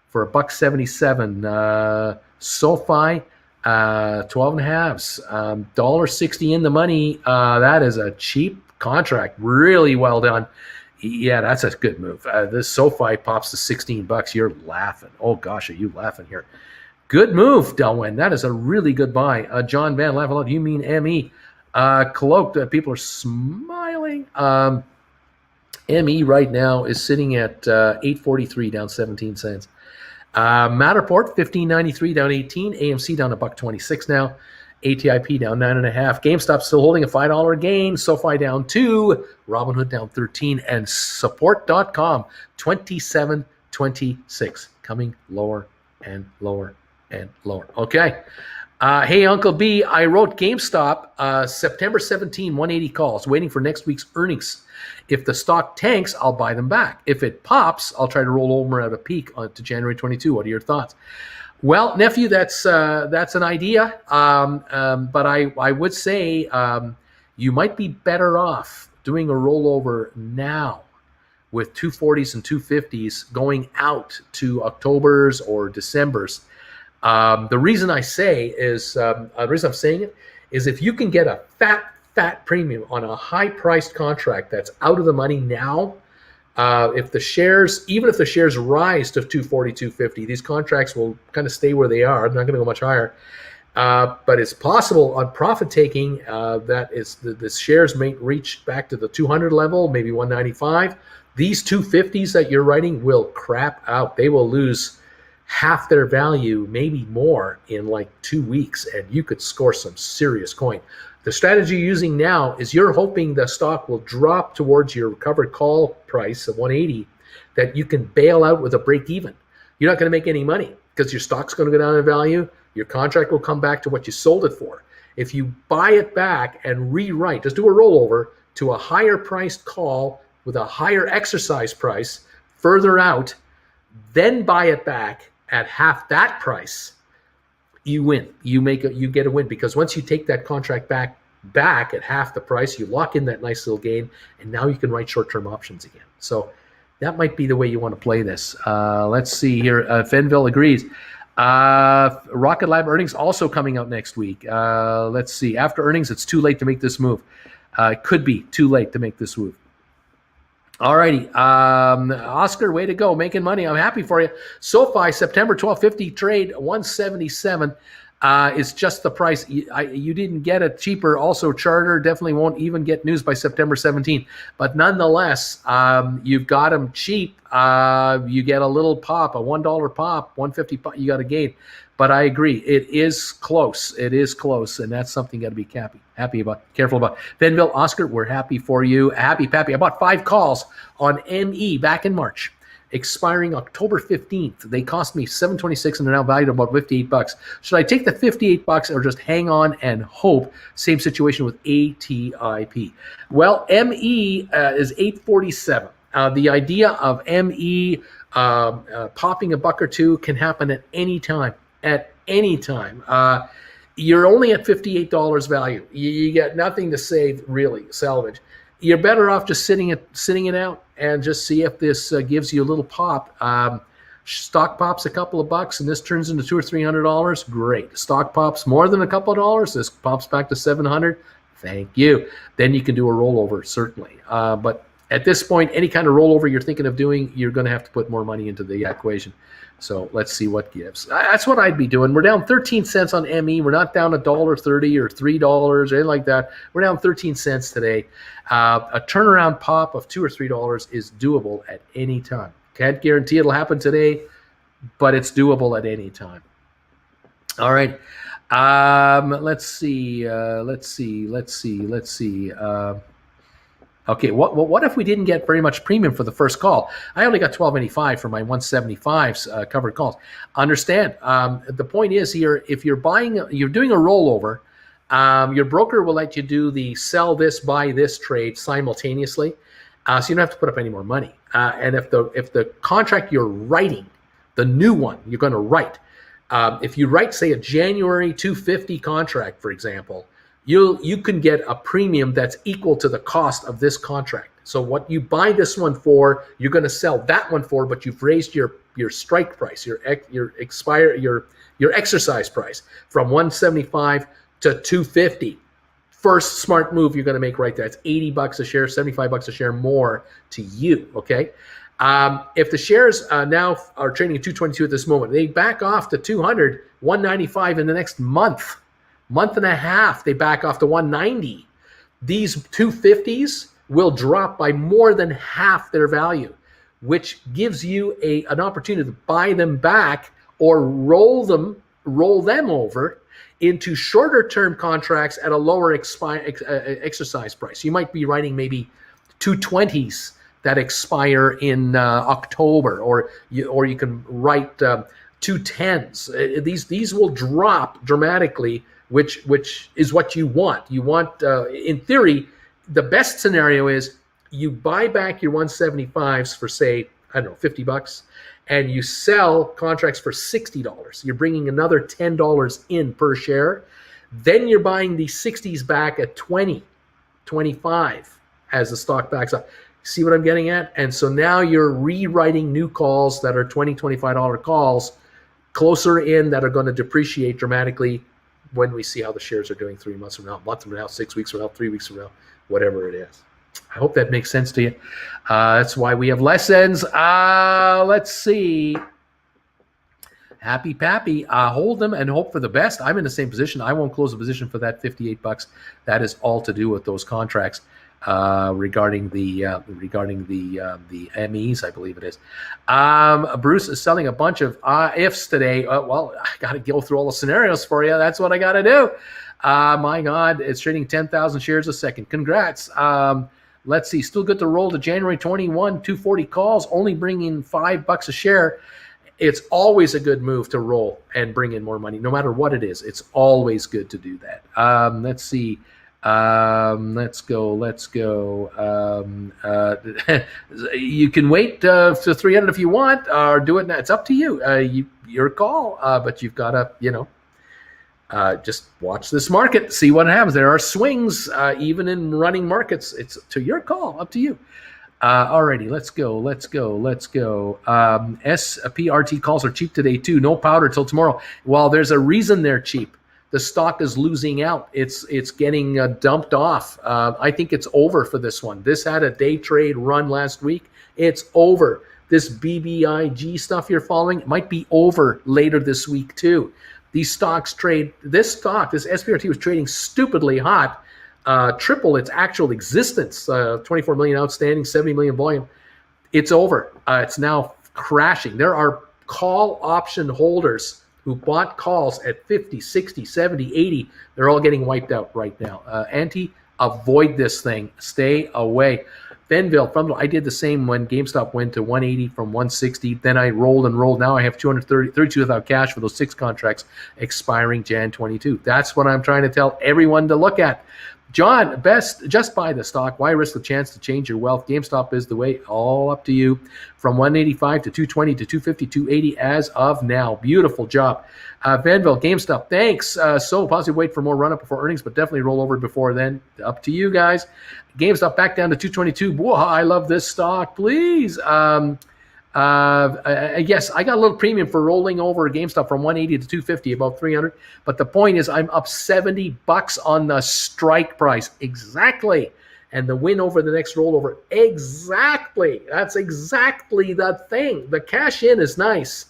for $1.77. SoFi 12.5s, $1.60 in the money. That is a cheap contract. Really well done. Yeah, that's a good move. This SoFi pops to $16. You're laughing. Oh gosh, are you laughing here? Good move, Delwyn. That is a really good buy. John Van, laugh a lot. You mean ME? Cloaked, people are smiling. ME right now is sitting at 8.43, down 17 cents. Matterport 15.93, down 18. AMC down $1.26 now. ATIP down 9.5. GameStop still holding a $5 gain. SoFi down 2. Robinhood down 13. And support.com 27.26, coming lower and lower and lower. Okay. Hey, Uncle B, I wrote GameStop September 17, 180 calls, waiting for next week's earnings. If the stock tanks, I'll buy them back. If it pops, I'll try to roll over at a peak to January 22. What are your thoughts? Well, nephew, that's an idea, but I would say you might be better off doing a rollover now with 240s and 250s going out to October's or December's. The reason I say is, the reason I'm saying it is if you can get a fat premium on a high-priced contract that's out of the money now, if the shares, even if the shares rise to 240, 250, these contracts will kind of stay where they are. They're not going to go much higher. But it's possible on profit taking that is the shares may reach back to the 200 level, maybe 195. These 250s that you're writing will crap out. They will lose half their value, maybe more, in like 2 weeks, and you could score some serious coin. The strategy you're using now is you're hoping the stock will drop towards your covered call price of 180, that you can bail out with a break even. You're not going to make any money because your stock's going to go down in value. Your contract will come back to what you sold it for. If you buy it back and rewrite, just do a rollover to a higher priced call with a higher exercise price further out, then buy it back at half that price, you win. You get a win, because once you take that contract back at half the price, you lock in that nice little gain, and now you can write short-term options again. So that might be the way you want to play this. Let's see here. Fenville agrees. Rocket Lab earnings also coming out next week. Let's see. After earnings, it's too late to make this move. It could be too late to make this move. Alrighty, Oscar, way to go, making money. I'm happy for you. SoFi, September 12.50 trade, 177 is just the price. You didn't get it cheaper. Also, Charter definitely won't even get news by September 17. But nonetheless, you've got them cheap. You get a little pop, a $1 pop, 150 pop, you got a gain. But I agree, it is close. It is close, and that's something you got to be happy about, careful about. Benville, Oscar, we're happy for you. Happy, Pappy. I bought 5 calls on ME back in March, expiring October 15th. They cost me $7.26, and they're now valued at about $58. Should I take the $58 or just hang on and hope? Same situation with ATIP. Well, ME is $8.47. The idea of ME popping a buck or two can happen at any time. At any time. You're only at $58 value. You got nothing to save, really, salvage. You're better off just sitting it out and just see if this gives you a little pop. Stock pops a couple of bucks and this turns into $200 or $300. Great. Stock pops more than a couple of dollars. This pops back to $700. Thank you. Then you can do a rollover, certainly. But at this point, any kind of rollover you're thinking of doing, you're going to have to put more money into the equation. So let's see what gives. That's what I'd be doing. We're down 13 cents on ME. We're not down $1.30 or $3 or anything like that. We're down 13 cents today. A turnaround pop of $2 or $3 is doable at any time. Can't guarantee it'll happen today, but it's doable at any time. All right. Let's see. Okay, what if we didn't get very much premium for the first call? I only got $12.85 for my 175s covered calls. Understand, the point is here, if you're doing a rollover, your broker will let you do the sell this, buy this trade simultaneously, so you don't have to put up any more money. And if the contract you're writing, the new one you're going to write, if you write, say, a January 250 contract, for example, you can get a premium that's equal to the cost of this contract. So what you buy this one for, you're going to sell that one for, but you've raised your strike price, your exercise price from 175 to 250. First smart move you're going to make right there. It's $80 a share, $75 a share more to you. Okay. If the shares now are trading at 222 at this moment, they back off to 200, 195 in the next month and a half, they back off to 190. These 250s will drop by more than half their value, which gives you an opportunity to buy them back or roll them over into shorter term contracts at a lower exercise price. You might be writing maybe 220s that expire in October, or you can write 210s. These will drop dramatically, which is what you want. You want, in theory, the best scenario is you buy back your 175s for, say, I don't know, $50, and you sell contracts for $60. You're bringing another $10 in per share. Then you're buying the 60s back at 20, 25 as the stock backs up. See what I'm getting at? And so now you're rewriting new calls that are $20, $25 calls closer in that are going to depreciate dramatically when we see how the shares are doing 3 months from now, a month from now, 6 weeks from now, 3 weeks from now, whatever it is. I hope that makes sense to you. That's why we have lessons. Let's see. Happy Pappy, hold them and hope for the best. I'm in the same position. I won't close a position for that $58. That is all to do with those contracts regarding the MEs, I believe it is. Bruce is selling a bunch of ifs today. Well, I got to go through all the scenarios for you. That's what I got to do. My God, it's trading 10,000 shares a second. Congrats. Let's see. Still good to roll to January 21, 240 calls, only bringing $5 a share. It's always a good move to roll and bring in more money, no matter what it is. It's always good to do that. Let's see. Let's go. You can wait to 300 if you want, or do it now. It's up to you. Your call. But you've got to, just watch this market, see what happens. There are swings, even in running markets. It's to your call, up to you. Alrighty, let's go. SPRT calls are cheap today too. No powder till tomorrow. Well, there's a reason they're cheap. The stock is losing out. It's getting dumped off. I think it's over for this one. This had a day trade run last week. It's over. This BBIG stuff you're following might be over later this week too. These stocks trade. This SPRT was trading stupidly hot. Triple its actual existence, 24 million outstanding, 70 million volume. It's over. It's now crashing. There are call option holders who bought calls at 50, 60, 70, 80. They're all getting wiped out right now. Avoid this thing. Stay away. Benville, I did the same when GameStop went to 180 from 160. Then I rolled and rolled. Now I have 232 without cash for those 6 contracts expiring Jan 22. That's what I'm trying to tell everyone to look at. John, just buy the stock. Why risk the chance to change your wealth? GameStop is the way. All up to you. From 185 to 220 to 250, 280 as of now. Beautiful job. Vanville, GameStop, thanks. So positive wait for more run-up before earnings, but definitely roll over before then. Up to you guys. GameStop back down to 222. Whoa, I love this stock. Please. Yes, I got a little premium for rolling over GameStop from 180 to 250, about 300. But the point is, I'm up $70 on the strike price. Exactly. And the win over the next rollover. Exactly. That's exactly the thing. The cash in is nice,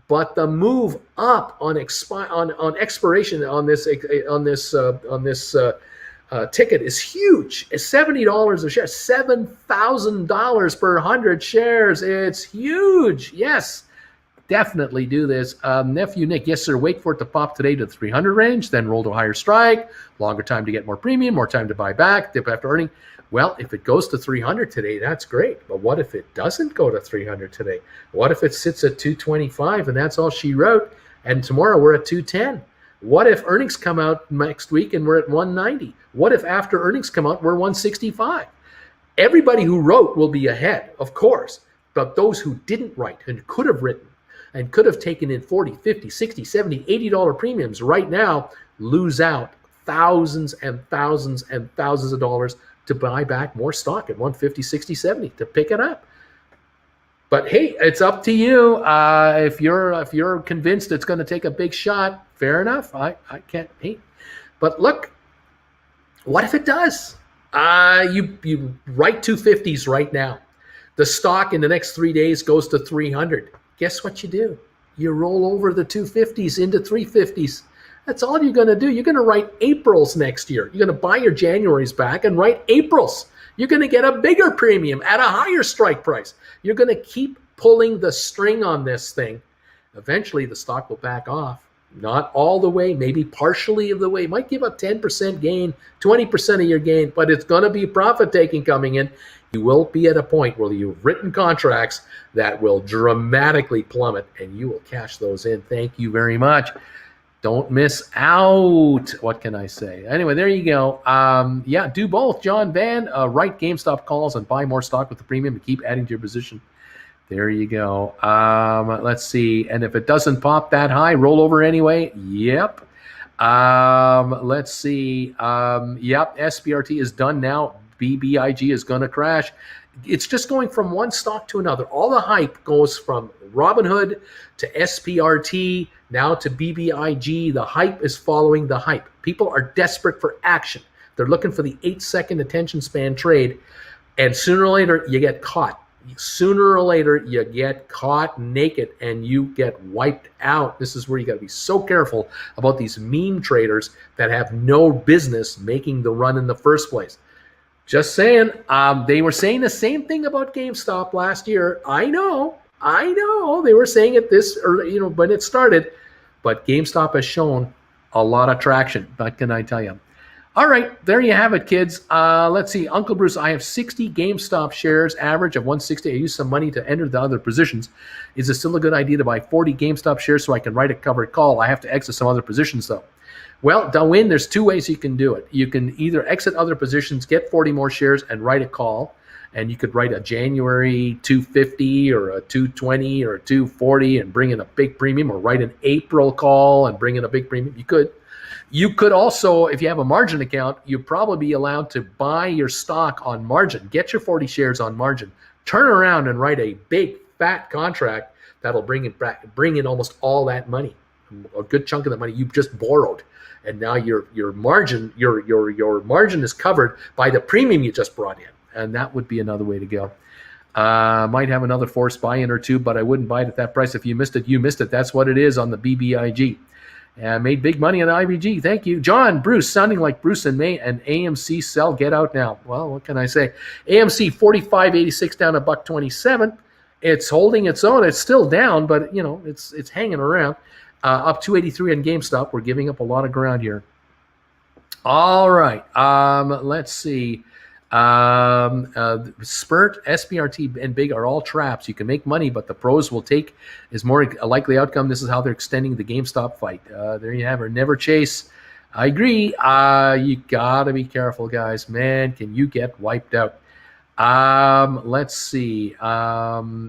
but the move up on expiration on this ticket is huge. It's $70 a share, $7,000 per 100 shares. It's huge. Yes, definitely do this. Nephew Nick, yes, sir. Wait for it to pop today to the 300 range, then roll to a higher strike. Longer time to get more premium, more time to buy back, dip after earning. Well, if it goes to 300 today, that's great. But what if it doesn't go to 300 today? What if it sits at 225 and that's all she wrote? And tomorrow we're at 210. What if earnings come out next week and we're at 190? What if after earnings come out, we're 165? Everybody who wrote will be ahead, of course. But those who didn't write and could have written and could have taken in 40, 50, 60, 70, $80 premiums right now lose out thousands and thousands and thousands of dollars to buy back more stock at 150, 60, 70 to pick it up. But hey, it's up to you. If you're convinced it's going to take a big shot, fair enough. I can't hate. But look, what if it does? You write 250s right now. The stock in the next 3 days goes to 300. Guess what you do? You roll over the 250s into 350s. That's all you're going to do. You're going to write Aprils next year. You're going to buy your Januaries back and write Aprils. You're going to get a bigger premium at a higher strike price. You're going to keep pulling the string on this thing. Eventually, the stock will back off. Not all the way, maybe partially of the way. Might give up 10% gain, 20% of your gain, but it's going to be profit taking coming in. You will be at a point where you've written contracts that will dramatically plummet, and you will cash those in. Thank you very much. Don't miss out. What can I say? Anyway, there you go. Yeah, do both. John Van, write GameStop calls and buy more stock with the premium and keep adding to your position. There you go. Let's see. And if it doesn't pop that high, roll over anyway. Yep. Let's see. Yep. SPRT is done now. BBIG is going to crash. It's just going from one stock to another. All the hype goes from Robinhood to SPRT, now to BBIG. The hype is following the hype. People are desperate for action. They're looking for the 8-second attention span trade. And sooner or later, you get caught. Sooner or later, you get caught naked and you get wiped out. This is where you got to be so careful about these meme traders that have no business making the run in the first place. Just saying, they were saying the same thing about GameStop last year. I know, they were saying it this early, when it started, but GameStop has shown a lot of traction. What can I tell you? All right, there you have it, kids. Let's see, Uncle Bruce, I have 60 GameStop shares, average of 160. I used some money to enter the other positions. Is it still a good idea to buy 40 GameStop shares so I can write a covered call? I have to exit some other positions though. Well, Darwin, there's two ways you can do it. You can either exit other positions, get 40 more shares, and write a call. And you could write a January 250 or a 220 or a 240 and bring in a big premium, or write an April call and bring in a big premium. You could. You could also, if you have a margin account, you'd probably be allowed to buy your stock on margin. Get your 40 shares on margin. Turn around and write a big, fat contract that'll bring in almost all that money, a good chunk of the money you just borrowed. And now your margin is covered by the premium you just brought in, and that would be another way to go. Might have another forced buy-in or two, but I wouldn't buy it at that price. If you missed it, you missed it. That's what it is on the BBIG. Made big money on IBG. Thank you, John Bruce. Sounding like Bruce and May and AMC sell. Get out now. Well, what can I say? AMC 45.86 down $1.27. It's holding its own. It's still down, but it's hanging around. Up 283 on GameStop. We're giving up a lot of ground here. All right. Let's see. Spurt, SPRT, and Big are all traps. You can make money, but the pros will take is more a likely outcome. This is how they're extending the GameStop fight. There you have her. Never chase. I agree. You got to be careful, guys. Man, can you get wiped out? Let's see.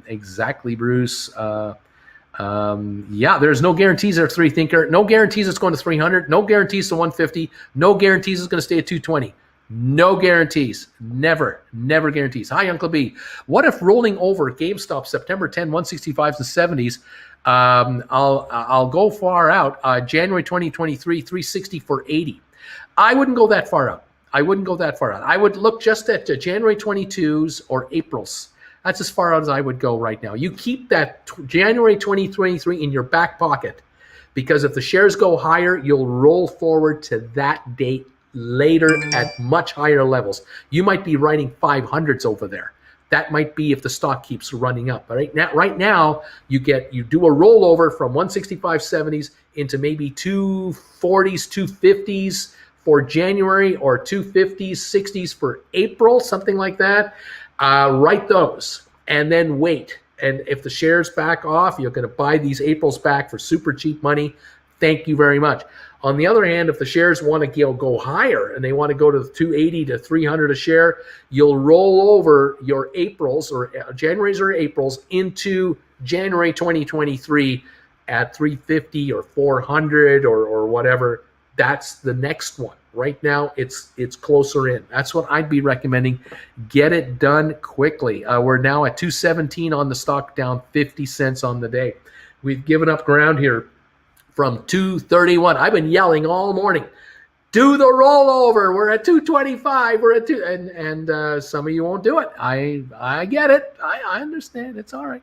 Exactly, Bruce. Yeah, there's no guarantees at 3 Thinker. No guarantees it's going to 300. No guarantees to 150. No guarantees it's going to stay at 220. No guarantees. Never guarantees. Hi, Uncle B. What if rolling over GameStop September 10, 165s and 70s? I'll go far out. January 2023, 360 for 80. I wouldn't go that far out. I would look just at January 22s or April's. That's as far out as I would go right now. You keep that January 2023 in your back pocket, because if the shares go higher, you'll roll forward to that date later at much higher levels. You might be writing 500s over there. That might be if the stock keeps running up. Right now, you do a rollover from 165.70s into maybe 240s, 250s for January, or 250s, 60s for April, something like that. Write those and then wait. And if the shares back off, you're going to buy these Aprils back for super cheap money. Thank you very much. On the other hand, if the shares want to go higher and they want to go to 280 to 300 a share, you'll roll over your Aprils or Januaries or Aprils into January 2023 at 350 or 400 or whatever. That's the next one. Right now, it's closer in. That's what I'd be recommending. Get it done quickly. We're now at 217 on the stock, down 50 cents on the day. We've given up ground here from 231. I've been yelling all morning, do the rollover. We're at 225. We're at 2, and some of you won't do it. I get it. I understand. It's all right.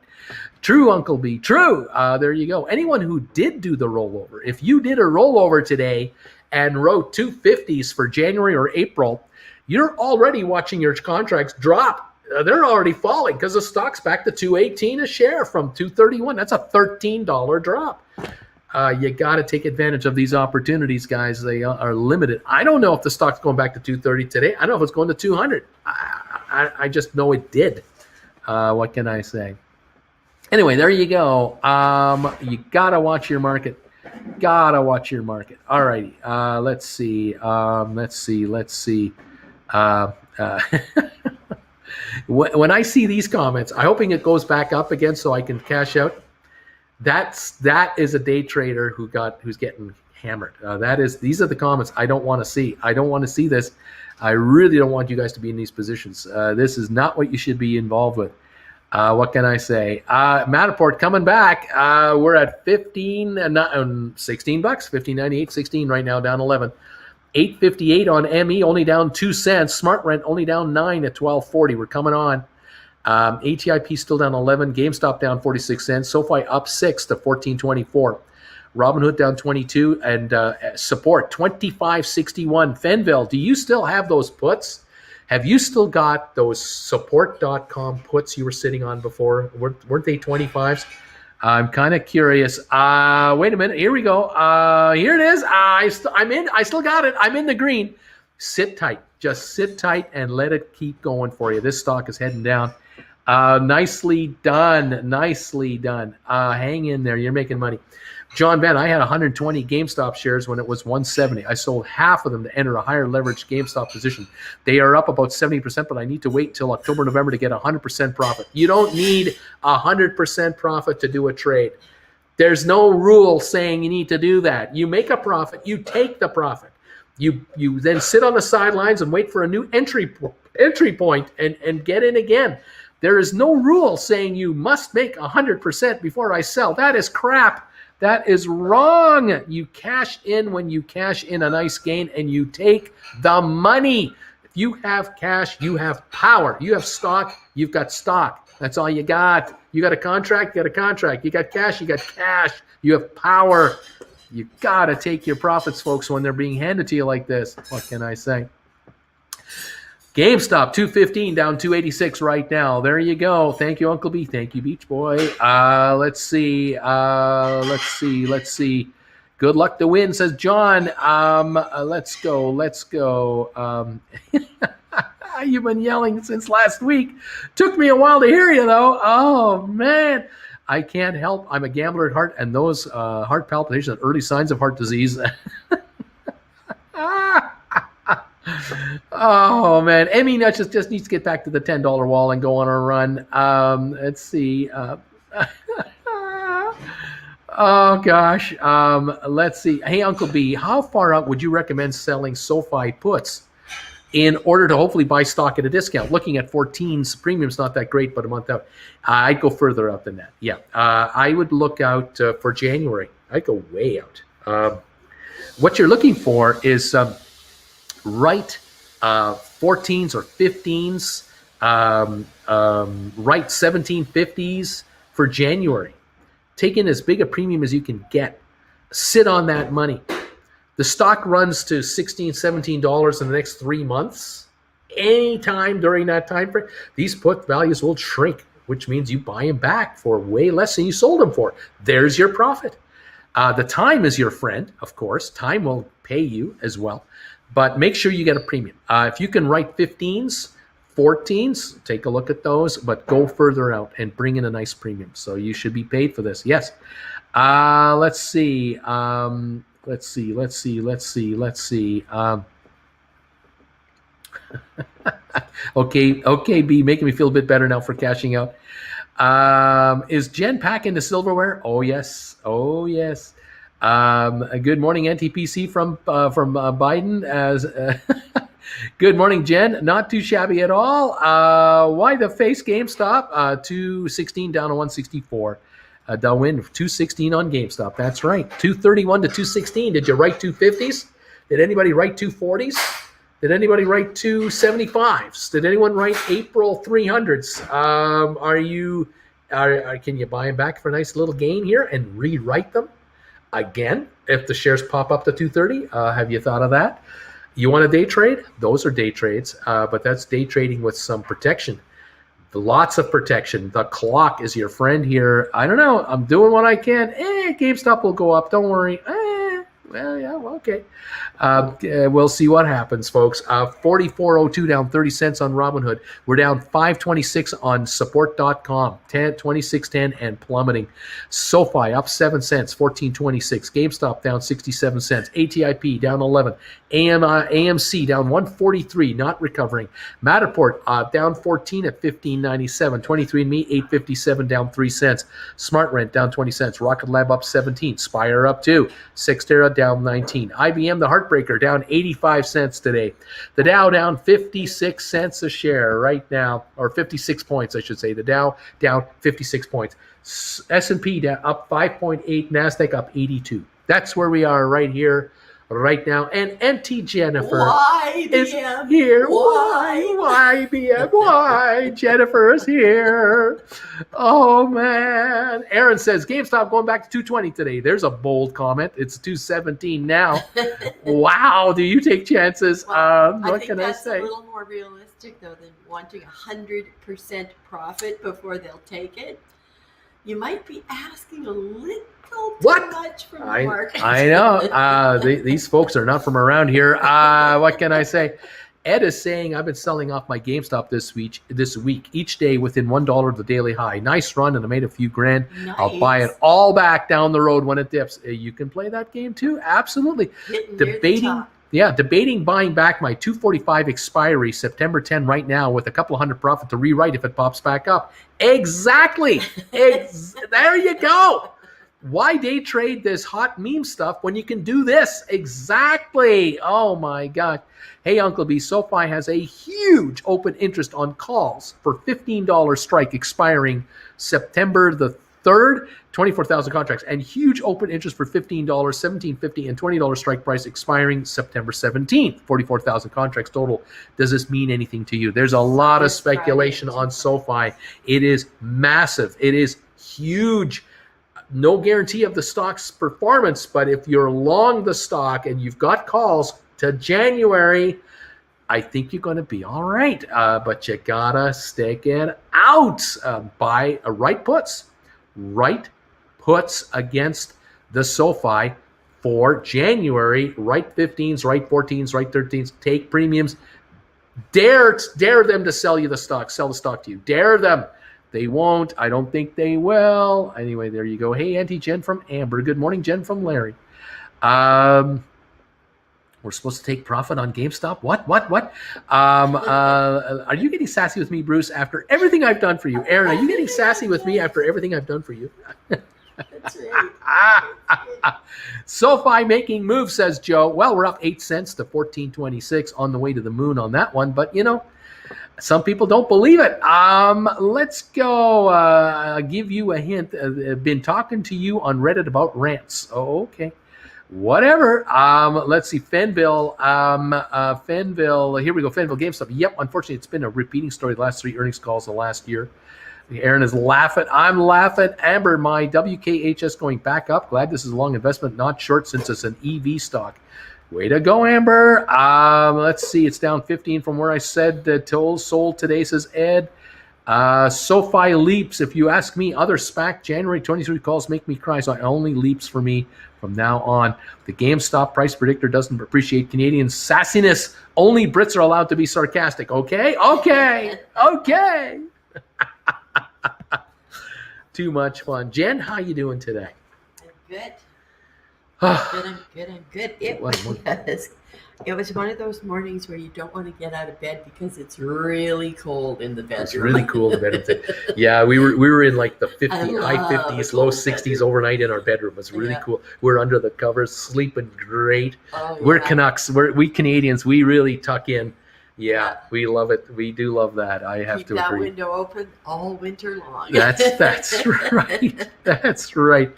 True, Uncle B. True. There you go. Anyone who did do the rollover, if you did a rollover today and wrote 250s for January or April, you're already watching your contracts drop. They're already falling because the stock's back to 218 a share from 231. That's a $13 drop. You got to take advantage of these opportunities, guys. They are limited. I don't know if the stock's going back to 230 today. I don't know if it's going to 200. I just know it did. What can I say? Anyway, there you go. You got to watch your market. Gotta watch your market. All righty. Let's see. When I see these comments, I'm hoping it goes back up again so I can cash out. That is a day trader who's getting hammered. These are the comments I don't want to see. I don't want to see this. I really don't want you guys to be in these positions. This is not what you should be involved with. What can I say? Matterport coming back. We're at 16 bucks, 15.98, 16 right now, down 11. 8.58 on ME, only down 2 cents. Smart Rent only down 9 at 12.40. We're coming on. ATIP still down 11. GameStop down 46 cents. SoFi up 6 to 14.24. Robinhood down 22, and support 25.61. Fenville, do you still have those puts? Have you still got those support.com puts you were sitting on before? Weren't they 25s? I'm kind of curious. Wait a minute. Here we go. Here it is. I still got it. I'm in the green. Sit tight. Just sit tight and let it keep going for you. This stock is heading down. Nicely done. Nicely done. Hang in there. You're making money. John Van, I had 120 GameStop shares when it was 170. I sold half of them to enter a higher leveraged GameStop position. They are up about 70%, but I need to wait till October, November to get 100% profit. You don't need 100% profit to do a trade. There's no rule saying you need to do that. You make a profit, you take the profit. You then sit on the sidelines and wait for a new entry point and get in again. There is no rule saying you must make 100% before I sell. That is crap. That is wrong. You cash in when you cash in a nice gain and you take the money. If you have cash, you have power. You have stock, you've got stock. That's all you got. You got a contract, you got a contract. You got cash, you got cash. You have power. You got to take your profits, folks, when they're being handed to you like this. What can I say? GameStop 215 down 286 right now. There you go. Thank you, Uncle B. Thank you, Beach Boy. Let's see. Good luck to win, says John. Let's go. You've been yelling since last week. Took me a while to hear you, though. Oh, man. I can't help. I'm a gambler at heart, and those heart palpitations are early signs of heart disease. Oh man, Emmy Nuts just needs to get back to the $10 wall and go on a run. Let's see. Oh gosh. Let's see. Hey Uncle B, how far out would you recommend selling SoFi puts in order to hopefully buy stock at a discount? Looking at 14's premium's not that great, but a month out. I'd go further out than that. Yeah, I would look out for January. I'd go way out. What you're looking for is right 14s or 15s, right 1750s for January. Take in as big a premium as you can get. Sit on that money. The stock runs to $16, $17 in the next 3 months. Anytime during that time frame, these put values will shrink, which means you buy them back for way less than you sold them for. There's your profit. The time is your friend, of course. Time will pay you as well. But make sure you get a premium. If you can write 15s, 14s, take a look at those, but go further out and bring in a nice premium. So you should be paid for this. Yes. Let's see. Okay, B, making me feel a bit better now for cashing out. Is Jen Pack into silverware? Oh, yes. Good morning, NTPC from Biden. Good morning, Jen. Not too shabby at all. Why the face GameStop? 216 down to 164. Win 216 on GameStop. That's right. 231 to 216. Did you write 250s? Did anybody write 240s? Did anybody write 275s? Did anyone write April 300s? Can you buy them back for a nice little gain here and rewrite them again if the shares pop up to 230? Have you thought of that? You want a day trade? Those are day trades, but that's day trading with some protection. Lots of protection. The clock is your friend here. I don't know. I'm doing what I can. GameStop will go up. Don't worry. Well, yeah, well, okay. We'll see what happens, folks. 44.02 down 30 cents on Robinhood. We're down 5.26 on support.com, 26.10 and plummeting. SoFi up 7 cents, 14.26. GameStop down 67 cents. ATIP down 11. AMC down 143, not recovering. Matterport down 14 at 15.97. 23andMe 8.57 down 3 cents. SmartRent down 20 cents. Rocket Lab up 17. Spire up 2. Sextera down 19. IBM, the heartbreaker, down 85 cents today. The Dow down 56 cents a share right now, or 56 points, I should say. The Dow down 56 points. S&P down up 5.8. NASDAQ up 82. That's where we are right here, right now. And Auntie Jennifer is here. Why, BM? Why? Jennifer's here. Oh, man. Aaron says, GameStop going back to 220 today. There's a bold comment. It's 217 now. Wow. Do you take chances? What can I say? That's a little more realistic, though, than wanting 100% profit before they'll take it. You might be asking a little too much from the market. I know. These folks are not from around here. What can I say? Ed is saying, I've been selling off my GameStop this week, each day within $1 of the daily high. Nice run, and I made a few grand. Nice. I'll buy it all back down the road when it dips. You can play that game too? Absolutely. Debating buying back my 245 expiry September 10 right now with a couple of hundred profit to rewrite if it pops back up. Exactly. There you go. Why day trade this hot meme stuff when you can do this? Exactly. Oh my God. Hey, Uncle B, SoFi has a huge open interest on calls for $15 strike expiring September the 3rd, 24,000 contracts, and huge open interest for $15, $17.50, and $20 strike price expiring September 17th, 44,000 contracts total. Does this mean anything to you? There's a lot of speculation on SoFi. It is massive. It is huge. No guarantee of the stock's performance, but if you're long the stock and you've got calls to January, I think you're going to be all right. But you gotta stick it out. Buy right puts against the SoFi for January. Right 15s, right 14s, right 13s. Take premiums. Dare them to sell the stock to you. Dare them. They won't. I don't think they will. Anyway, there you go. Hey, Auntie Jen from Amber. Good morning, Jen from Larry. We're supposed to take profit on GameStop? What? Are you getting sassy with me, Bruce, after everything I've done for you? Aaron, are you getting sassy with me after everything I've done for you? That's right. SoFi making moves, says Joe. Well, we're up 8 cents to 14.26 on the way to the moon on that one. But, some people don't believe it. Let's go. I'll give you a hint. I've been talking to you on Reddit about rants. Oh, okay. Whatever. Let's see. Fenville. Here we go. Fenville GameStop. Yep. Unfortunately, it's been a repeating story the last 3 earnings calls the last year. Aaron is laughing. I'm laughing. Amber, my WKHS going back up. Glad this is a long investment, not short since it's an EV stock. Way to go, Amber. Let's see. It's down 15 from where I said sold today, says Ed. SoFi leaps. If you ask me, other SPAC January 23 calls make me cry, so only leaps for me from now on. The GameStop price predictor doesn't appreciate Canadian sassiness. Only Brits are allowed to be sarcastic. Okay. Too much fun. Jen, how you doing today? I'm good. I'm good. It was one of those mornings where you don't want to get out of bed because it's really cold in the bedroom. It's really cool in the bedroom. Yeah, we were in like the high 50s, low 60s overnight in our bedroom. It was really cool. We're under the covers, sleeping great. We're Canucks. We Canadians. We really tuck in. Yeah, we love it. We do love that. I have to agree. Keep that window open all winter long. That's right. That's right.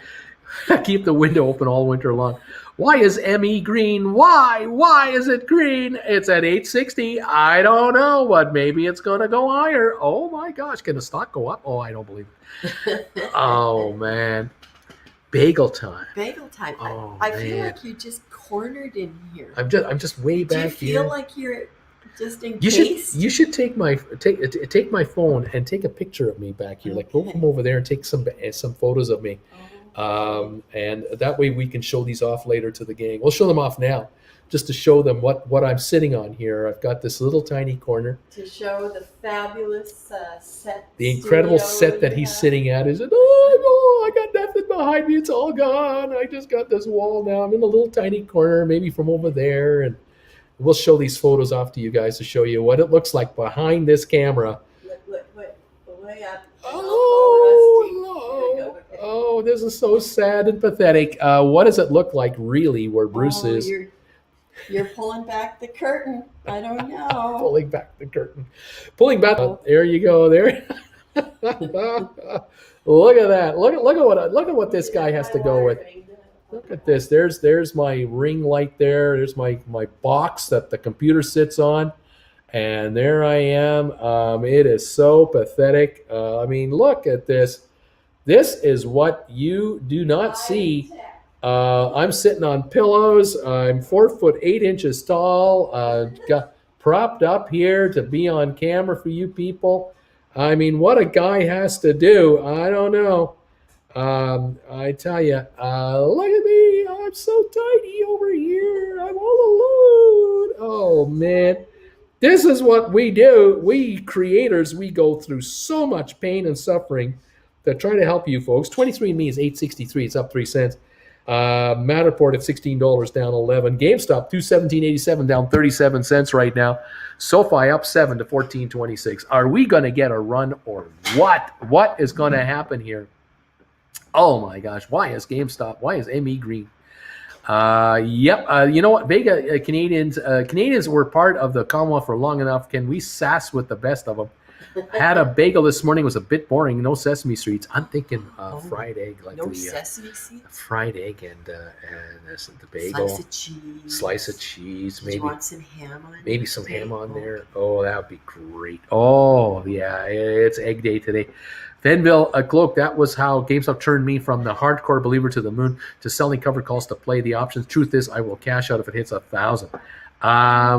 Keep the window open all winter long. Why is ME green? Why is it green? It's at 860. I don't know, but maybe it's going to go higher. Oh my gosh. Can the stock go up? Oh, I don't believe it. Oh man. Bagel time. Oh, I feel like you just cornered in here. I'm just way back here. Do you feel like you're Just in You case. should take my phone and take a picture of me back here. Like, go Okay. from over there and take some photos of me. Oh, And that way we can show these off later to the gang. We'll show them off now, just to show them what I'm sitting on here. I've got this little tiny corner. to show the fabulous set. The incredible studio set that you he's have. sitting at is, oh, no, I got nothing behind me. It's all gone. I just got this wall now. I'm in a little tiny corner, maybe from over there. And we'll show these photos off to you guys to show you what it looks like behind this camera. Look, way up. Oh, this is so sad and pathetic. What does it look like really where Bruce is? You're pulling back the curtain. I don't know. Pulling back the curtain. Pulling back. There you go. There. Look at that. Look at what this guy has to go with. Look at this. There's my ring light there. There's my box that the computer sits on. And there I am. It is so pathetic. I mean, look at this. This is what you do not see. I'm sitting on pillows. I'm 4'8" tall. Got propped up here to be on camera for you people. I mean, what a guy has to do. I don't know. I tell you, look at me. I'm so tiny over here. I'm all alone. Oh, man. This is what we do. We creators, we go through so much pain and suffering to try to help you folks. 23andMe is $8.63. It's up 3 cents. Matterport at $16, down 11. GameStop $217.87, down 37 cents right now. SoFi up 7 to $14.26. Are we going to get a run or what? What is going to happen here? Oh my gosh! Why is GameStop? Why is ME green? Yep. You know what? Vega Canadians were part of the Commonwealth for long enough. Can we sass with the best of them? Had a bagel this morning. It was a bit boring. No Sesame Streets. I'm thinking fried egg, like no the sesame seeds. fried egg and the bagel, Slice of cheese. maybe Do you want some ham on? maybe some ham on there. Oh, that would be great. Oh yeah, it's egg day today. Fenville Cloak, that was how GameStop turned me from the hardcore believer to the moon to selling cover calls to play the options. Truth is, I will cash out if it hits 1,000.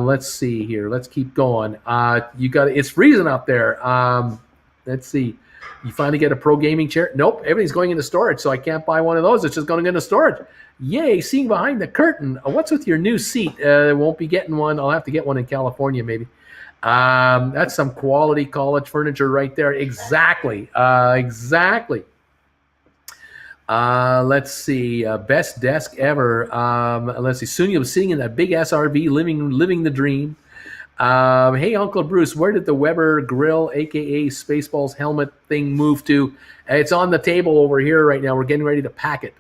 Let's see here. Let's keep going. It's freezing up there. Let's see. You finally get a pro gaming chair? Nope. Everything's going into storage, so I can't buy one of those. It's just going into storage. Yay, seeing behind the curtain. What's with your new seat? Won't be getting one. I'll have to get one in California, maybe. That's some quality college furniture right there. Exactly. Exactly. Let's see. Best desk ever. Let's see. Soon you'll be sitting in that big SRV, living the dream. Hey, Uncle Bruce, where did the Weber grill, aka Spaceballs helmet thing, move to? It's on the table over here right now. We're getting ready to pack it.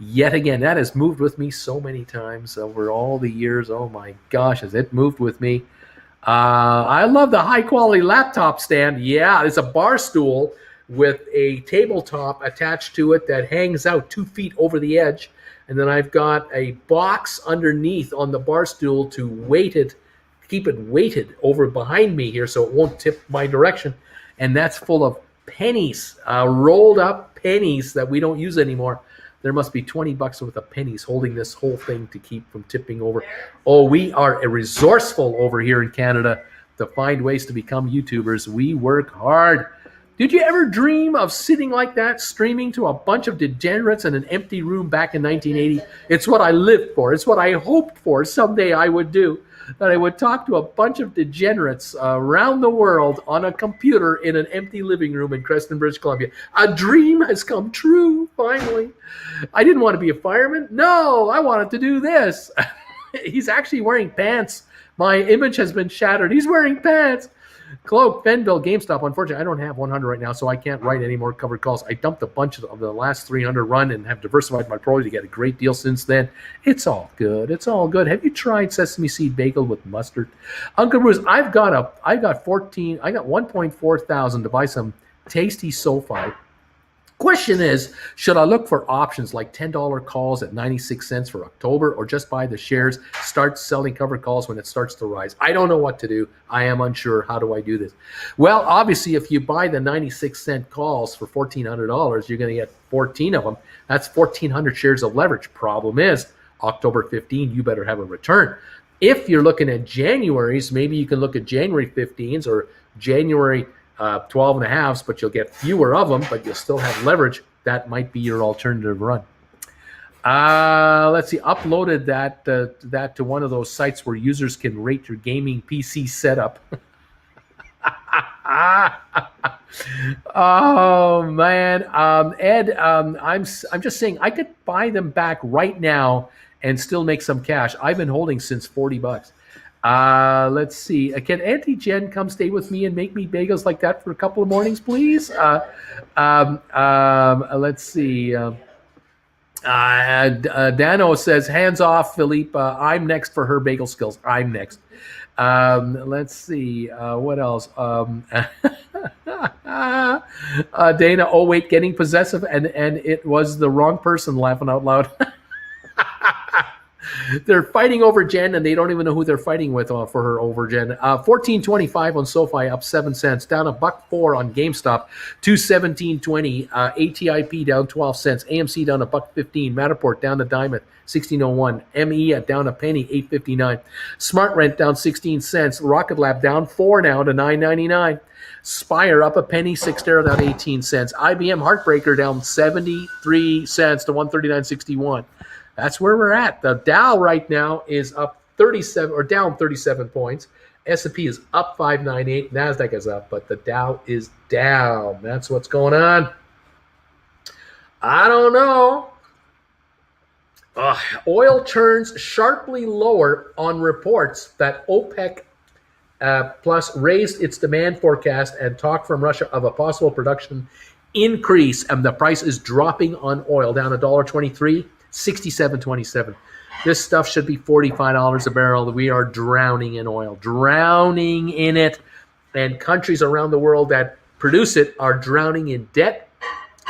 Yet again, that has moved with me so many times over all the years. Oh my gosh, has it moved with me? I love the high quality laptop stand. Yeah, it's a bar stool with a tabletop attached to it that hangs out 2 feet over the edge. And then I've got a box underneath on the bar stool to keep it weighted over behind me here so it won't tip my direction. And that's full of pennies, rolled up pennies that we don't use anymore. There must be $20 worth of pennies holding this whole thing to keep from tipping over. Oh, we are resourceful over here in Canada to find ways to become YouTubers. We work hard. Did you ever dream of sitting like that, streaming to a bunch of degenerates in an empty room back in 1980? It's what I lived for. It's what I hoped for someday I would do. That I would talk to a bunch of degenerates around the world on a computer in an empty living room in Creston, British Columbia. A dream has come true, finally. I didn't want to be a fireman. No, I wanted to do this. He's actually wearing pants. My image has been shattered. He's wearing pants. Cloak, Fenville, GameStop. Unfortunately, I don't have 100 right now, so I can't write any more covered calls. I dumped a bunch of the last 300 run and have diversified my portfolio to get a great deal since then. It's all good. It's all good. Have you tried sesame seed bagel with mustard? Uncle Bruce, I got 1.4 thousand to buy some tasty SoFi. Question is, should I look for options like $10 calls at 96 cents for October, or just buy the shares, start selling covered calls when it starts to rise? I don't know what to do. I am unsure. How do I do this? Well, obviously, if you buy the 96-cent calls for $1,400, you're going to get 14 of them. That's 1,400 shares of leverage. Problem is, October 15, you better have a return. if you're looking at January's, maybe you can look at January 15s or January 12 and a halves, but you'll get fewer of them, but you'll still have leverage. That might be your alternative run. Let's see. Uploaded that to one of those sites where users can rate your gaming PC setup. Oh man, Ed, I'm just saying I could buy them back right now and still make some cash. I've been holding since $40. Let's see. Can Auntie Jen come stay with me and make me bagels like that for a couple of mornings, please? Let's see. Dano says, hands off, Philippe. I'm next for her bagel skills. I'm next. Let's see. What else? Dana, oh wait, getting possessive, and it was the wrong person, laughing out loud. They're fighting over Jen, and they don't even know who they're fighting with for her over Jen. 14.25 on SoFi, up 7 cents. Down $1.04 on GameStop, 217.20. ATIP down 12 cents. AMC down $1.15. Matterport down a dime at 16.01. ME down a penny, 8.59. Smart Rent down 16 cents. Rocket Lab down 4 now to 9.99. Spire up a penny. Cyxtera down 18 cents. IBM Heartbreaker down 73 cents to 139.61. That's where we're at. The Dow right now is up 37 or down 37 points. S&P is up 598. NASDAQ is up, but the Dow is down. That's what's going on. I don't know. Oil turns sharply lower on reports that OPEC plus raised its demand forecast and talk from Russia of a possible production increase. And the price is dropping on oil down $1.23. 67.27. This stuff should be $45 a barrel. We are drowning in oil, drowning in it. And countries around the world that produce it are drowning in debt,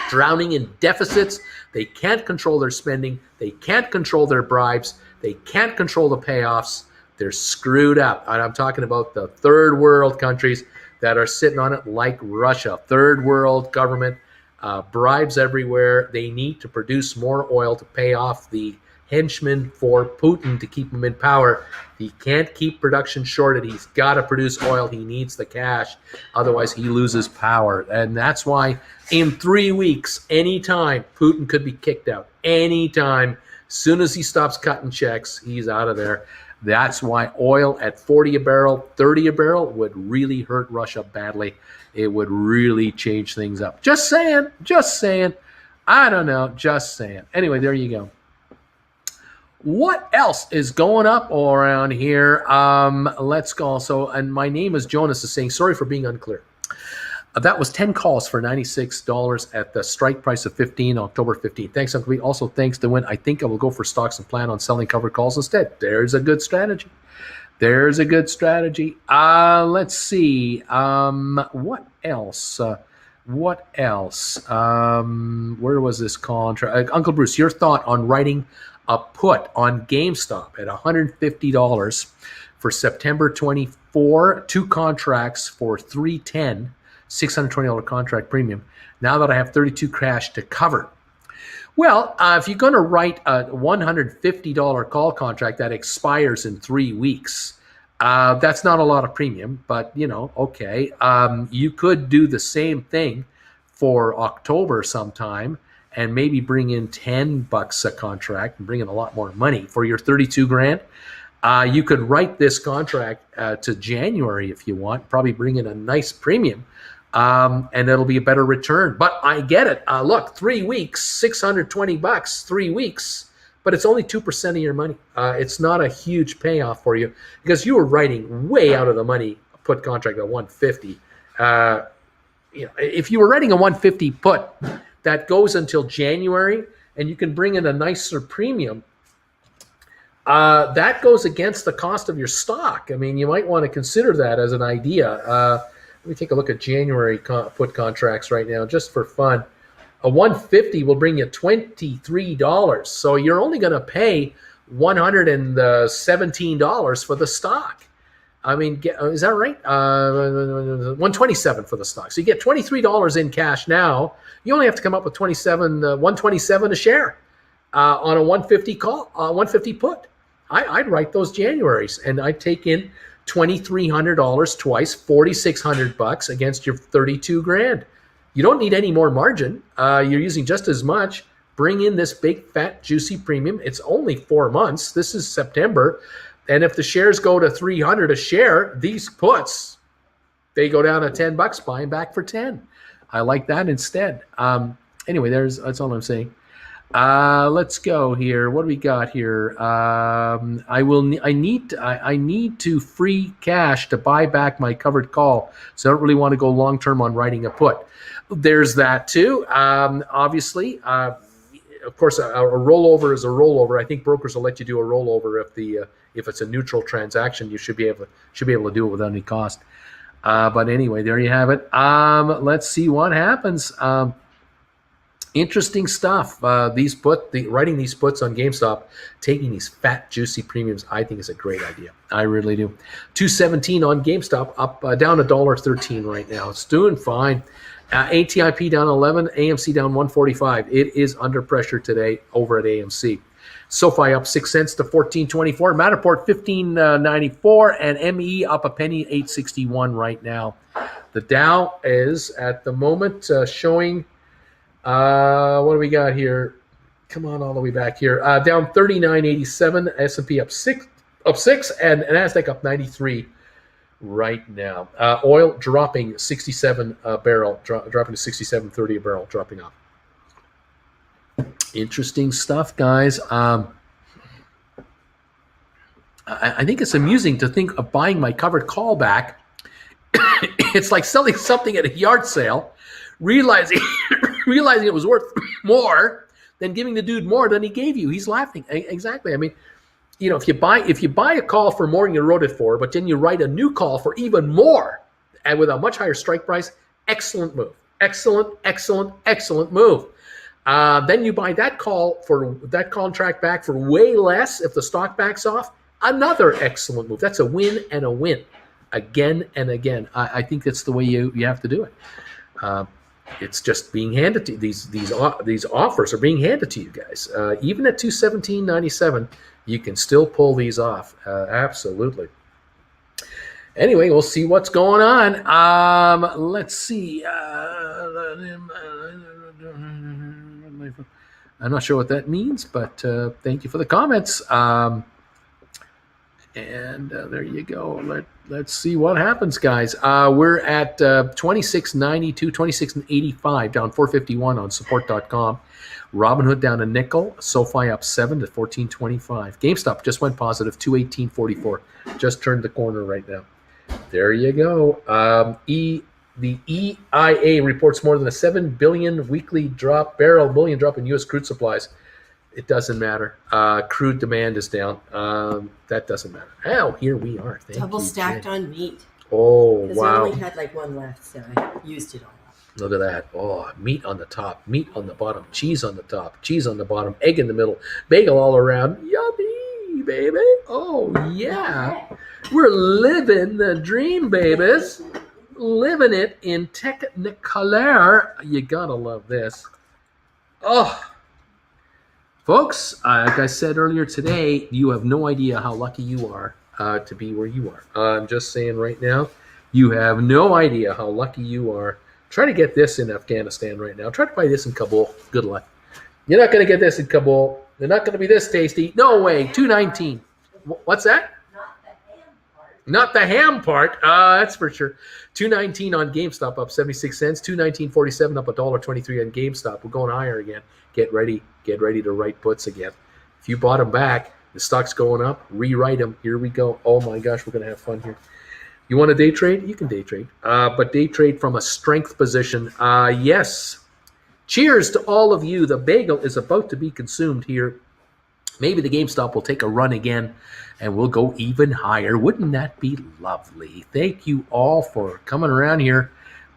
drowning in deficits. They can't control their spending. They can't control their bribes. They can't control the payoffs. They're screwed up. And I'm talking about the third world countries that are sitting on it like Russia. Third world government. Bribes everywhere. They need to produce more oil to pay off the henchmen for Putin to keep him in power. He can't keep production shorted. He's got to produce oil. He needs the cash. Otherwise, he loses power. And that's why in 3 weeks, anytime, Putin could be kicked out. Anytime. Soon as he stops cutting checks, he's out of there. That's why oil at 40 a barrel, 30 a barrel would really hurt Russia badly. It would really change things up. Just saying. Just saying. I don't know. Just saying. Anyway, there you go. What else is going up around here? Let's go. So, and my name is Jonas is saying, sorry for being unclear. That was 10 calls for $96 at the strike price of 15, October 15. Thanks, Uncle Pete. Also, thanks to Win. I think I will go for stocks and plan on selling covered calls instead. There's a good strategy. There's a good strategy. Let's see. What else? What else? Where was this contract? Uncle Bruce, your thought on writing a put on GameStop at $150 for September 24, 2 contracts for $310, $620 contract premium. Now that I have 32 cash to cover. Well, if you're going to write a $150 call contract that expires in 3 weeks, that's not a lot of premium, but you know, okay. You could do the same thing for October sometime and maybe bring in $10 a contract and bring in a lot more money for your 32 grand. You could write this contract to January if you want, probably bring in a nice premium. And it'll be a better return. But I get it. Look, 3 weeks, $620, 3 weeks, but it's only 2% of your money. It's not a huge payoff for you because you were writing way out of the money put contract at 150. If you were writing a 150 put that goes until January and you can bring in a nicer premium, that goes against the cost of your stock. I mean, you might want to consider that as an idea. Let me take a look at January put contracts right now, just for fun. A 150 will bring you $23. So you're only going to pay $117 for the stock. I mean, is that right? 127 for the stock. So you get $23 in cash now. You only have to come up with 127 a share on a 150 call, 150 put. I'd write those Januaries, and I'd take in $2,300 twice, $4,600 against your 32 grand. You don't need any more margin. You're using just as much. Bring in this big, fat, juicy premium. It's only 4 months. This is September. And if the shares go to 300 a share, these puts, they go down to $10, buy them back for 10. I like that instead. Anyway, that's all I'm saying. Let's go here. What do we got here? I need to free cash to buy back my covered call. So I don't really want to go long term on writing a put. There's that too. Obviously, of course, a rollover is a rollover. I think brokers will let you do a rollover if it's a neutral transaction. You should be able to do it without any cost. But anyway, there you have it. Let's see what happens. Interesting stuff. Writing these puts on GameStop, taking these fat, juicy premiums, I think is a great idea. I really do. 217 on GameStop, up down $1.13 right now. It's doing fine. ATIP down 11, AMC down 145. It is under pressure today over at AMC. SoFi up 6 cents to 14.24. Matterport 15.94, and ME up a penny, 8.61 right now. The Dow is at the moment showing. What do we got here? Come on, all the way back here. Down 39.87. S&P up six, and Nasdaq up 93 right now. Oil dropping 67 a barrel, dropping to 67.30 a barrel, dropping off. Interesting stuff, guys. I think it's amusing to think of buying my covered call back. It's like selling something at a yard sale, realizing it was worth more than giving the dude more than he gave you. He's laughing. Exactly. I mean, if you buy a call for more than you wrote it for, but then you write a new call for even more and with a much higher strike price, excellent move. Excellent move. Then you buy that contract back for way less if the stock backs off. Another excellent move. That's a win and a win, again and again. I think that's the way you have to do it. It's just being handed to you. These offers are being handed to you guys. Even at 217.97, you can still pull these off. Absolutely. Anyway, we'll see what's going on. Let's see. I'm not sure what that means, but thank you for the comments. And there you go. Let's see what happens, guys. We're at 26.92, 26.85, down 451 on support.com. Robinhood down a nickel. SoFi up 7 to 14.25. GameStop just went positive, 218.44. Just turned the corner right now. There you go. The EIA reports more than a 7 billion million drop in U.S. crude supplies. It doesn't matter. Crude demand is down. That doesn't matter. Oh, here we are. Thank Double you, stacked Jen. on meat. Oh, Because wow. I only had like one left, so I used it all up. Look at that. Oh, meat on the top, meat on the bottom, cheese on the top, cheese on the bottom, egg in the middle, bagel all around. Yummy, baby. Oh, yeah. We're living the dream, babies. Living it in Technicolor. You gotta love this. Oh, folks, like I said earlier today, you have no idea how lucky you are to be where you are. I'm just saying right now, you have no idea how lucky you are. Try to get this in Afghanistan right now. Try to buy this in Kabul. Good luck. You're not going to get this in Kabul. They're not going to be this tasty. No way. 219. What's that? Not the ham part. That's for sure. 219 on GameStop, up 76 cents. 219.47, up $1.23 on GameStop. We're going higher again. Get ready to write puts again. If you bought them back, the stock's going up. Rewrite them. Here we go. Oh my gosh, we're going to have fun here. You want to day trade? You can day trade. But day trade from a strength position. Yes. Cheers to all of you. The bagel is about to be consumed here. Maybe the GameStop will take a run again and we'll go even higher. Wouldn't that be lovely? Thank you all for coming around here.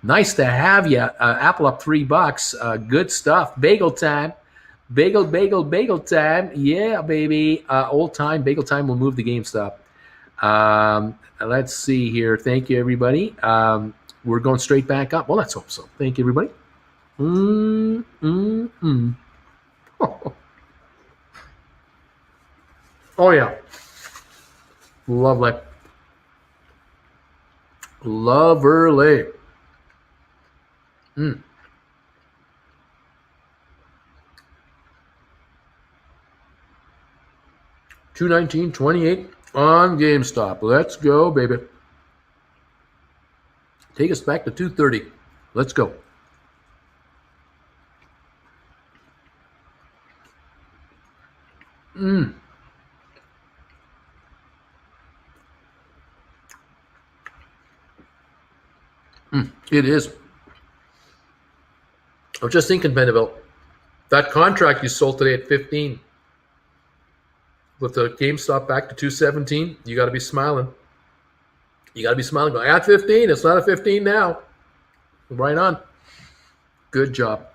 Nice to have you. Apple up $3. Good stuff. Bagel time. Bagel time. Yeah, baby. Old time. Bagel time will move the GameStop. Let's see here. Thank you, everybody. We're going straight back up. Well, let's hope so. Thank you, everybody. Oh, yeah. Lovely. Loverly. Mm. $219.28 on GameStop. Let's go, baby. Take us back to 230. Let's go. It is. I was just thinking, Vanderbilt, that contract you sold today at 15 with the GameStop back to 217, you got to be smiling. You got to be smiling. Going, at 15, it's not a 15 now. Right on. Good job.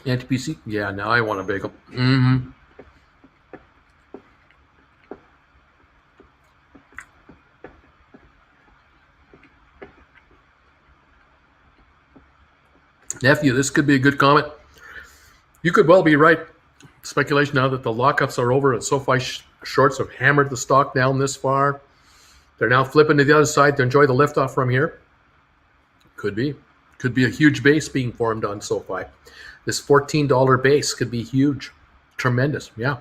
Anti-PC? Yeah, now I want a bagel. Nephew, this could be a good comment. You could well be right. Speculation now that the lockups are over and SoFi shorts have hammered the stock down this far. They're now flipping to the other side to enjoy the liftoff from here. Could be. Could be a huge base being formed on SoFi. This $14 base could be huge. Tremendous. Yeah.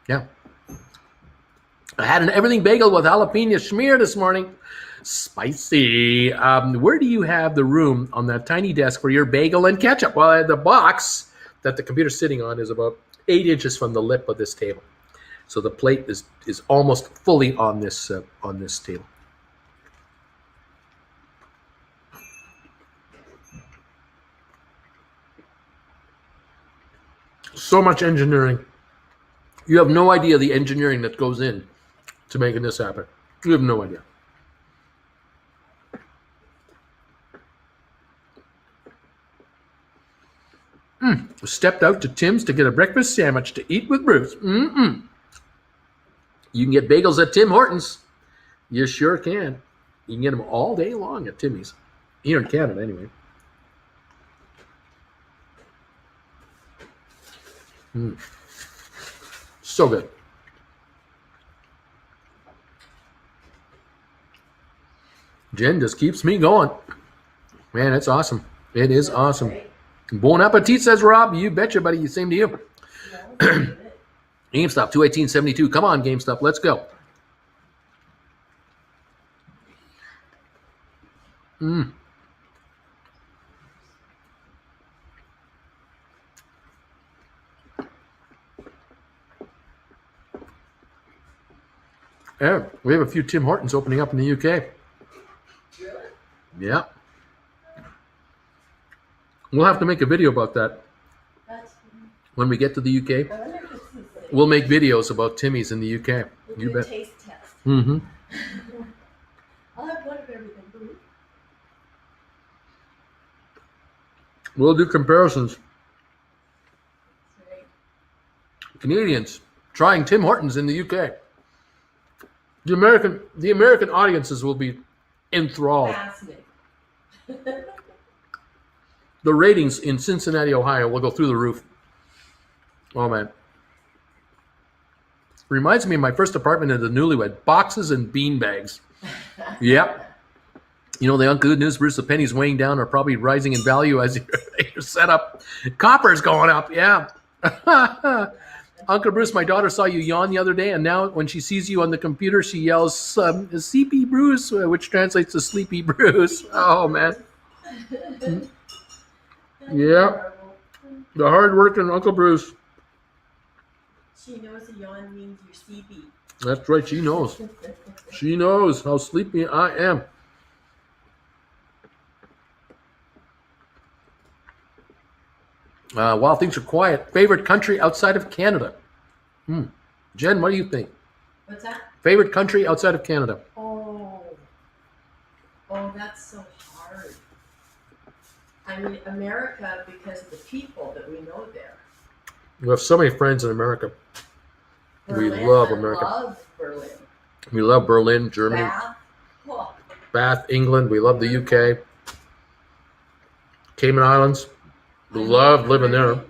Yeah. I had an everything bagel with jalapeno schmear this morning. Spicy. Where do you have the room on that tiny desk for your bagel and ketchup? Well, the box that the computer's sitting on is about 8 inches from the lip of this table. So the plate is almost fully on this table. So much engineering. You have no idea the engineering that goes in to making this happen. You have no idea. Stepped out to Tim's to get a breakfast sandwich to eat with Bruce. You can get bagels at Tim Hortons. You sure can. You can get them all day long at Timmy's. Here in Canada, anyway. So good. Jen just keeps me going. Man, it's awesome. It is awesome. Bon appetit, says Rob. You betcha, buddy. Same to you. GameStop, 218.72. Come on, GameStop. Let's go. Yeah, we have a few Tim Hortons opening up in the UK. Really? Yeah. We'll have to make a video about that when we get to the UK. We'll make videos about Timmy's in the UK. You bet. Taste test. I'll have one of everything. We'll do comparisons. Right. Canadians trying Tim Hortons in the UK. The American audiences will be enthralled. Fascinating. The ratings in Cincinnati, Ohio will go through the roof. Oh, man. Reminds me of my first apartment in the newlywed. Boxes and bean bags. Yep. You know, the good news, Bruce, the pennies weighing down are probably rising in value as you're set up. Copper's going up, yeah. Uncle Bruce, my daughter saw you yawn the other day, and now when she sees you on the computer, she yells, "Sleepy Bruce," which translates to Sleepy Bruce. Oh, man. Yeah. The hard-working Uncle Bruce. She knows a yawn means you're sleepy. That's right, she knows. She knows how sleepy I am. While things are quiet, favorite country outside of Canada? Jen, what do you think? What's that? Favorite country outside of Canada? Oh, that's so hard. I mean, America, because of the people that we know there. We have so many friends in America. Berlin, We love America. I love Berlin. We love Berlin, Germany. Bath. Oh, Bath, England. We love the UK. Cayman Islands. We love living there.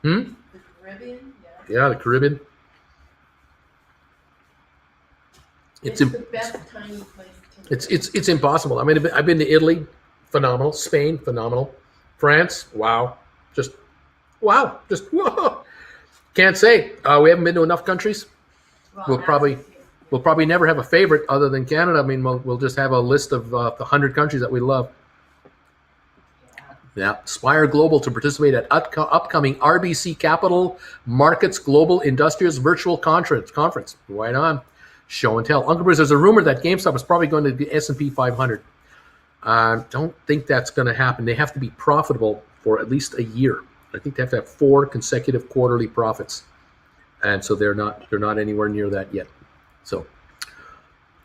The Caribbean, Yeah, the Caribbean. It's the best tiny place to live. It's impossible. I mean, I've been to Italy, phenomenal. Spain, phenomenal. France, wow, just wow, just whoa. Can't say we haven't been to enough countries. We'll probably never have a favorite other than Canada. I mean, we'll just have a list of the 100 countries that we love. Yeah, Spire Global to participate at upcoming RBC Capital Markets Global Industrials Virtual Conference. Right on. Show and tell. Uncle Bruce, there's a rumor that GameStop is probably going to be S&P 500. Don't think that's going to happen. They have to be profitable for at least a year. I think they have to have 4 consecutive quarterly profits, and so they're not anywhere near that yet. So,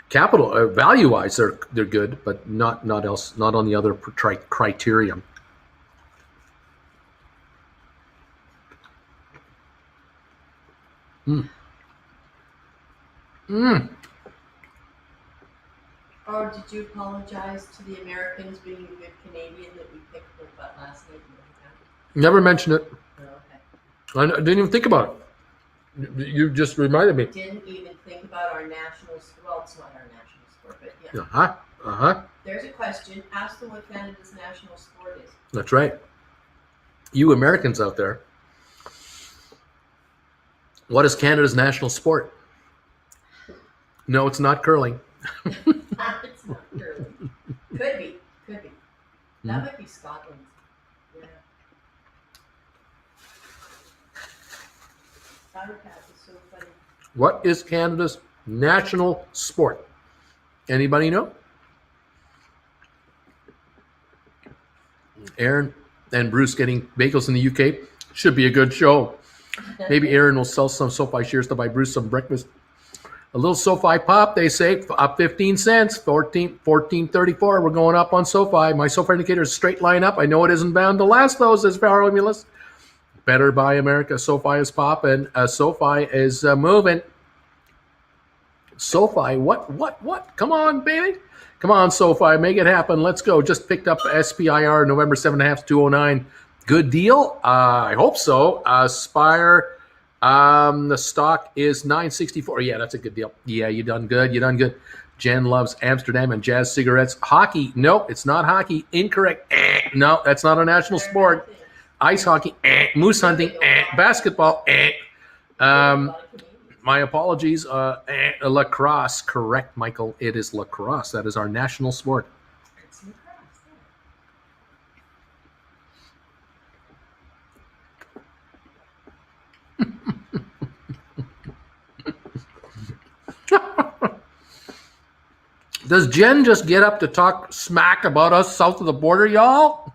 capital value-wise, they're good, but not on the other criteria. Or did you apologize to the Americans being a good Canadian that we picked their butt last night? Never mention it. Oh, okay. I didn't even think about it. You just reminded me. Didn't even think about our national. Well, it's not our national sport, but yeah. There's a question. Ask them what Canada's national sport is. That's right. You Americans out there. What is Canada's national sport? No, it's not curling. It's not curling. Could be. That might be Scotland's. Yeah. Sauerkraut is so funny. What is Canada's national sport? Anybody know? Aaron and Bruce getting bagels in the UK. Should be a good show. Maybe Aaron will sell some SoFi shares to buy Bruce some breakfast. A little SoFi pop, they say, up 15 cents, 14.34. We're going up on SoFi. My SoFi indicator is straight line up. I know it isn't bound to last, though, says Farrell-Mullis. Better buy America. SoFi is popping. SoFi is moving. SoFi, what? Come on, baby. Come on, SoFi. Make it happen. Let's go. Just picked up SPIR November 7.5, 209. Good deal. I hope so. Spire, the stock is 964. Yeah, that's a good deal. Yeah, you done good. Jen loves Amsterdam and jazz cigarettes. Hockey. No, it's not hockey. Incorrect. No, that's not a national sport. Ice hockey. Moose hunting. Basketball. My apologies. Lacrosse. Correct, Michael. It is lacrosse. That is our national sport. Does Jen just get up to talk smack about us south of the border, y'all?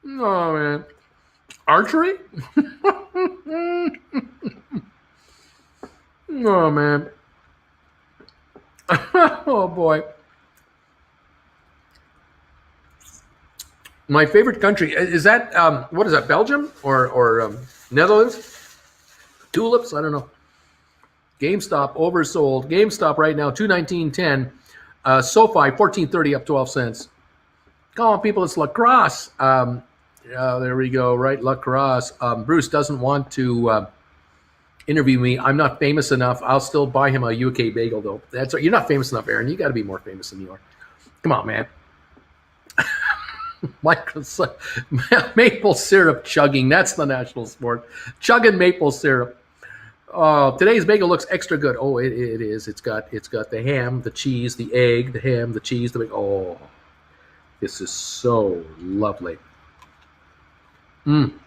Oh, man. Archery? Oh, man. Oh, boy. My favorite country, is that, what is that, Belgium or Netherlands? Tulips? I don't know. GameStop oversold. GameStop right now, $219.10. SoFi, $14.30, up 12 cents. Come on, people, it's lacrosse. There we go, right? Lacrosse. Bruce doesn't want to interview me. I'm not famous enough. I'll still buy him a UK bagel, though. That's right. You're not famous enough, Aaron. You got to be more famous than you are. Come on, man. Maple syrup chugging. That's the national sport. Chugging maple syrup. Oh, today's bagel looks extra good. Oh, it is. It's got the ham, the cheese, the egg, the ham, the cheese, the bagel. Oh, this is so lovely. I'm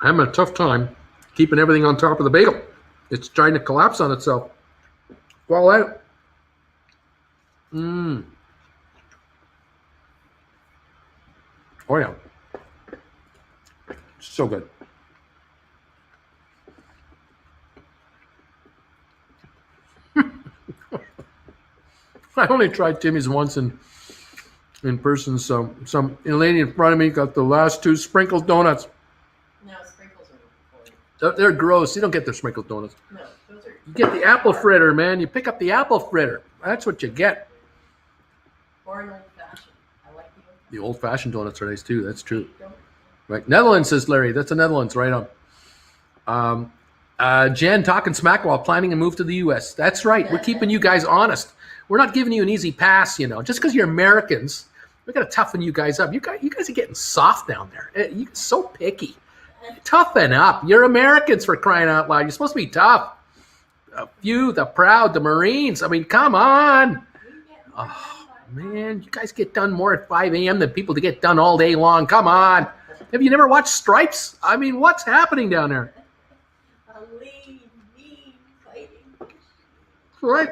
having a tough time keeping everything on top of the bagel. It's trying to collapse on itself. Fall out. Oh, yeah. So good. I only tried Timmy's once in person. So some lady in front of me got the last 2 sprinkled donuts. No, sprinkles are before. They're gross. You don't get the sprinkled donuts. No, those are You get the apple fritter, man. You pick up the apple fritter. That's what you get. Or an old-fashioned. I like The old-fashioned donuts are nice too. That's true. Right. Netherlands, says Larry. That's the Netherlands. Right on. Jen talking smack while planning a move to the U.S. That's right. We're keeping you guys honest. We're not giving you an easy pass, you know. Just because you're Americans, we're going to toughen you guys up. You guys are getting soft down there. You're so picky. Toughen up. You're Americans, for crying out loud. You're supposed to be tough. You, the proud, the Marines. I mean, come on. Oh, man, you guys get done more at 5 a.m. than people to get done all day long. Come on. Have you never watched Stripes? I mean, what's happening down there? A lean, mean fighting. Right.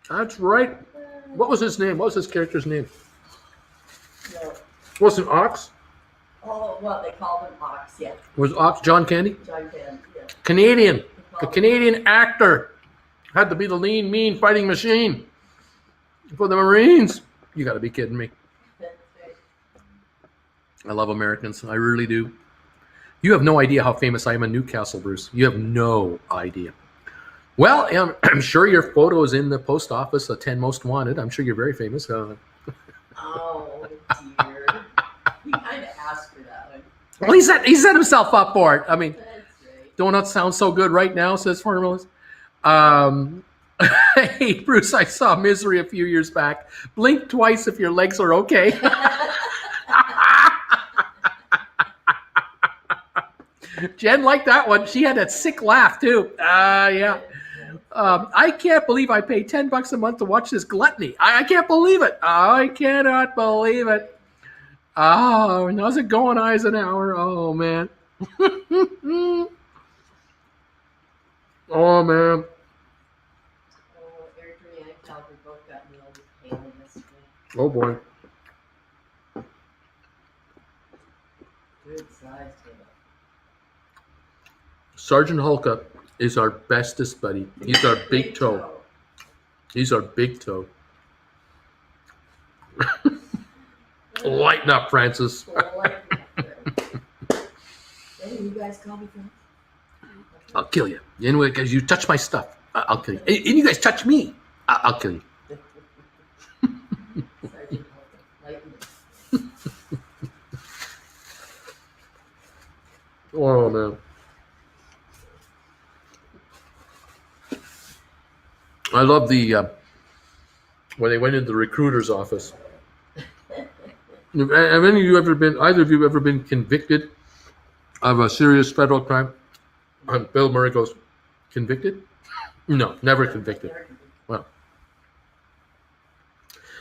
That's right. What was his name? What was his character's name? No. Wasn't Ox? Oh, well, they called him Ox, yeah. Was Ox John Candy? John Candy, yeah. Canadian. The Canadian actor. Had to be the lean, mean fighting machine for the Marines. You got to be kidding me. I love Americans. I really do. You have no idea how famous I am in Newcastle, Bruce. You have no idea. Well, I'm sure your photo is in the post office, the 10 most wanted. I'm sure you're very famous. Oh, dear. He kind of asked for that one. Well, he set himself up for it. I mean, That's right. donuts sound so good right now, says Formulas. Hey, Bruce, I saw Misery a few years back. Blink twice if your legs are okay. Jen liked that one. She had that sick laugh, too. Yeah. I can't believe I pay $10 a month to watch this gluttony. I can't believe it. I cannot believe it. Oh, how's it going, Eisenhower? Oh, man. Oh, man. Oh, Airdrie and Calgary both got nailed with hail yesterday. Oh, boy. Good size hail. Sergeant Hulka is our bestest buddy. He's our big toe. He's our big toe. Lighten up, Francis. Hey, you guys call me friends? I'll kill you. Anyway, because you touch my stuff, I'll kill you. And you guys touch me, I'll kill you. Sergeant Hulka, lighten it. Oh, man. I love the when they went into the recruiter's office. Have either of you ever been convicted of a serious federal crime? And Bill Murray goes, convicted? No, never convicted. Well,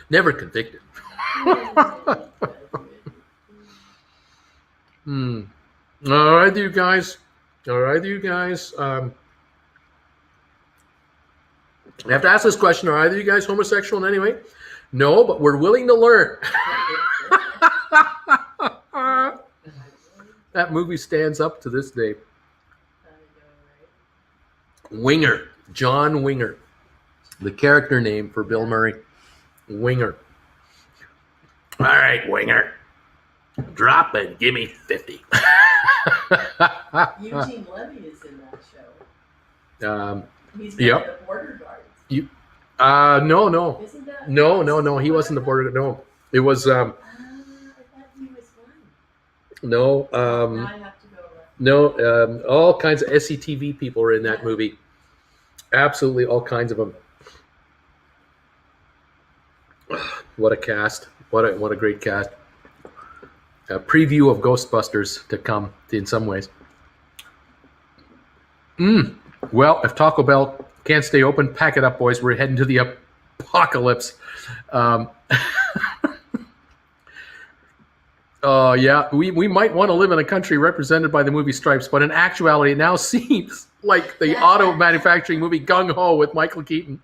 never convicted. All right, you guys. I have to ask this question. Are either of you guys homosexual in any way? No, but we're willing to learn. That movie stands up to this day. Winger. John Winger. The character name for Bill Murray. Winger. All right, Winger. Drop and give me 50. Eugene Levy is in that show. He's one Yep. of the border guards. No. Isn't that? No. He wasn't the border. No, it was. I thought he was one. No. Now I have to go. No. All kinds of SCTV people are in that movie. Absolutely, all kinds of them. What a cast! What a great cast. A preview of Ghostbusters to come in some ways. Well, if Taco Bell can't stay open, pack it up, boys. We're heading to the apocalypse. Yeah, we might want to live in a country represented by the movie Stripes, but in actuality, it now seems like the auto manufacturing movie Gung Ho with Michael Keaton.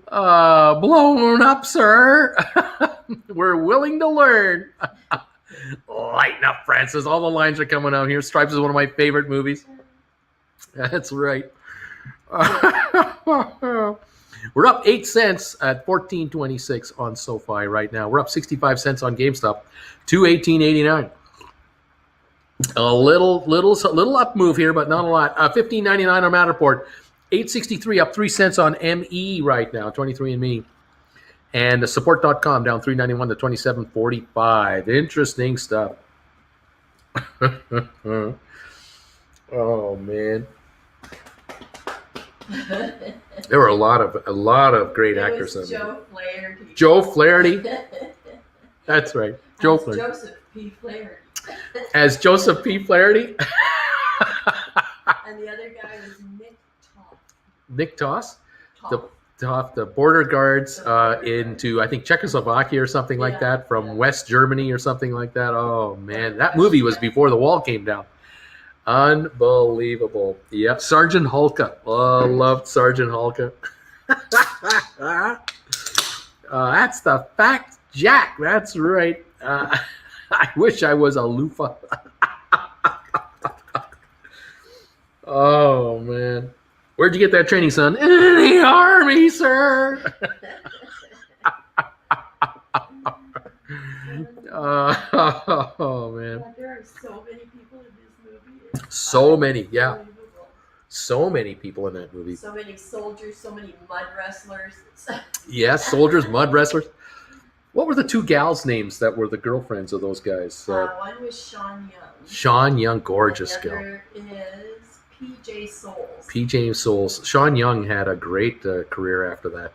Blown up, sir. We're willing to learn. Lighten up, Francis. All the lines are coming out here. Stripes is one of my favorite movies. That's right. We're up 8 cents at $14.26 on SoFi right now. We're up 65 cents on GameStop, $218.89. A little up move here, but not a lot. 15.99 on Matterport, 8.63 up 3 cents on ME right now. 23andMe, and the support.com down 3.91 to 27.45. Interesting stuff. Oh man, there were a lot of great actors. Joe Flaherty. Joe Flaherty. That's right, Joe Flaherty. Joseph P. Flaherty. As Joseph P. Flaherty. And the other guy was Nick Toff. Nick Toss, the border guards into, I think, Czechoslovakia or something like that, from West Germany or something like that. Oh man, that movie was before the wall came down. Unbelievable. Yep, Sergeant Hulka. Oh, loved Sergeant Hulka. That's the fact, Jack. That's right. I wish I was a loofah. Oh man, where'd you get that training, son? In the Army, sir. Oh man. There are so many people in this movie. So many, yeah. So many people in that movie. So many soldiers, so many mud wrestlers. Yes, soldiers, mud wrestlers. What were the two gals' names that were the girlfriends of those guys? One was Sean Young. Sean Young, gorgeous the gal. other is PJ Souls. PJ Souls. Sean Young had a great career after that.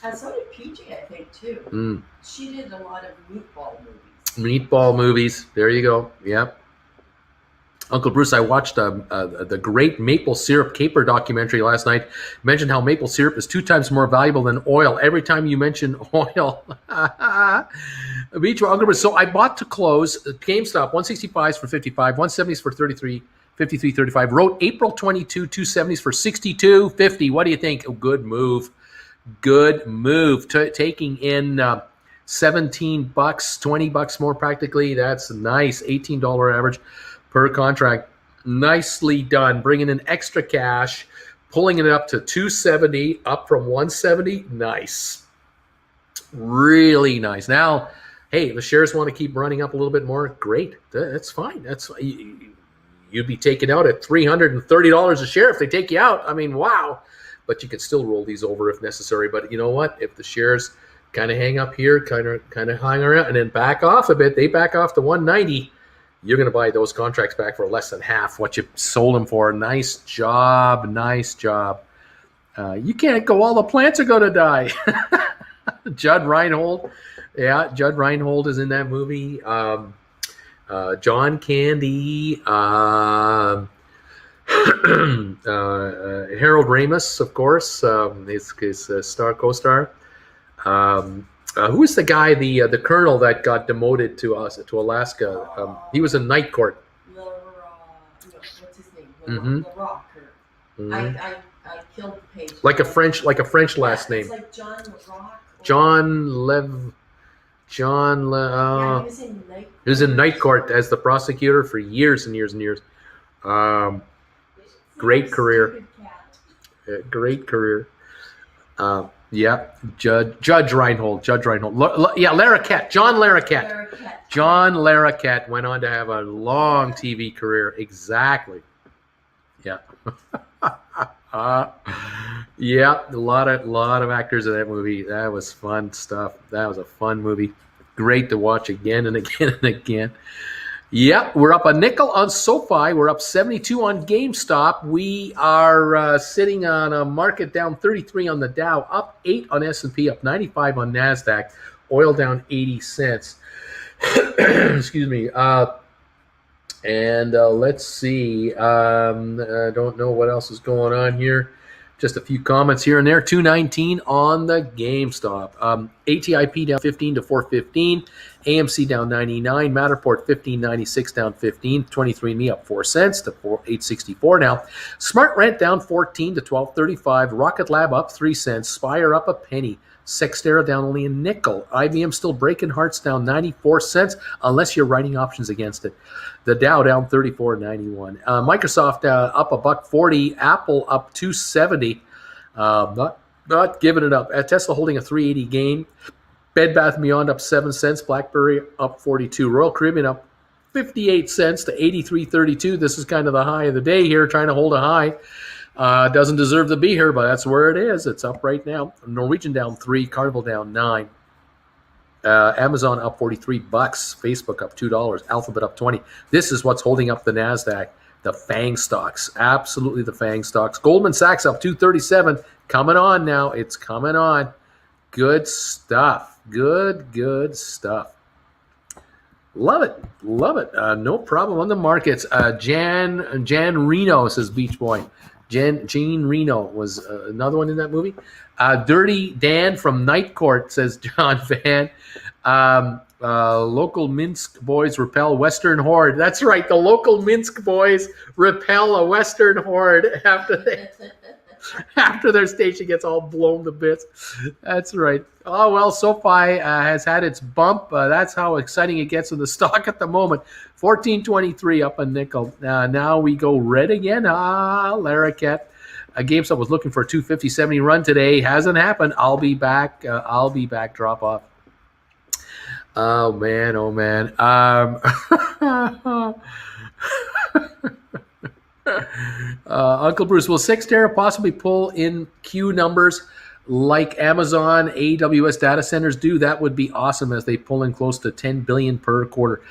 And so did PJ, I think, too. Mm. She did a lot of meatball movies. Meatball movies. There you go. Yep. Uncle Bruce, I watched the great maple syrup caper documentary last night. Mentioned how maple syrup is 2 times more valuable than oil. Every time you mention oil. Uncle Bruce. So I bought to close GameStop 165s for 55, 170s for 33, 53.35. Wrote April 22, 270s for 62.50. What do you think? Oh, good move. Good move. Taking in $17, $20 more practically. That's nice. $18 average per contract. Nicely done. Bringing in extra cash, pulling it up to 270, up from 170. Nice. Really nice. Now, hey, the shares want to keep running up a little bit more. Great. That's fine. That's you'd be taken out at $330 a share if they take you out. I mean, wow. But you could still roll these over if necessary. But you know what? If the shares kind of hang up here, kind of hang around, and then back off a bit, they back off to 190. You're going to buy those contracts back for less than half what you sold them for. Nice job. Nice job. You can't go, all the plants are going to die. Judd Reinhold. Yeah, Judd Reinhold is in that movie. John Candy. Harold Ramis, of course, his co-star. Who is the guy, the colonel that got demoted to Alaska? He was in Night Court. What's his name? Mm-hmm. The Rocker. Mm-hmm. I killed the page. Like a French last name. It's like John LaRock. Yeah, he was in Night Court. He was in Night Court as the prosecutor for years and years and years. Great career. Great career. Yeah, Judge Reinhold. Larroquette. John Larroquette. John Larroquette went on to have a long TV career. Exactly. Yeah. Yeah, a lot of actors in that movie. That was fun stuff. That was a fun movie. Great to watch again and again and again. Yep, we're up a nickel on SoFi. We're up 72 on GameStop. We are sitting on a market down 33 on the Dow, up 8 on S&P, up 95 on NASDAQ. Oil down 80 cents. Excuse me. And let's see. I don't know what else is going on here. Just a few comments here and there. 219 on the GameStop. ATIP down 15 to 415. AMC down 99. Matterport 1596 down 15. 23andMe up 4 cents to 864 now. Smart Rent down 14 to 1235. Rocket Lab up 3 cents. Spire up a penny. Sextera down only a nickel. IBM still breaking hearts, down 94 cents, unless you're writing options against it. The Dow down 34.91. Microsoft up $1.40. Apple up 270. Not giving it up. Tesla holding a 380 gain. Bed Bath & Beyond up 7 cents. BlackBerry up 42. Royal Caribbean up 58 cents to 83.32. This is kind of the high of the day here, trying to hold a high. Doesn't deserve to be here, but that's where it is. It's up right now. Norwegian down 3, Carnival down 9. Amazon up 43 bucks, Facebook up $2, Alphabet up 20. This is what's holding up the NASDAQ, the FANG stocks, absolutely the FANG stocks. Goldman Sachs up 237, coming on now, it's coming on. Good stuff, good stuff. Love it. No problem on the markets. Jan Reno, says Beach Boy. Jean Reno was another one in that movie. Dirty Dan from Night Court, says John Van. Local Minsk boys repel Western horde. That's right. The local Minsk boys repel a Western horde after their station gets all blown to bits. That's right. Oh, well, SoFi has had its bump. That's how exciting it gets in the stock at the moment. 14.23 up a nickel. Now we go red again. Laraket. GameStop was looking for a 250.70 run today. Hasn't happened. I'll be back. Drop off. Oh, man. Uncle Bruce, will Cyxtera possibly pull in Q numbers like Amazon, AWS data centers do? That would be awesome as they pull in close to 10 billion per quarter.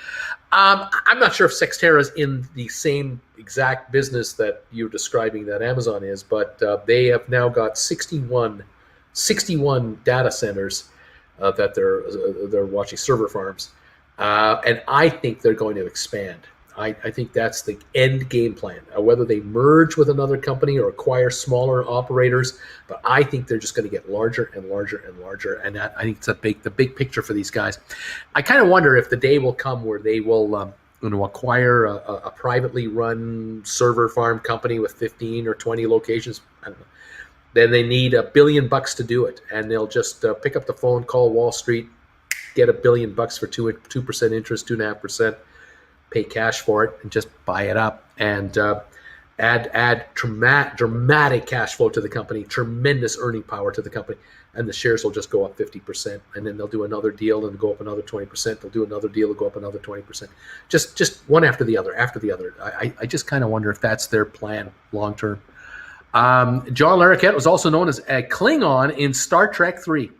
I'm not sure if Cyxtera is in the same exact business that you're describing that Amazon is, but they have now got 61 data centers that they're watching, server farms, and I think they're going to expand. I think that's the end game plan. Whether they merge with another company or acquire smaller operators, but I think they're just going to get larger and larger and larger. And that, I think it's the big picture for these guys. I kind of wonder if the day will come where they will acquire a privately run server farm company with 15 or 20 locations. I don't know. Then they need $1 billion to do it, and they'll just pick up the phone, call Wall Street, get $1 billion for 2% interest, 2.5%. Pay cash for it and just buy it up and add dramatic cash flow to the company, tremendous earning power to the company, and the shares will just go up 50%. And then they'll do another deal and go up another 20%. They'll do another deal and go up another 20%. Just one after the other. I just kind of wonder if that's their plan long term. John Larroquette was also known as a Klingon in Star Trek 3.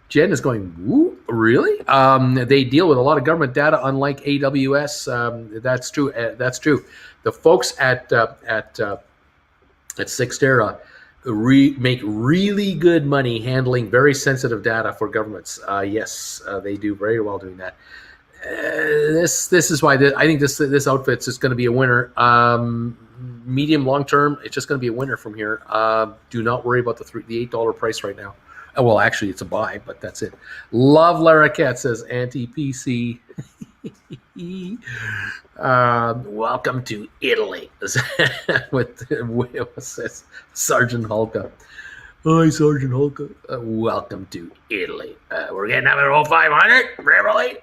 Jen is going, woo, really? They deal with a lot of government data, unlike AWS. That's true. That's true. The folks at Cyxtera make really good money handling very sensitive data for governments. Yes, they do very well doing that. This is why I think this outfit's just going to be a winner. Medium long term, it's just going to be a winner from here. Do not worry about the $8 price right now. Well, actually, it's a buy, but that's it. Love Larroquette, says anti-PC. Welcome to Italy with Sergeant Hulka. Hi, Sergeant Hulka. Welcome to Italy. We're getting up at 0500, really?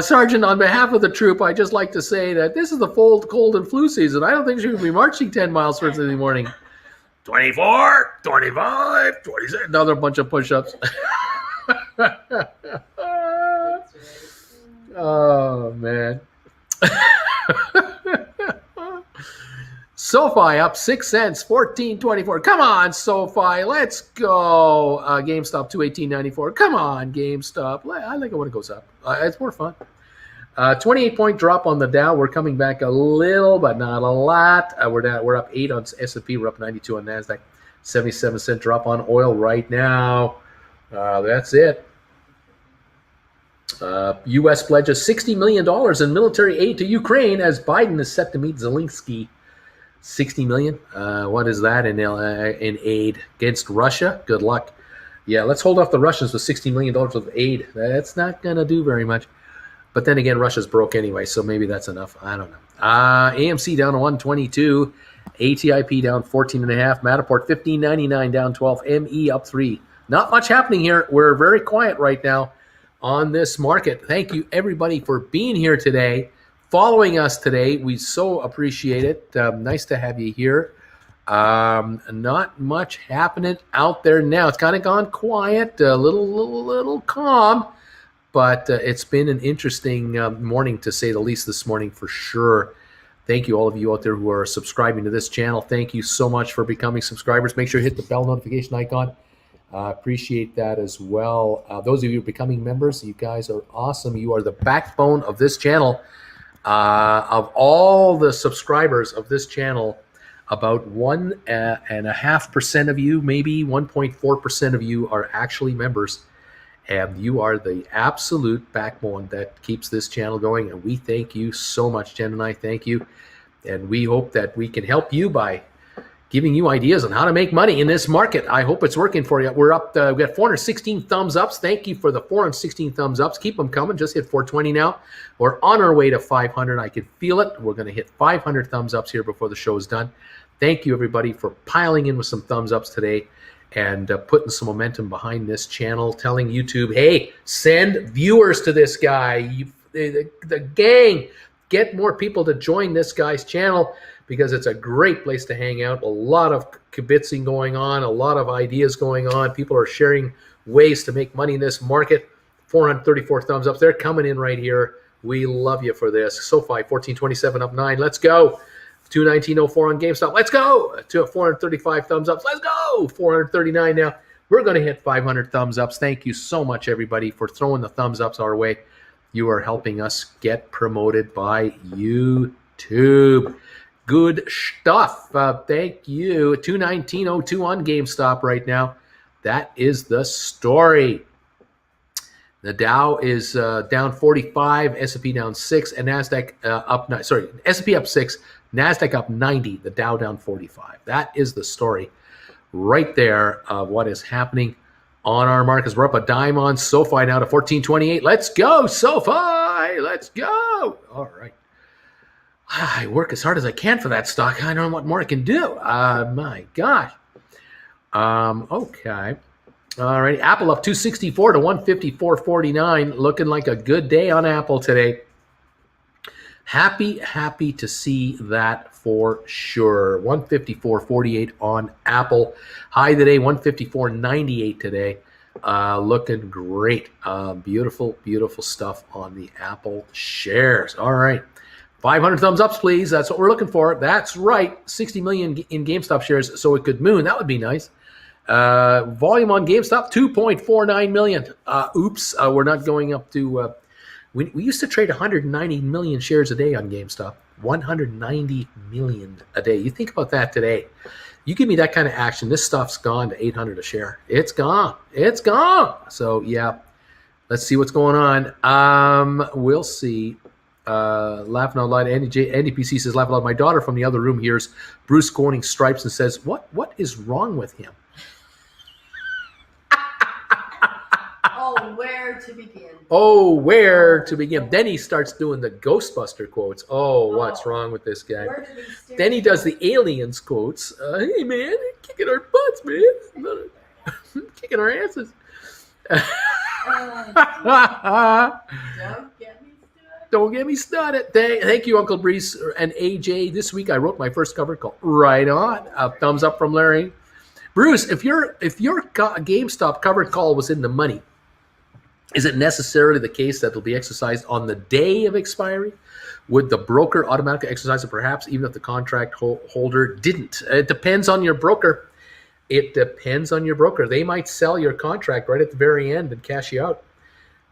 Sergeant, on behalf of the troop, I'd just like to say that this is the cold and flu season. I don't think she should be marching 10 miles first in the morning. 24, 25, 26, another bunch of push-ups. Oh, man. SoFi up 6 cents, 14.24. Come on, SoFi, let's go. GameStop 218.94. Come on, GameStop. I like it when it goes up. It's more fun. 28-point drop on the Dow. We're coming back a little, but not a lot. We're up 8 on S&P. We're up 92 on NASDAQ. 77-cent drop on oil right now. That's it. U.S. pledges $60 million in military aid to Ukraine as Biden is set to meet Zelensky. $60 million? What is that in aid against Russia? Good luck. Yeah, let's hold off the Russians with $60 million of aid. That's not going to do very much. But then again, Russia's broke anyway, so maybe that's enough. I don't know. AMC down to 122. ATIP down 14.5. Matterport 15.99 down 12. ME up 3. Not much happening here. We're very quiet right now on this market. Thank you, everybody, for being here today, following us today. We so appreciate it. Nice to have you here. Not much happening out there now. It's kind of gone quiet, a little calm, but it's been an interesting morning, to say the least, this morning for sure. Thank you, all of you out there who are subscribing to this channel. Thank you so much for becoming subscribers. Make sure you hit the bell notification icon. Appreciate that as well. Those of you becoming members, you guys are awesome. You are the backbone of this channel. Of all the subscribers of this channel, about 1.5% of you, maybe 1.4% of you are actually members. And you are the absolute backbone that keeps this channel going. And we thank you so much. Jen and I thank you. And we hope that we can help you by giving you ideas on how to make money in this market. I hope it's working for you. We're up, we got 416 thumbs ups. Thank you for the 416 thumbs ups. Keep them coming. Just hit 420 now. We're on our way to 500. I can feel it. We're going to hit 500 thumbs ups here before the show is done. Thank you, everybody, for piling in with some thumbs ups today and putting some momentum behind this channel, telling YouTube, hey, send viewers to this guy. The gang, get more people to join this guy's channel, because it's a great place to hang out. A lot of kibitzing going on, a lot of ideas going on. People are sharing ways to make money in this market. 434 thumbs up. They're coming in right here. We love you for this. SoFi, 1427 up 9. Let's go. 219.04 on GameStop. Let's go. To 435 thumbs ups. Let's go. 439 now. We're going to hit 500 thumbs ups. Thank you so much, everybody, for throwing the thumbs ups our way. You are helping us get promoted by YouTube. Good stuff. Thank you. 219.02 on GameStop right now. That is the story. The Dow is down 45, S&P down 6, and NASDAQ up 9. Sorry, S&P up 6, NASDAQ up 90, the Dow down 45. That is the story right there of what is happening on our markets. We're up a dime on SoFi now to 1428. Let's go, SoFi. Let's go. All right. I work as hard as I can for that stock. I don't know what more I can do. My gosh. Okay. All right. Apple up 264 to 154.49. Looking like a good day on Apple today. Happy to see that for sure. 154.48 on Apple. High today, 154.98 today. Looking great. Beautiful stuff on the Apple shares. All right. 500 thumbs ups, please. That's what we're looking for. That's right. 60 million in GameStop shares, so it could moon. That would be nice. Volume on GameStop, 2.49 million. Oops. We're not going up to... We used to trade 190 million shares a day on GameStop. 190 million a day. You think about that today. You give me that kind of action, this stuff's gone to 800 a share. It's gone. It's gone. So, yeah. Let's see what's going on. We'll see. Laughing out loud. Andy PC says, laughing out loud. My daughter from the other room hears Bruce scoring stripes and says, what is wrong with him? Oh, where to begin? Oh, where to begin? Then he starts doing the Ghostbuster quotes. Oh, what's wrong with this guy? Then he does the Aliens quotes. Hey, man, kicking our butts, man. Kicking our asses. Don't get me started. Thank you, Uncle Brees and AJ. This week I wrote my first cover call. Right on. Thumbs up from Larry. Bruce, if your GameStop covered call was in the money, is it necessarily the case that it'll be exercised on the day of expiry? Would the broker automatically exercise it, perhaps even if the contract holder didn't? It depends on your broker. It depends on your broker. They might sell your contract right at the very end and cash you out.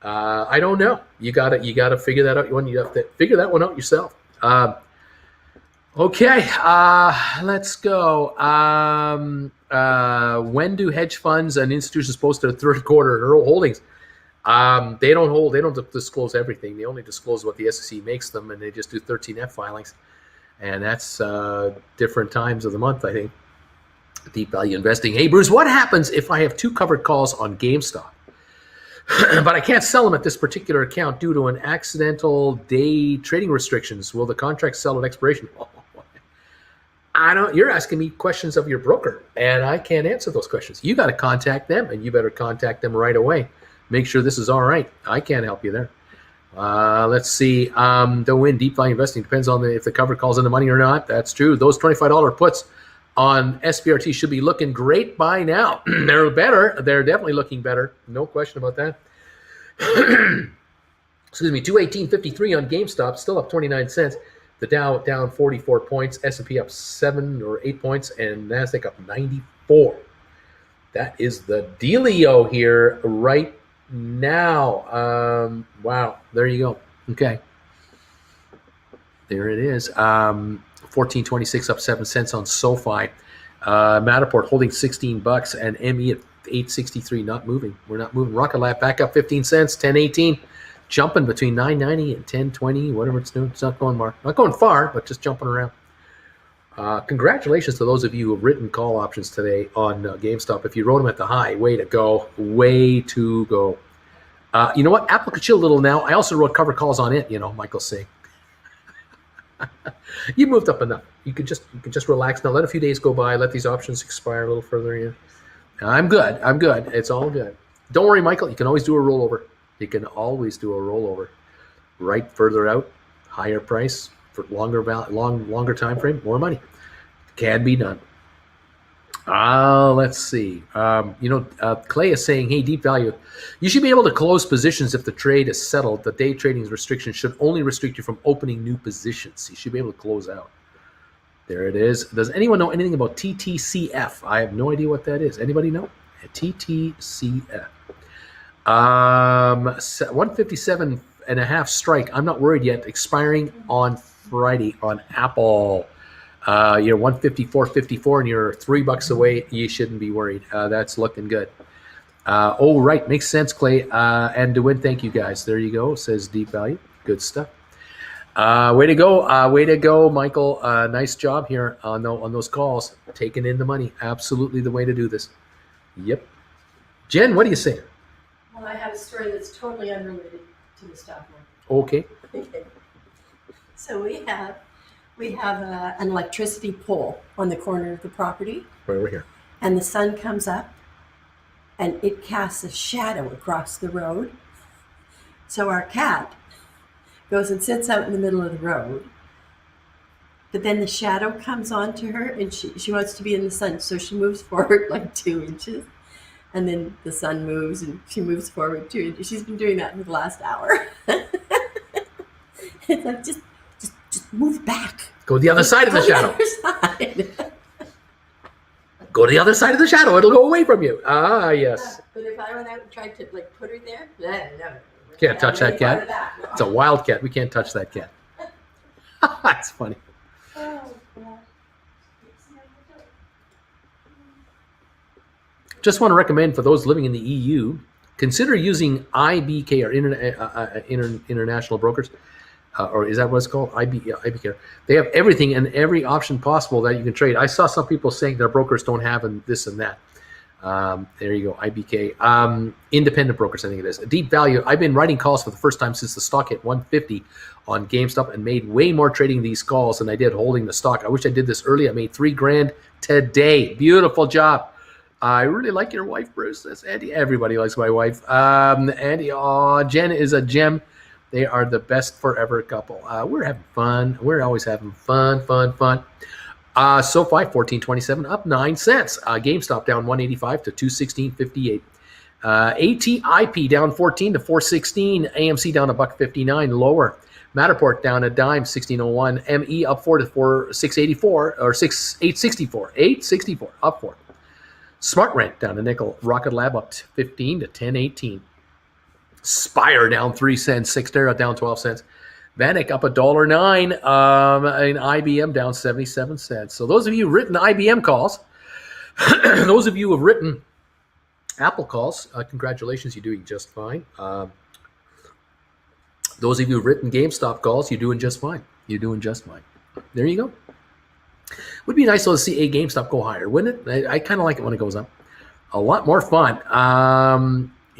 I don't know. You gotta figure that out. You have to figure that one out yourself. Okay, let's go. When do hedge funds and institutions post their third quarter holdings? They don't disclose everything. They only disclose what the SEC makes them, and they just do 13F filings. And that's different times of the month, I think. Deep value investing. Hey, Bruce, what happens if I have 2 covered calls on GameStop, but I can't sell them at this particular account due to an accidental day trading restrictions? Will the contract sell at expiration? You're asking me questions of your broker, and I can't answer those questions. You got to contact them, and you better contact them right away. Make sure this is all right. I can't help you there. Let's see. The win deep value investing depends on if the covered call's in the money or not. That's true. Those $25 puts on SBRT should be looking great by now. They're better. They're definitely looking better. No question about that. Excuse me, 218.53 on GameStop, still up 29 cents. The Dow down 44 points, S&P up 7 or 8 points, and NASDAQ up 94. That is the dealio here right now. Wow, there you go. Okay. There it is. 14.26 up 7 cents on SoFi. Matterport holding $16 and ME at 8.63, not moving. We're not moving. Rocket Lab back up 15 cents, 10.18. Jumping between 9.90 and 10.20, whatever it's doing. It's not going far, but just jumping around. Congratulations to those of you who have written call options today on GameStop. If you wrote them at the high, way to go. Way to go. You know what? Apple could chill a little now. I also wrote cover calls on it, Michael's saying. You moved up enough. You could just relax now. Let a few days go by. Let these options expire a little further. Yeah. I'm good. It's all good. Don't worry, Michael. You can always do a rollover. Right further out, higher price for longer time frame, more money. Can be done. Let's see. Clay is saying, hey, Deep Value, you should be able to close positions if the trade is settled. The day trading restriction should only restrict you from opening new positions. You should be able to close out. There it is. Does anyone know anything about TTCF? I have no idea what that is. Anybody know? TTCF. 157.5 strike. I'm not worried yet. Expiring on Friday on Apple. You're 154.54 and you're $3 away. You shouldn't be worried. That's looking good. Right. Makes sense, Clay. And DeWin, thank you guys. There you go. Says Deep Value. Good stuff. Way to go, Michael. Nice job here on those calls. Taking in the money. Absolutely the way to do this. Yep. Jen, what do you say? Well, I have a story that's totally unrelated to the stock market. Okay. So we have an electricity pole on the corner of the property. Right over here. And the sun comes up and it casts a shadow across the road. So our cat goes and sits out in the middle of the road. But then the shadow comes onto her and she wants to be in the sun. So she moves forward like 2 inches. And then the sun moves and she moves forward 2 inches. She's been doing that for the last hour. It's like, just move back. Go to the other side of the shadow. Go to the other side of the shadow. It'll go away from you. Ah, yes. But if I went out and tried to put her there, no. Can't touch that cat. No. It's a wild cat. We can't touch that cat. That's funny. Oh, God. Just want to recommend for those living in the EU, consider using IBK or international brokers. Or is that what it's called? IBK. They have everything and every option possible that you can trade. I saw some people saying their brokers don't have and this and that. There you go, IBK. Independent brokers, I think it is. Deep Value. I've been writing calls for the first time since the stock hit 150 on GameStop and made way more trading these calls than I did holding the stock. I wish I did this early. I made $3,000 today. Beautiful job. I really like your wife, Bruce. That's Andy. Everybody likes my wife. Andy, Jen is a gem. They are the best forever couple. We're having fun. We're always having fun. SoFi 14.27 up 9 cents. GameStop down 185 to 216.58. ATIP down 14 to 416. AMC down $1.59 lower. Matterport down a dime 1601. ME up 4 to 684 or 864. 864 up 4. Smart Rent down a nickel. Rocket Lab up 15 to 1018. Spire down 3 cents. Xterra down 12 cents. Vanek up $1.09. And IBM down 77 cents. So those of you who've written IBM calls, those of you who have written Apple calls, congratulations, you're doing just fine. Those of you who've written GameStop calls, you're doing just fine. You're doing just fine. There you go. Would be nice though to see a GameStop go higher, wouldn't it? I kind of like it when it goes up. A lot more fun.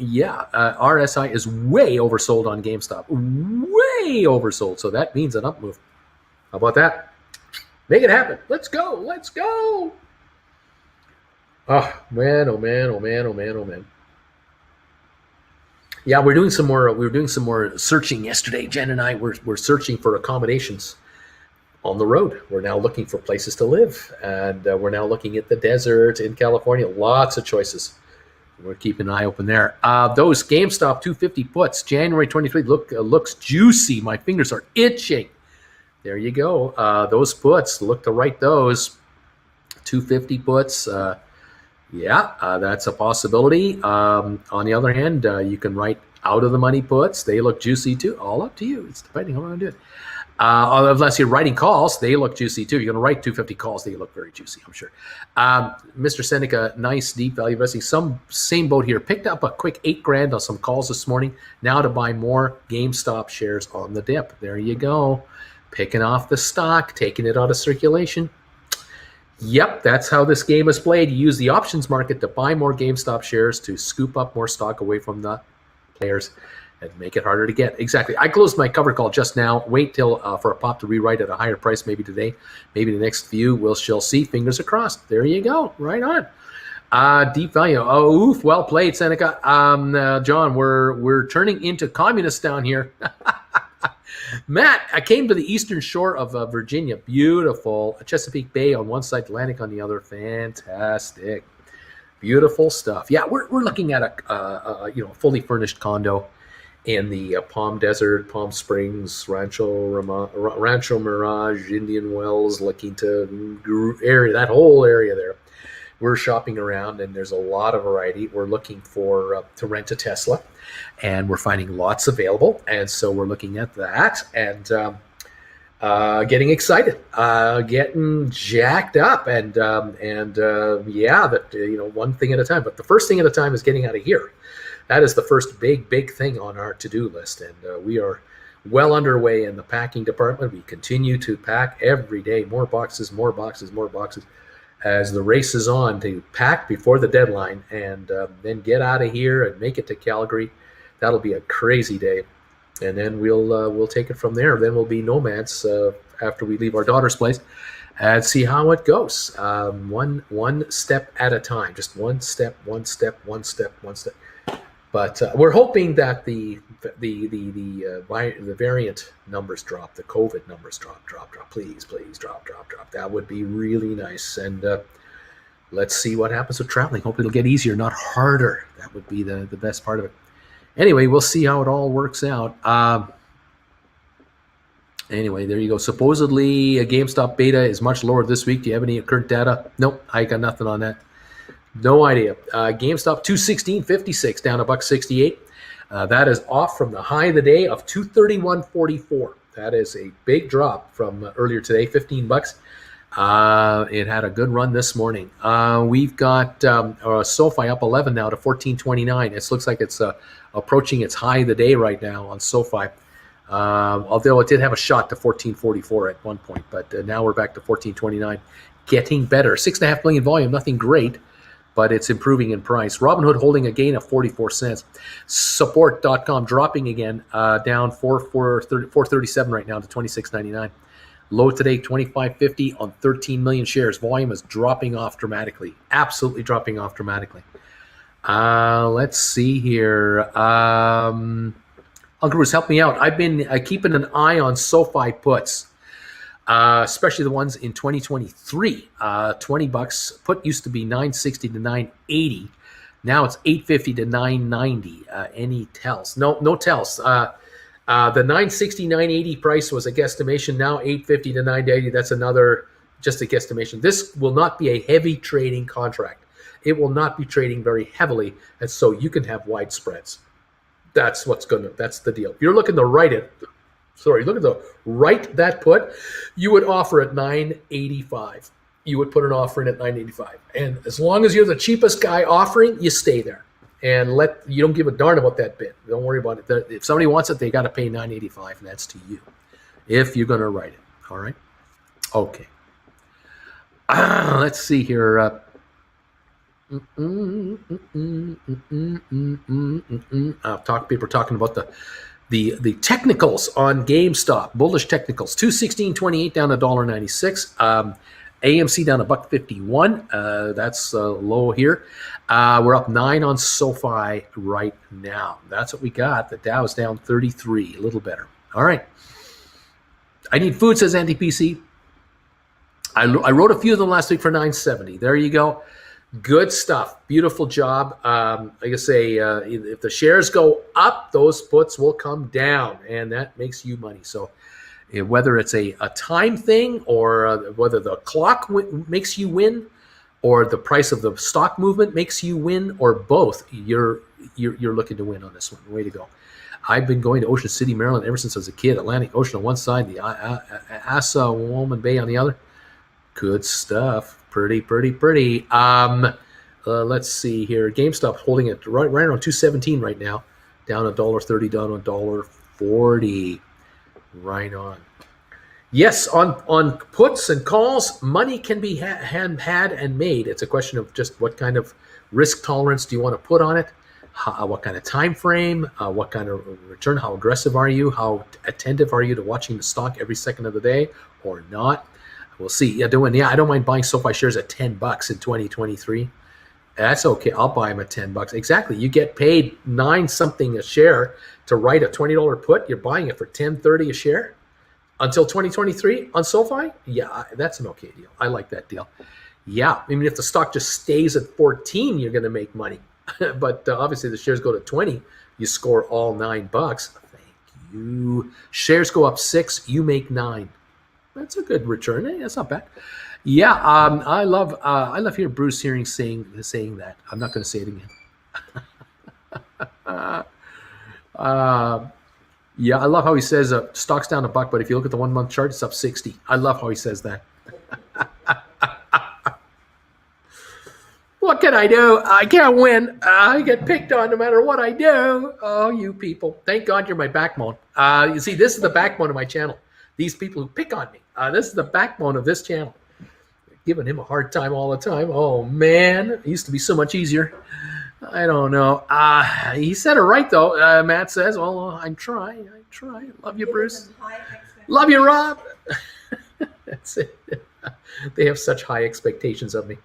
RSI is way oversold on GameStop. Way oversold. So that means an up move. How about that? Make it happen. Let's go. Let's go. Oh, man, oh, man, oh, man, oh, man, oh, man. Yeah, we were doing some more searching yesterday. Jen and I were searching for accommodations on the road. We're now looking for places to live, and we're now looking at the desert in California. Lots of choices. We're keeping an eye open there. Those GameStop 250 puts, January 23, looks juicy. My fingers are itching. There you go. Those puts, look to write those. 250 puts. That's a possibility. On the other hand, you can write out of the money puts. They look juicy too. All up to you. It's depending on what I'm doing. Unless you're writing calls, they look juicy too. You're going to write 250 calls, they look very juicy, I'm sure. Mr. Seneca, nice deep value investing. Same boat here. Picked up a quick $8,000 on some calls this morning. Now to buy more GameStop shares on the dip. There you go. Picking off the stock, taking it out of circulation. Yep, that's how this game is played. You use the options market to buy more GameStop shares to scoop up more stock away from the players and make it harder to get. Exactly. I closed my cover call just now. Wait till for a pop to rewrite at a higher price, maybe today, maybe the next few. We'll shall see. Fingers crossed. There you go. Right on. Deep value. Oh, oof. Well played, Seneca. John, we're turning into communists down here. Matt, I came to the eastern shore of Virginia. Beautiful. Chesapeake Bay on one side, Atlantic on the other. Fantastic. Beautiful stuff. Yeah, we're looking at a fully furnished condo in the Palm Desert, Palm Springs, Rancho Mirage, Indian Wells, looking to that whole area there. We're shopping around, and there's a lot of variety. We're looking for to rent a Tesla, and we're finding lots available. And so we're looking at that and getting excited, getting jacked up, and one thing at a time. But the first thing at a time is getting out of here. That is the first big thing on our to-do list, and we are well underway in the packing department. We continue to pack every day, more boxes, as the race is on to pack before the deadline, and then get out of here and make it to Calgary. That'll be a crazy day, and then we'll take it from there. Then we'll be nomads after we leave our daughter's place, and see how it goes. One step at a time, just one step. But we're hoping that the variant numbers drop, the COVID numbers drop. Please drop. That would be really nice. And let's see what happens with traveling. Hope it'll get easier, not harder. That would be the best part of it. Anyway, we'll see how it all works out. Anyway, there you go. Supposedly, a GameStop beta is much lower this week. Do you have any current data? Nope, I got nothing on that. No idea. GameStop 216.56 down $1.68. That is off from the high of the day of 231.44. That is a big drop from earlier today, $15. It had a good run this morning. We've got SoFi up 11 now to 14.29. It looks like it's approaching its high of the day right now on SoFi. Although it did have a shot to 14.44 at one point, but now we're back to 14.29. Getting better. 6.5 million volume, nothing great, but it's improving in price. Robinhood holding a gain of 44 cents. Support.com dropping again, down 437 right now to 26.99. Low today, 25.50 on 13 million shares. Volume is dropping off dramatically. Absolutely dropping off dramatically. Let's see here. Uncle Bruce, help me out. I've been keeping an eye on SoFi puts. Especially the ones in 2023, $20. Put used to be $9.60 to $9.80. Now it's $8.50 to $9.90. Any tells? No tells. The $9.60, $9.80 price was a guesstimation. Now $8.50 to $9.80. That's another just a guesstimation. This will not be a heavy trading contract. It will not be trading very heavily, and so you can have wide spreads. That's the deal. If you're looking to write that put, you would offer at $9.85. You would put an offer in at $9.85. And as long as you're the cheapest guy offering, you stay there. And you don't give a darn about that bid. Don't worry about it. If somebody wants it, they got to pay $9.85, and that's to you. If you're going to write it. All right? Okay. Let's see here. People are talking about the technicals on GameStop, bullish technicals. 216.28 down to $1.96. AMC down $1.51. That's low here. We're up 9 on SoFi right now. That's what we got. The Dow's down 33, a little better. All right. I need food, says Anti-PC. I wrote a few of them last week for 970. There you go. Good stuff. Beautiful job. Like I say, if the shares go up, those puts will come down, and that makes you money. So whether it's a time thing or whether the clock makes you win or the price of the stock movement makes you win or both, you're looking to win on this one. Way to go. I've been going to Ocean City, Maryland ever since I was a kid. Atlantic Ocean on one side, the Assawoman Bay on the other. Good stuff. Pretty. Let's see here. GameStop holding it right around 217 right now. Down $1.30, down $1.40. Right on. Yes, on puts and calls, money can be had and made. It's a question of just what kind of risk tolerance do you want to put on it? What kind of time frame? What kind of return? How aggressive are you? How attentive are you to watching the stock every second of the day or not? We'll see. I don't mind buying SoFi shares at $10 in 2023. That's okay. I'll buy them at $10. Exactly. You get paid 9 something a share to write a $20 put. You're buying it for $10.30 a share until 2023 on SoFi. Yeah, that's an okay deal. I like that deal. Yeah, I mean, if the stock just stays at 14, you're going to make money. But obviously, the shares go to 20, you score all $9. Thank you. Shares go up 6, you make 9. That's a good return. Hey, that's not bad. Yeah, I love hearing Bruce saying that. I'm not going to say it again. Yeah, I love how he says stock's down $1, but if you look at the 1 month chart, it's up 60. I love how he says that. What can I do? I can't win. I get picked on no matter what I do. Oh, you people. Thank God you're my backbone. You see, this is the backbone of my channel. These people who pick on me. This is the backbone of this channel. Giving him a hard time all the time. Oh, man. It used to be so much easier. I don't know. He said it right, though. Matt says, well, I'm trying. Love you, Bruce. Love you, Rob. That's it. They have such high expectations of me.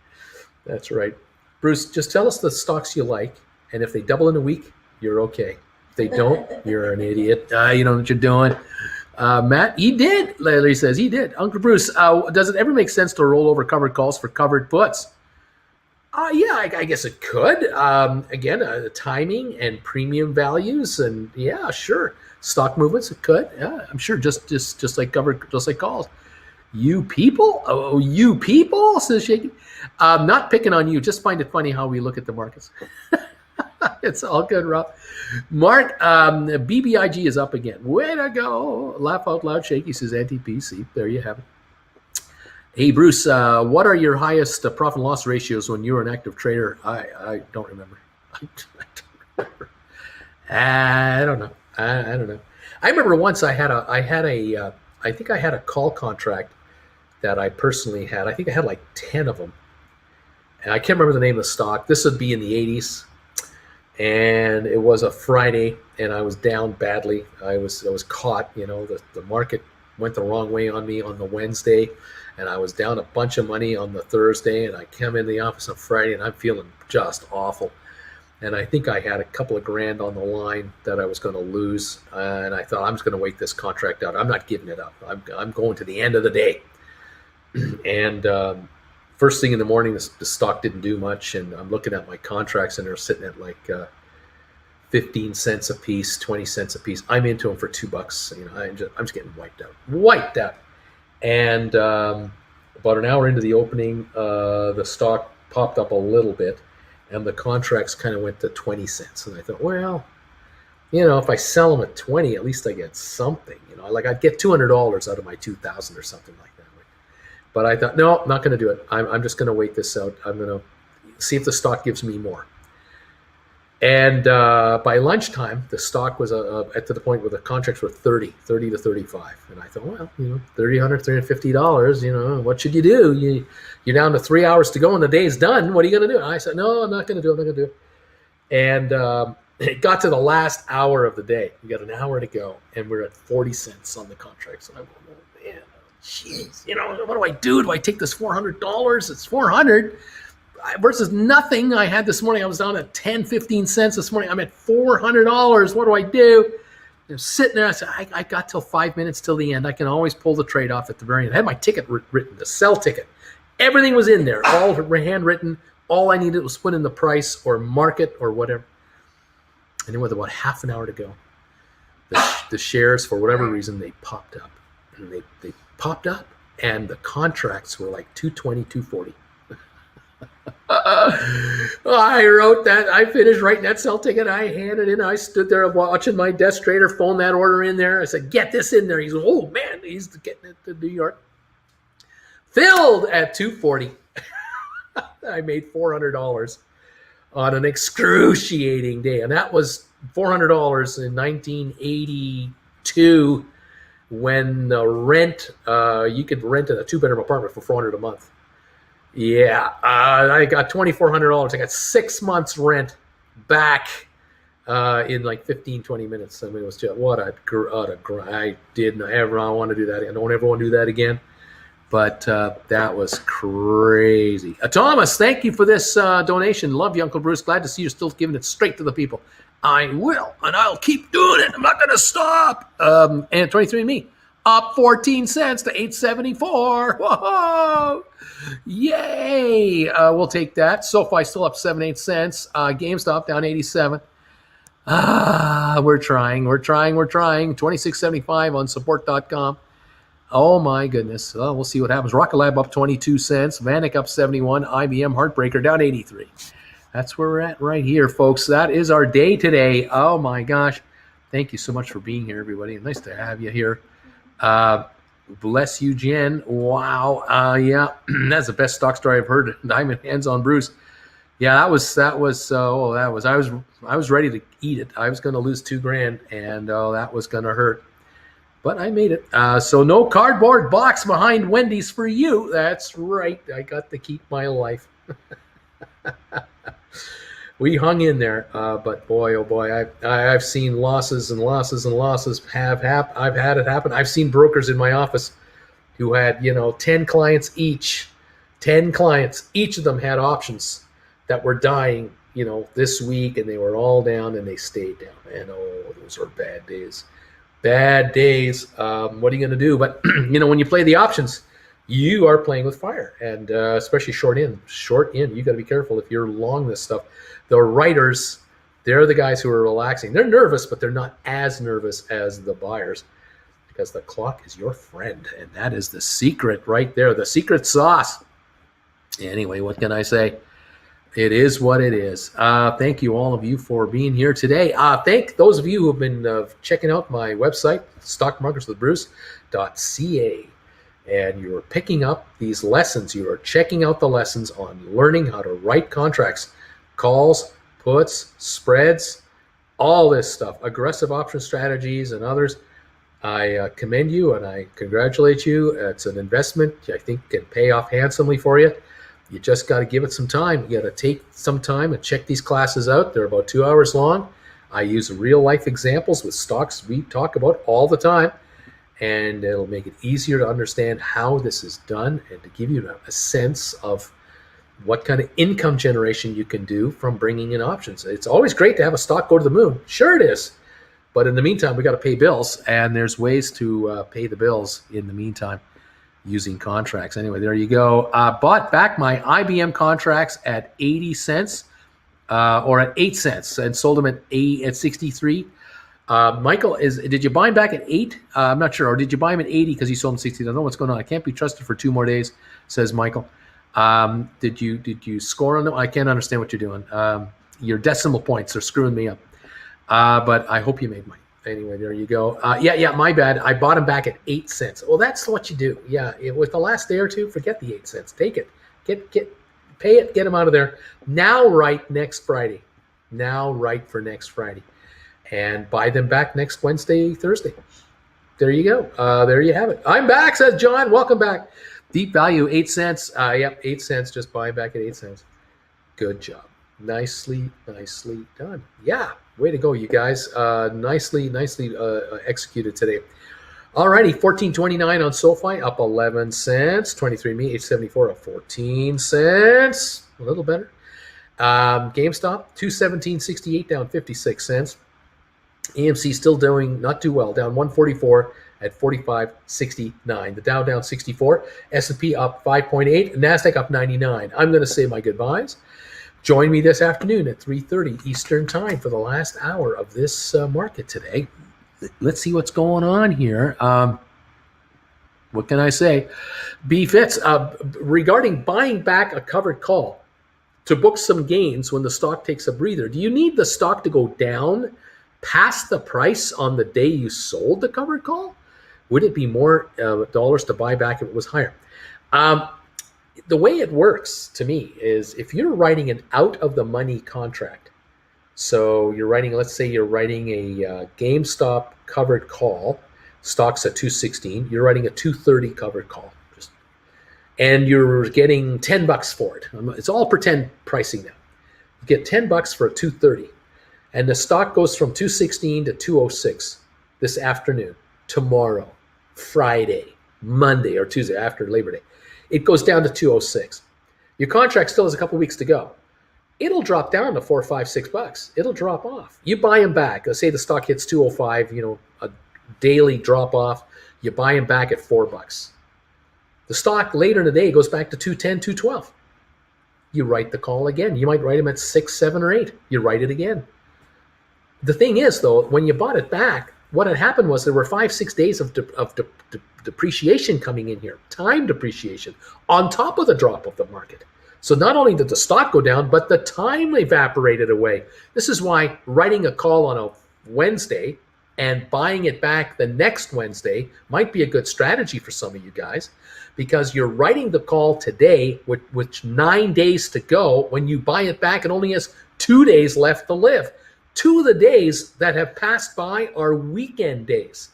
That's right. Bruce, just tell us the stocks you like, and if they double in a week, you're okay. If they don't, you're an idiot. You know what you're doing. Matt, he did. Larry says he did. Uncle Bruce, does it ever make sense to roll over covered calls for covered puts? Yeah, I guess it could. Again, the timing and premium values, and yeah, sure. Stock movements, it could. Yeah, I'm sure. Just like covered, just like calls. You people? Oh, you people? Says Shaky. Not picking on you. Just find it funny how we look at the markets. It's all good, Rob. Mark, BBIG is up again. Way to go. Laugh out loud. Shaky says anti-PC. There you have it. Hey, Bruce, what are your highest profit and loss ratios when you were an active trader? I don't remember. I don't know. I don't know. I remember once I think I had a call contract that I personally had. I think I had like 10 of them. And I can't remember the name of the stock. This would be in the 80s. And it was a Friday, and I was down badly. I was caught. You know, the market went the wrong way on me on the Wednesday, and I was down a bunch of money on the Thursday, and I came in the office on Friday, and I'm feeling just awful. And I think I had a couple of grand on the line that I was going to lose, and I thought I'm just going to wait this contract out. I'm not giving it up. I'm going to the end of the day. And first thing in the morning, the stock didn't do much, and I'm looking at my contracts, and they're sitting at like 15 cents a piece, 20 cents a piece. I'm into them for $2. You know, I'm just getting wiped out. And about an hour into the opening, the stock popped up a little bit, and the contracts kind of went to 20 cents. And I thought, well, you know, if I sell them at 20, at least I get something. You know, like I'd get $200 out of my 2,000 or something like that. But I thought, no, I'm not going to do it. I'm just going to wait this out. I'm going to see if the stock gives me more. And by lunchtime, the stock was at the point where the contracts were 30 to 35. And I thought, well, you know, $300, $350, you know, what should you do? You're down to 3 hours to go and the day's done. What are you going to do? And I said, no, I'm not going to do it. And it got to the last hour of the day. We got an hour to go, and we're at 40 cents on the contract. So I'm going, oh, man, jeez, you know, what do I do? Do I take this $400? It's $400 versus nothing I had this morning. I was down at 10, 15 cents this morning. I'm at $400. What do I do? sitting there. I said, I got till 5 minutes till the end. I can always pull the trade off at the very end. I had my ticket written, the sell ticket. Everything was in there, all handwritten. All I needed was put in the price or market or whatever. And then with about half an hour to go, the shares, for whatever reason, they popped up. And they popped up, and the contracts were like 220, 240. I wrote that. I finished writing that sell ticket. I handed it in. I stood there watching my desk trader phone that order in there. I said, get this in there. He's, oh, man, he's getting it to New York. Filled at 240. I made $400 on an excruciating day. And that was $400 in 1982 when the rent, you could rent a 2-bedroom apartment for $400 a month. Yeah, I got $2,400. I got 6 months rent back in like 15, 20 minutes. I mean, it was just, I didn't ever want to do that. I don't ever want to do that again. But that was crazy. Thomas, thank you for this donation. Love you, Uncle Bruce. Glad to see you're still giving it straight to the people. I will, and I'll keep doing it. I'm not going to stop. And 23andMe, up 14 cents to 874. Whoa! Yay! We'll take that. SoFi still up 7-8 cents. GameStop down 87. We're trying. 26.75 on support.com. Oh my goodness. Oh, we'll see what happens. Rocket Lab up 22 cents. Vanik up 71. IBM Heartbreaker down 83. That's where we're at right here, folks. That is our day today. Oh my gosh. Thank you so much for being here, everybody. Nice to have you here. Bless you, Jen. Wow. Yeah, that's the best stock story I've heard. Diamond hands on Bruce. Yeah, I was ready to eat it. I was going to lose $2,000, and that was going to hurt. But I made it. So no cardboard box behind Wendy's for you. That's right. I got to keep my life. We hung in there. But boy, oh boy, I've seen losses and losses and losses I've had it happen. I've seen brokers in my office who had, 10 clients each. 10 clients. Each of them had options that were dying, this week, and they were all down and they stayed down. And those were bad days. Bad days. What are you going to do? But, when you play the options, you are playing with fire, and especially short in. You got to be careful if you're long this stuff. The writers, they're the guys who are relaxing. They're nervous, but they're not as nervous as the buyers because the clock is your friend, and that is the secret right there, the secret sauce. Anyway, what can I say? It is what it is. Thank you, all of you, for being here today. Thank those of you who have been checking out my website, stockmarkerswithbruce.ca, and you're picking up these lessons. You are checking out the lessons on learning how to write contracts, calls, puts, spreads, all this stuff, aggressive option strategies and others. I commend you and I congratulate you. It's an investment I think can pay off handsomely for you. You just got to give it some time. You got to take some time and check these classes out. They're about 2 hours long. I use real life examples with stocks we talk about all the time, and it'll make it easier to understand how this is done and to give you a sense of what kind of income generation you can do from bringing in options. It's always great to have a stock go to the moon. Sure it is. But in the meantime, we got to pay bills, and there's ways to pay the bills in the meantime using contracts. Anyway, there you go. Bought back my IBM contracts at 80 cents or at 8 cents and sold them at 63. Michael, did you buy them back at 8? I'm not sure. Or did you buy them at 80 because you sold them 60? I don't know what's going on. I can't be trusted for 2 more days, says Michael. Did you score on them? I can't understand what you're doing. Your decimal points are screwing me up. But I hope you made money. Anyway, there you go. Yeah, my bad. I bought them back at 8 cents. Well, that's what you do. Yeah, with the last day or two, forget the 8 cents. Take it. Pay it. Get them out of there. Now write next Friday. Now write for next Friday. And buy them back next Wednesday, Thursday. There you go. There you have it. I'm back, says John. Welcome back. Deep value, 8 cents. Yep, 8 cents. Just buy back at 8 cents. Good job. Nicely done. Yeah. Way to go, you guys. Nicely executed today. Alrighty, 14.29 on SoFi, up 11 cents. 23andMe, 874, up 14 cents. A little better. GameStop, 217.68, down 56 cents. AMC still doing not too well, down 144 at 45.69. The Dow down 64, S&P up 5.8, NASDAQ up 99. I'm going to say my goodbyes. Join me this afternoon at 3:30 Eastern Time for the last hour of this market today. Let's see what's going on here. What can I say? B. Fitz, regarding buying back a covered call to book some gains when the stock takes a breather, do you need the stock to go down past the price on the day you sold the covered call? Would it be more dollars to buy back if it was higher? The way it works to me is if you're writing an out-of-the-money contract, so you're writing, let's say you're writing a GameStop covered call, stock's at 216, you're writing a 230 covered call, and you're getting $10 for it. It's all pretend pricing now. You get $10 for a 230, and the stock goes from 216 to 206 this afternoon, tomorrow, Friday, Monday, or Tuesday after Labor Day. It goes down to 206. Your contract still has a couple weeks to go. It'll drop down to $4, $5, $6. It'll drop off. You buy them back. Let's say the stock hits 205, a daily drop off. You buy them back at $4. The stock later in the day goes back to 210, 212. You write the call again. You might write them at 6, 7, or 8. You write it again. The thing is, though, when you bought it back, what had happened was there were 5, 6 days of depreciation coming in here, time depreciation, on top of the drop of the market. So not only did the stock go down, but the time evaporated away. This is why writing a call on a Wednesday and buying it back the next Wednesday might be a good strategy for some of you guys, because you're writing the call today with 9 days to go. When you buy it back, it only has 2 days left to live. 2 of the days that have passed by are weekend days.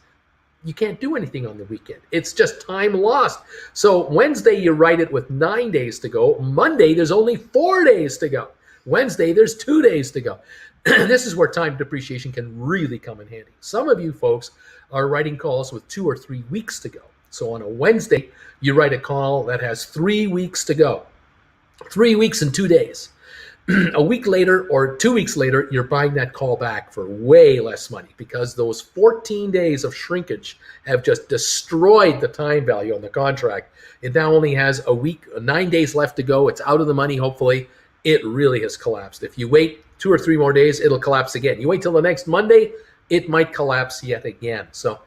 You can't do anything on the weekend. It's just time lost. So Wednesday, you write it with 9 days to go. Monday, there's only 4 days to go. Wednesday, there's 2 days to go. This is where time depreciation can really come in handy. Some of you folks are writing calls with 2 or 3 weeks to go. So on a Wednesday, you write a call that has 3 weeks to go. 3 weeks and 2 days. A week later or 2 weeks later, you're buying that call back for way less money, because those 14 days of shrinkage have just destroyed the time value on the contract. It now only has a week, 9 days left to go. It's out of the money, hopefully. It really has collapsed. If you wait 2 or 3 more days, it'll collapse again. You wait till the next Monday, it might collapse yet again. So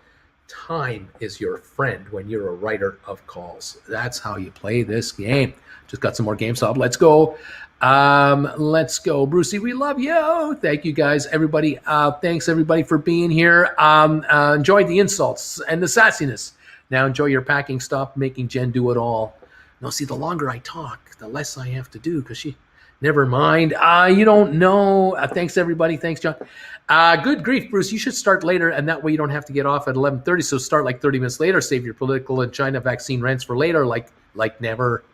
time is your friend when you're a writer of calls. That's how you play this game. Just got some more GameStop. Let's go. Let's go, Brucey. We love you. Thank you, guys. Everybody. Thanks everybody for being here. Enjoy the insults and the sassiness. Now enjoy your packing. Stop making Jen do it all. No, see, the longer I talk, the less I have to do, because she. Never mind. You don't know. Thanks everybody. Thanks, John. Good grief, Bruce. You should start later, and that way you don't have to get off at 11:30. So start like 30 minutes later. Save your political and China vaccine rants for later, like never.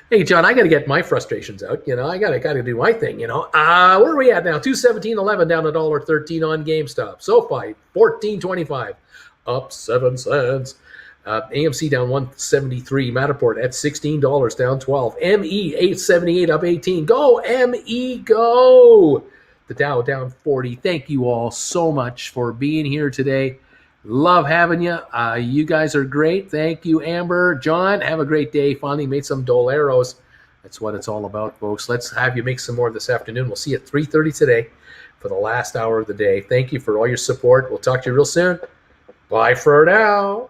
Hey, John, I got to get my frustrations out. I got to do my thing. Where are we at now? 217.11 down $1.13 on GameStop. SoFi 14.25, up 7 cents. AMC down 173. Matterport at $16, down 12. ME 878, up 18. Go ME, go. The Dow down 40. Thank you all so much for being here today. Love having you. You guys are great. Thank you, Amber. John, have a great day. Finally made some doleros. That's what it's all about, folks. Let's have you make some more this afternoon. We'll see you at 3:30 today for the last hour of the day. Thank you for all your support. We'll talk to you real soon. Bye for now.